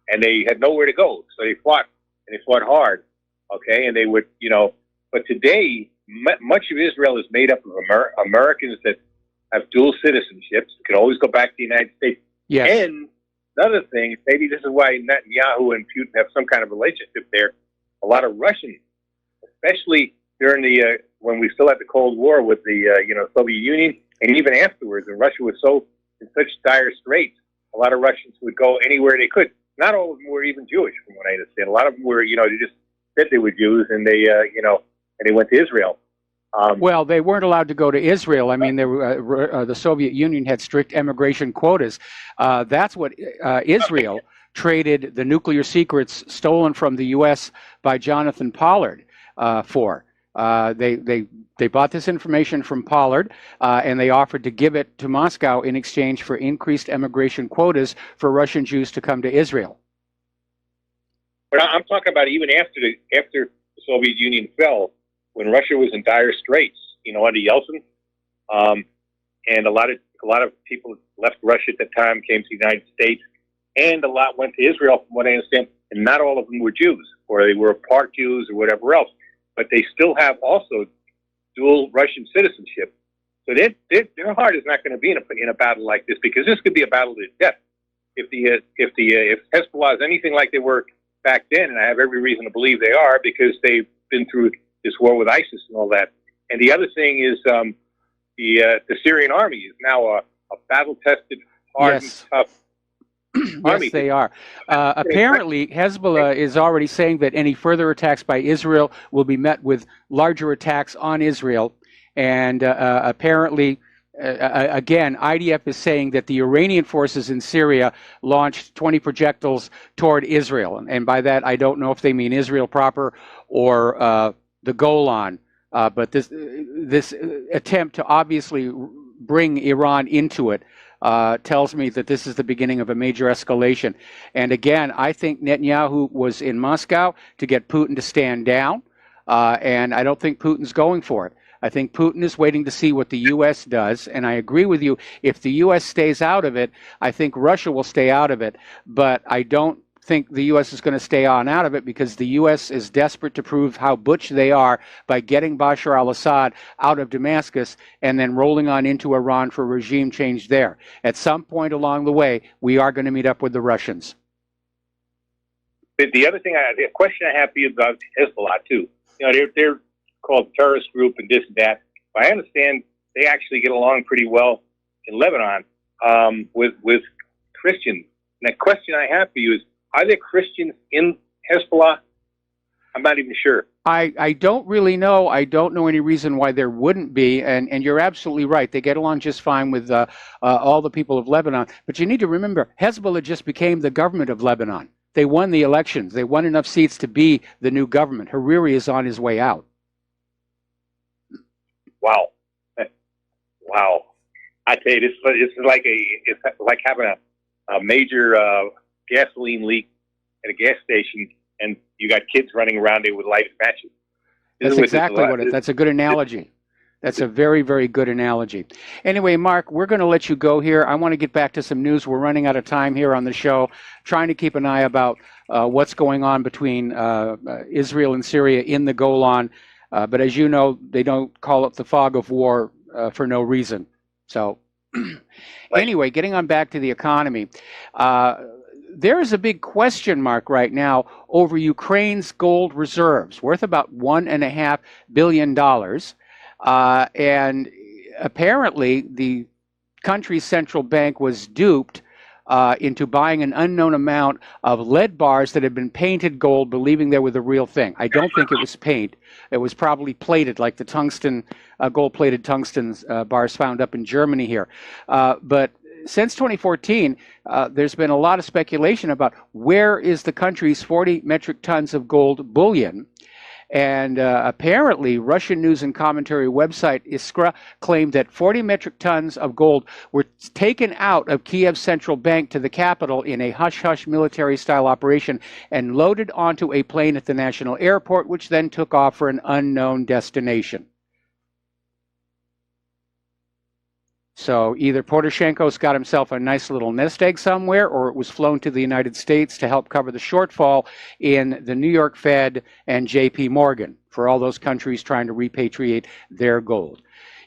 and they had nowhere to go, so they fought, and they fought hard. Okay, and they would, but today much of Israel is made up of Americans that have dual citizenships, can always go back to the United States. Yes. And another thing, maybe this is why Netanyahu and Putin have some kind of relationship there. A lot of Russians, especially during the when we still had the Cold War with the Soviet Union, and even afterwards, when Russia was in such dire straits, a lot of Russians would go anywhere they could. Not all of them were even Jewish, from what I understand. A lot of them were, they just said they were Jews, and they and they went to Israel. Well, they weren't allowed to go to Israel. I mean, the Soviet Union had strict immigration quotas. That's what Israel traded the nuclear secrets stolen from the U.S. by Jonathan Pollard for. They bought this information from Pollard, and they offered to give it to Moscow in exchange for increased immigration quotas for Russian Jews to come to Israel. But I'm talking about even after the Soviet Union fell, when Russia was in dire straits, under Yeltsin, and a lot of people left Russia at the time, came to the United States, and a lot went to Israel, from what I understand, and not all of them were Jews, or they were part Jews or whatever else, but they still have also dual Russian citizenship. So their heart is not going to be in a battle like this, because this could be a battle to the death. If Hezbollah is anything like they were back then, and I have every reason to believe they are, because they've been through this war with ISIS and all that. And the other thing is the Syrian army is now a battle-tested, hardened, tough army. Yes, they are. Apparently, Hezbollah is already saying that any further attacks by Israel will be met with larger attacks on Israel. And apparently, again, IDF is saying that the Iranian forces in Syria launched 20 projectiles toward Israel. And by that, I don't know if they mean Israel proper or the Golan, but this attempt to obviously bring Iran into it tells me that this is the beginning of a major escalation. And again, I think Netanyahu was in Moscow to get Putin to stand down, and I don't think Putin's going for it. I think Putin is waiting to see what the U.S. does, and I agree with you. If the U.S. stays out of it, I think Russia will stay out of it, but I don't think the U.S. is going to stay on out of it, because the U.S. is desperate to prove how butch they are by getting Bashar al-Assad out of Damascus and then rolling on into Iran for regime change there. At some point along the way, we are going to meet up with the Russians. The other thing, the question I have for you about Hezbollah too. They're called a terrorist group and this and that. But I understand they actually get along pretty well in Lebanon with Christians. And the question I have for you is, are there Christians in Hezbollah? I'm not even sure. I don't really know. I don't know any reason why there wouldn't be. And you're absolutely right. They get along just fine with all the people of Lebanon. But you need to remember, Hezbollah just became the government of Lebanon. They won the elections. They won enough seats to be the new government. Hariri is on his way out. Wow. Wow. I tell you, it's like having a major gasoline leak at a gas station, and you got kids running around there with lighted matches. That's exactly what it is. That's a good analogy. That's a very, very good analogy. Anyway, Mark, we're going to let you go here. I want to get back to some news. We're running out of time here on the show, trying to keep an eye about what's going on between Israel and Syria in the Golan. But as you know, they don't call it the fog of war for no reason. So anyway, getting on back to the economy. There is a big question mark right now over Ukraine's gold reserves, worth about $1.5 billion. And apparently, the country's central bank was duped into buying an unknown amount of lead bars that had been painted gold, believing they were the real thing. I don't think it was paint. It was probably plated, like the tungsten, gold-plated tungsten bars found up in Germany here. But since 2014, there's been a lot of speculation about where is the country's 40 metric tons of gold bullion. And apparently, Russian news and commentary website Iskra claimed that 40 metric tons of gold were taken out of Kiev's central bank to the capital in a hush-hush military-style operation and loaded onto a plane at the national airport, which then took off for an unknown destination. So either Poroshenko's got himself a nice little nest egg somewhere, or it was flown to the United States to help cover the shortfall in the New York Fed and JP Morgan for all those countries trying to repatriate their gold.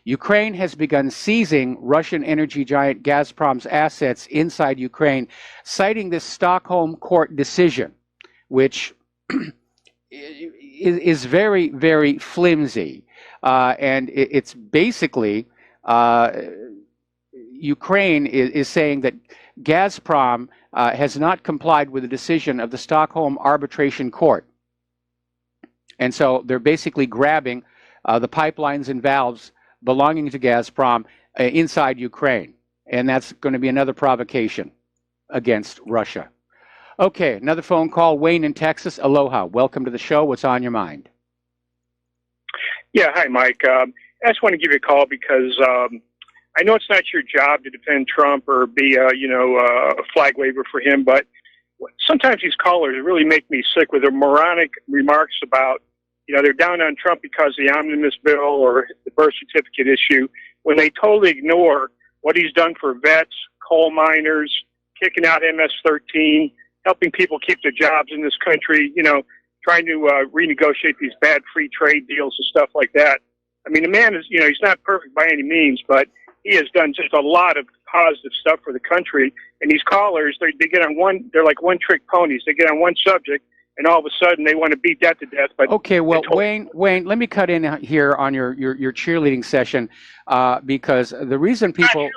Ukraine has begun seizing Russian energy giant Gazprom's assets inside Ukraine, citing this Stockholm court decision, which is very, very flimsy. And it's basically... Ukraine is saying that Gazprom has not complied with the decision of the Stockholm Arbitration Court. And so they're basically grabbing the pipelines and valves belonging to Gazprom inside Ukraine. And that's going to be another provocation against Russia. Okay, another phone call. Wayne in Texas. Aloha. Welcome to the show. What's on your mind? Yeah, hi, Mike. I just want to give you a call because I know it's not your job to defend Trump or be a flag waver for him, but sometimes these callers really make me sick with their moronic remarks about, they're down on Trump because of the omnibus bill or the birth certificate issue, when they totally ignore what he's done for vets, coal miners, kicking out MS-13, helping people keep their jobs in this country, trying to renegotiate these bad free trade deals and stuff like that. I mean, the man is, he's not perfect by any means, but he has done just a lot of positive stuff for the country. And these callers, they get on they're like one-trick ponies. They get on one subject, and all of a sudden they want to beat that to death. But okay, well, Wayne, let me cut in here on your cheerleading session because the reason people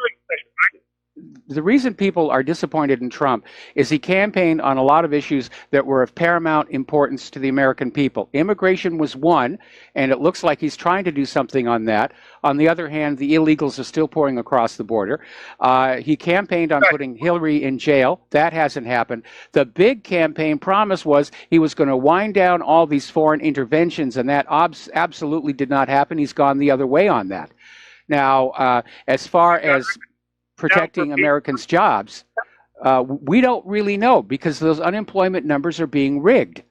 are disappointed in Trump is he campaigned on a lot of issues that were of paramount importance to the American people. Immigration was one, and it looks like he's trying to do something on that. On the other hand, the illegals are still pouring across the border. He campaigned on putting Hillary in jail. That hasn't happened. The big campaign promise was he was going to wind down all these foreign interventions, and that absolutely did not happen. He's gone the other way on that. Now, as far as protecting Americans' jobs, we don't really know because those unemployment numbers are being rigged.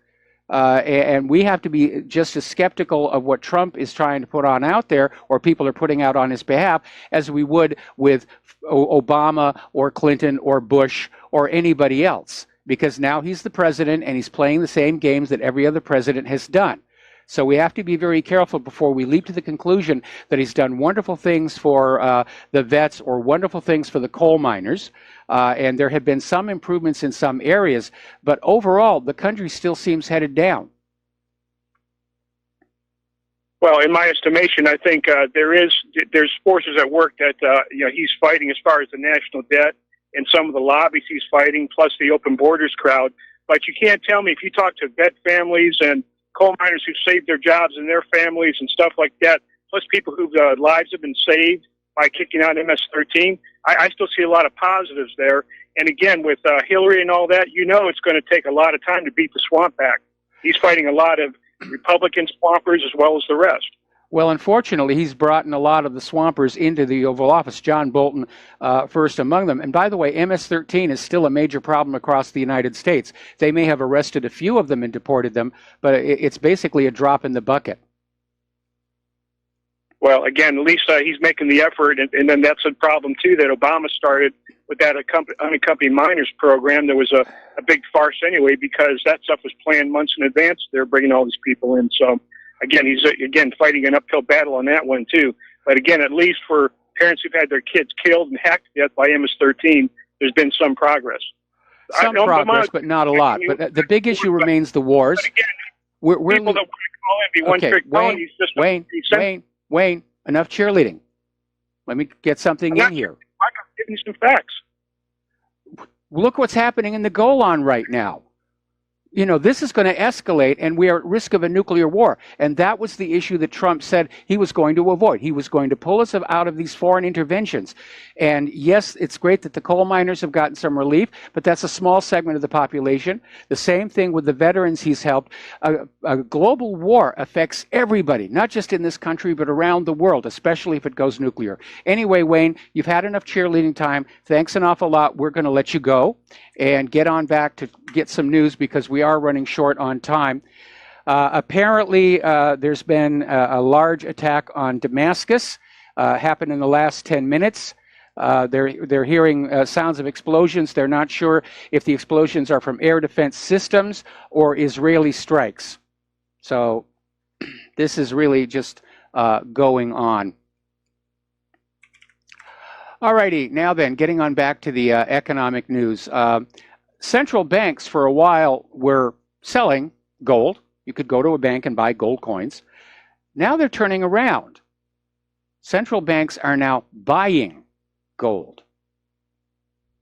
And we have to be just as skeptical of what Trump is trying to put on out there, or people are putting out on his behalf, as we would with Obama or Clinton or Bush or anybody else, because now he's the president and he's playing the same games that every other president has done. So we have to be very careful before we leap to the conclusion that he's done wonderful things for the vets or wonderful things for the coal miners. And there have been some improvements in some areas, but overall, the country still seems headed down. Well, in my estimation, I think there's forces at work that he's fighting as far as the national debt and some of the lobbies he's fighting, plus the open borders crowd. But you can't tell me if you talk to vet families and coal miners who've saved their jobs and their families and stuff like that, plus people whose lives have been saved by kicking out MS-13, I still see a lot of positives there. And again, with Hillary and all that, it's going to take a lot of time to beat the Swamp Act. He's fighting a lot of Republican swampers as well as the rest. Well, unfortunately, he's brought in a lot of the swampers into the Oval Office, John Bolton first among them. And by the way, MS-13 is still a major problem across the United States. They may have arrested a few of them and deported them, but it's basically a drop in the bucket. Well, again, at least he's making the effort, and then that's a problem too that Obama started with that unaccompanied minors program. There was a big farce anyway because that stuff was planned months in advance. They're bringing all these people in. So again, he's fighting an uphill battle on that one too. But again, at least for parents who've had their kids killed and hacked to death by MS-13, there's been some progress. Some progress, but not a lot. But the big issue remains the wars. Again, people that want to call in be one-trick ponies. Wayne, enough cheerleading. Let me get something in here. I'm giving you some facts. Look what's happening in the Golan right now. You know, this is going to escalate, and we are at risk of a nuclear war. And that was the issue that Trump said he was going to avoid. He was going to pull us out of these foreign interventions. And yes, it's great that the coal miners have gotten some relief, but that's a small segment of the population. The same thing with the veterans he's helped. A global war affects everybody, not just in this country, but around the world, especially if it goes nuclear. Anyway, Wayne, you've had enough cheerleading time. Thanks an awful lot. We're going to let you go and get on back to get some news because we are running short on time. Apparently, there's been a large attack on Damascus, happened in the last 10 minutes. They're hearing sounds of explosions. They're not sure if the explosions are from air defense systems or Israeli strikes. So this is really just going on. All righty, now then, getting on back to the economic news. Central banks for a while were selling gold. You could go to a bank and buy gold coins. Now they're turning around. Central banks are now buying gold.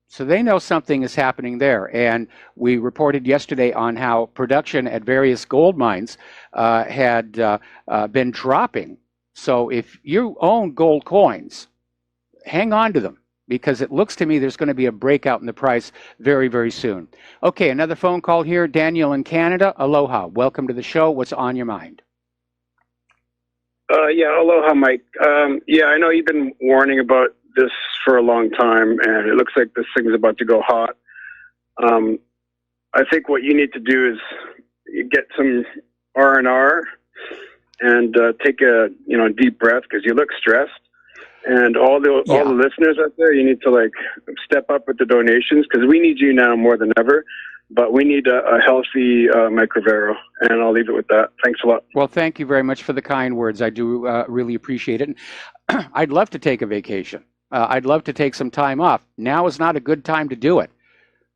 So they know something is happening there. And we reported yesterday on how production at various gold mines had been dropping. So if you own gold coins, hang on to them, because it looks to me there's going to be a breakout in the price very, very soon. Okay, another phone call here. Daniel in Canada. Aloha. Welcome to the show. What's on your mind? Yeah, aloha, Mike. Yeah, I know you've been warning about this for a long time, and it looks like this thing's about to go hot. I think what you need to do is you get some R&R and take a deep breath, because you look stressed. And all the listeners out there, you need to step up with the donations, because we need you now more than ever. But we need a healthy Mike Rivero, and I'll leave it with that. Thanks a lot. Well, thank you very much for the kind words. I do really appreciate it. And I'd love to take a vacation. I'd love to take some time off. Now is not a good time to do it,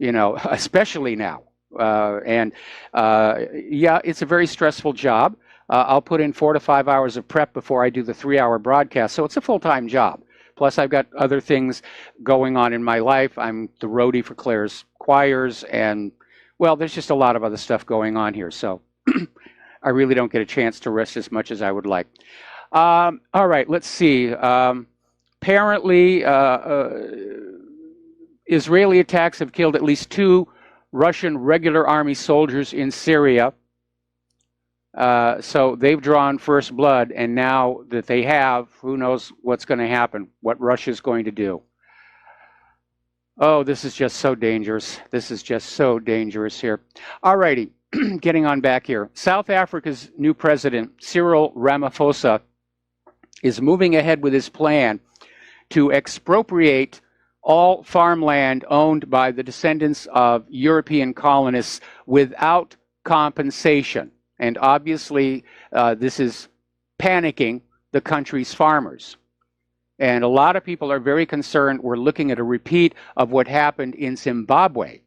especially now. Yeah, it's a very stressful job. I'll put in 4 to 5 hours of prep before I do the 3-hour broadcast. So it's a full-time job. Plus, I've got other things going on in my life. I'm the roadie for Claire's choirs. And, well, there's just a lot of other stuff going on here. So I really don't get a chance to rest as much as I would like. All right, let's see. Apparently, Israeli attacks have killed at least 2 Russian regular army soldiers in Syria. So they've drawn first blood, and now that they have, who knows what's going to happen, what Russia's going to do. Oh, this is just so dangerous. This is just so dangerous here. All righty, getting on back here. South Africa's new president, Cyril Ramaphosa, is moving ahead with his plan to expropriate all farmland owned by the descendants of European colonists without compensation. And obviously, this is panicking the country's farmers. And a lot of people are very concerned. We're looking at a repeat of what happened in Zimbabwe,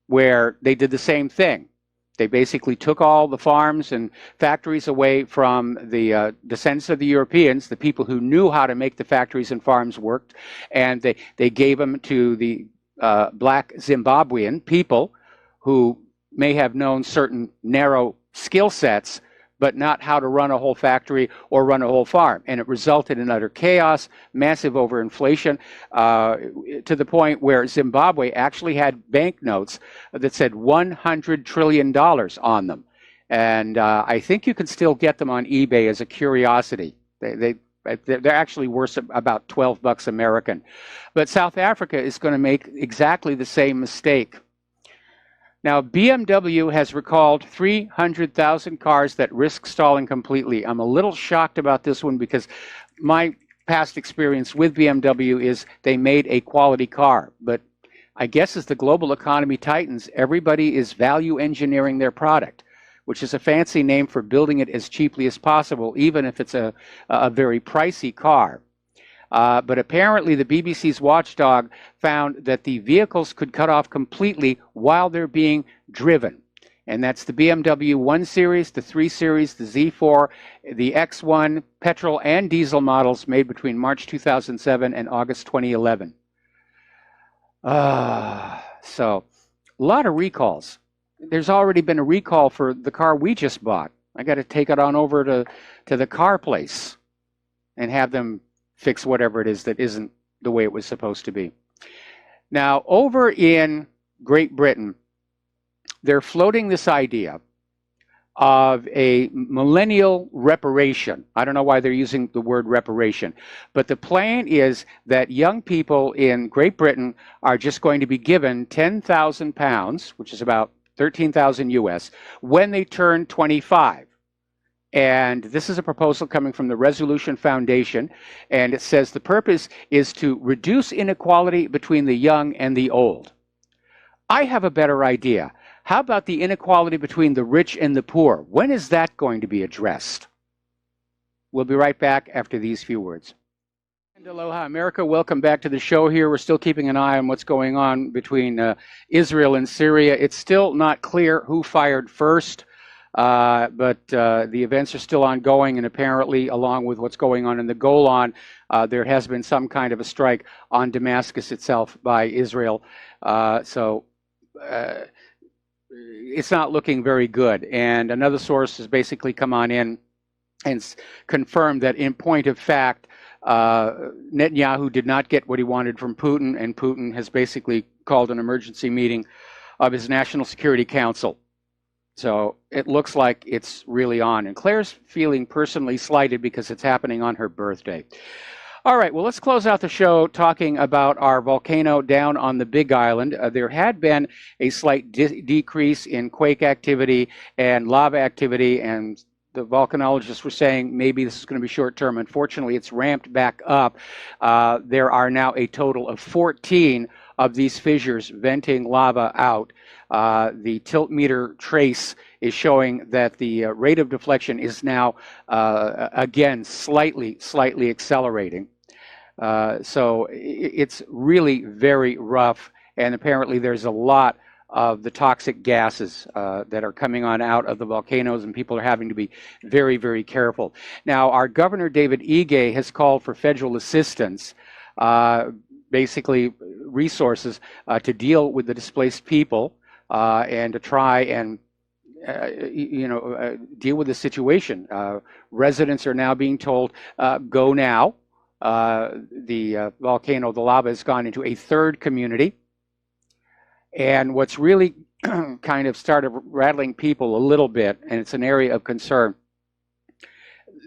where they did the same thing. They basically took all the farms and factories away from the descendants of the Europeans, the people who knew how to make the factories and farms work, and they gave them to the black Zimbabwean people who may have known certain narrow skill sets, but not how to run a whole factory or run a whole farm. And it resulted in utter chaos, massive overinflation, to the point where Zimbabwe actually had banknotes that said $100 trillion on them. And I think you can still get them on eBay as a curiosity. They're actually worth about $12 American. But South Africa is going to make exactly the same mistake. Now, BMW has recalled 300,000 cars that risk stalling completely. I'm a little shocked about this one because my past experience with BMW is they made a quality car. But I guess as the global economy tightens, everybody is value engineering their product, which is a fancy name for building it as cheaply as possible, even if it's a very pricey car. But apparently the BBC's watchdog found that the vehicles could cut off completely while they're being driven. And that's the BMW 1 Series, the 3 Series, the Z4, the X1, petrol and diesel models made between March 2007 and August 2011. So, a lot of recalls. There's already been a recall for the car we just bought. I got to take it on over to the car place and have them fix whatever it is that isn't the way it was supposed to be. Now, over in Great Britain, they're floating this idea of a millennial reparation. I don't know why they're using the word reparation, but the plan is that young people in Great Britain are just going to be given £10,000, which is about 13,000 US, when they turn 25. And this is a proposal coming from the Resolution Foundation, and it says the purpose is to reduce inequality between the young and the old. I have a better idea. How about the inequality between the rich and the poor? When is that going to be addressed? We'll be right back after these few words. And aloha, America. Welcome back to the show here. We're still keeping an eye on what's going on between Israel and Syria. It's still not clear who fired first. But the events are still ongoing, and apparently, along with what's going on in the Golan, there has been some kind of a strike on Damascus itself by Israel. So it's not looking very good. And another source has basically come on in and confirmed that, in point of fact, Netanyahu did not get what he wanted from Putin, and Putin has basically called an emergency meeting of his National Security Council. So it looks like it's really on. And Claire's feeling personally slighted because it's happening on her birthday. All right, well, let's close out the show talking about our volcano down on the Big Island. There had been a slight decrease in quake activity and lava activity, and the volcanologists were saying maybe this is going to be short term. Unfortunately, it's ramped back up. There are now a total of 14 of these fissures venting lava out. The tilt meter trace is showing that the rate of deflection is now, again, slightly accelerating. So it's really very rough, and apparently there's a lot of the toxic gases that are coming on out of the volcanoes, and people are having to be very, very careful. Now, our Governor, David Ige, has called for federal assistance, basically resources to deal with the displaced people and to try and deal with the situation. Residents are now being told, go now. The volcano, the lava has gone into a third community. And what's really kind of started rattling people a little bit, and it's an area of concern,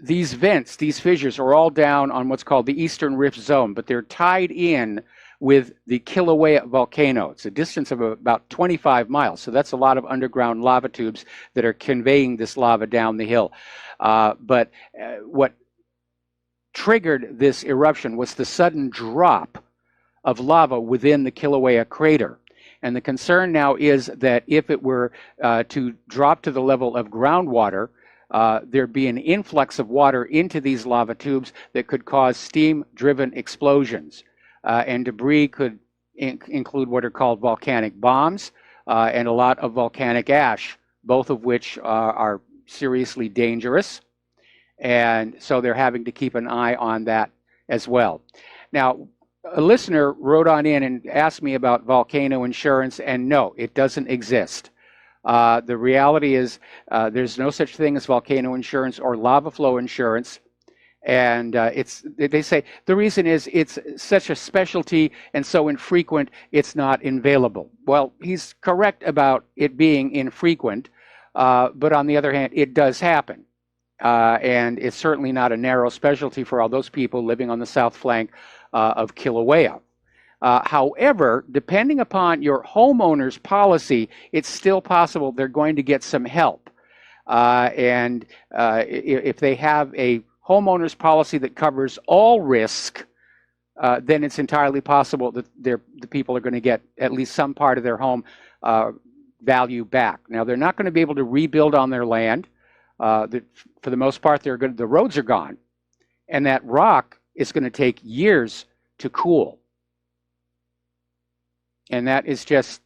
these vents, these fissures are all down on what's called the Eastern Rift Zone, but they're tied in with the Kilauea volcano. It's a distance of about 25 miles, so that's a lot of underground lava tubes that are conveying this lava down the hill. But what triggered this eruption was the sudden drop of lava within the Kilauea crater. And the concern now is that if it were to drop to the level of groundwater, there'd be an influx of water into these lava tubes that could cause steam-driven explosions. And debris could include what are called volcanic bombs and a lot of volcanic ash, both of which are seriously dangerous. And so they're having to keep an eye on that as well. Now, a listener wrote on in and asked me about volcano insurance, and no, it doesn't exist. The reality is there's no such thing as volcano insurance or lava flow insurance. And they say the reason is it's such a specialty and so infrequent, it's not available. Well, he's correct about it being infrequent, but on the other hand, it does happen. And it's certainly not a narrow specialty for all those people living on the south flank of Kilauea. However, depending upon your homeowner's policy, it's still possible they're going to get some help. If they have a homeowner's policy that covers all risk, then it's entirely possible that the people are going to get at least some part of their home value back. Now, they're not going to be able to rebuild on their land. For the most part, the roads are gone, and that rock is going to take years to cool. And that is just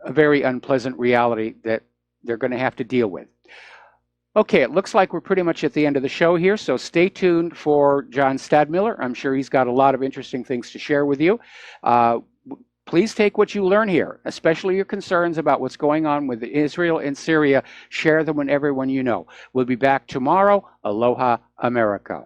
a very unpleasant reality that they're going to have to deal with. Okay, it looks like we're pretty much at the end of the show here, so stay tuned for John Stadmiller. I'm sure he's got a lot of interesting things to share with you. Please take what you learn here, especially your concerns about what's going on with Israel and Syria. Share them with everyone you know. We'll be back tomorrow. Aloha, America.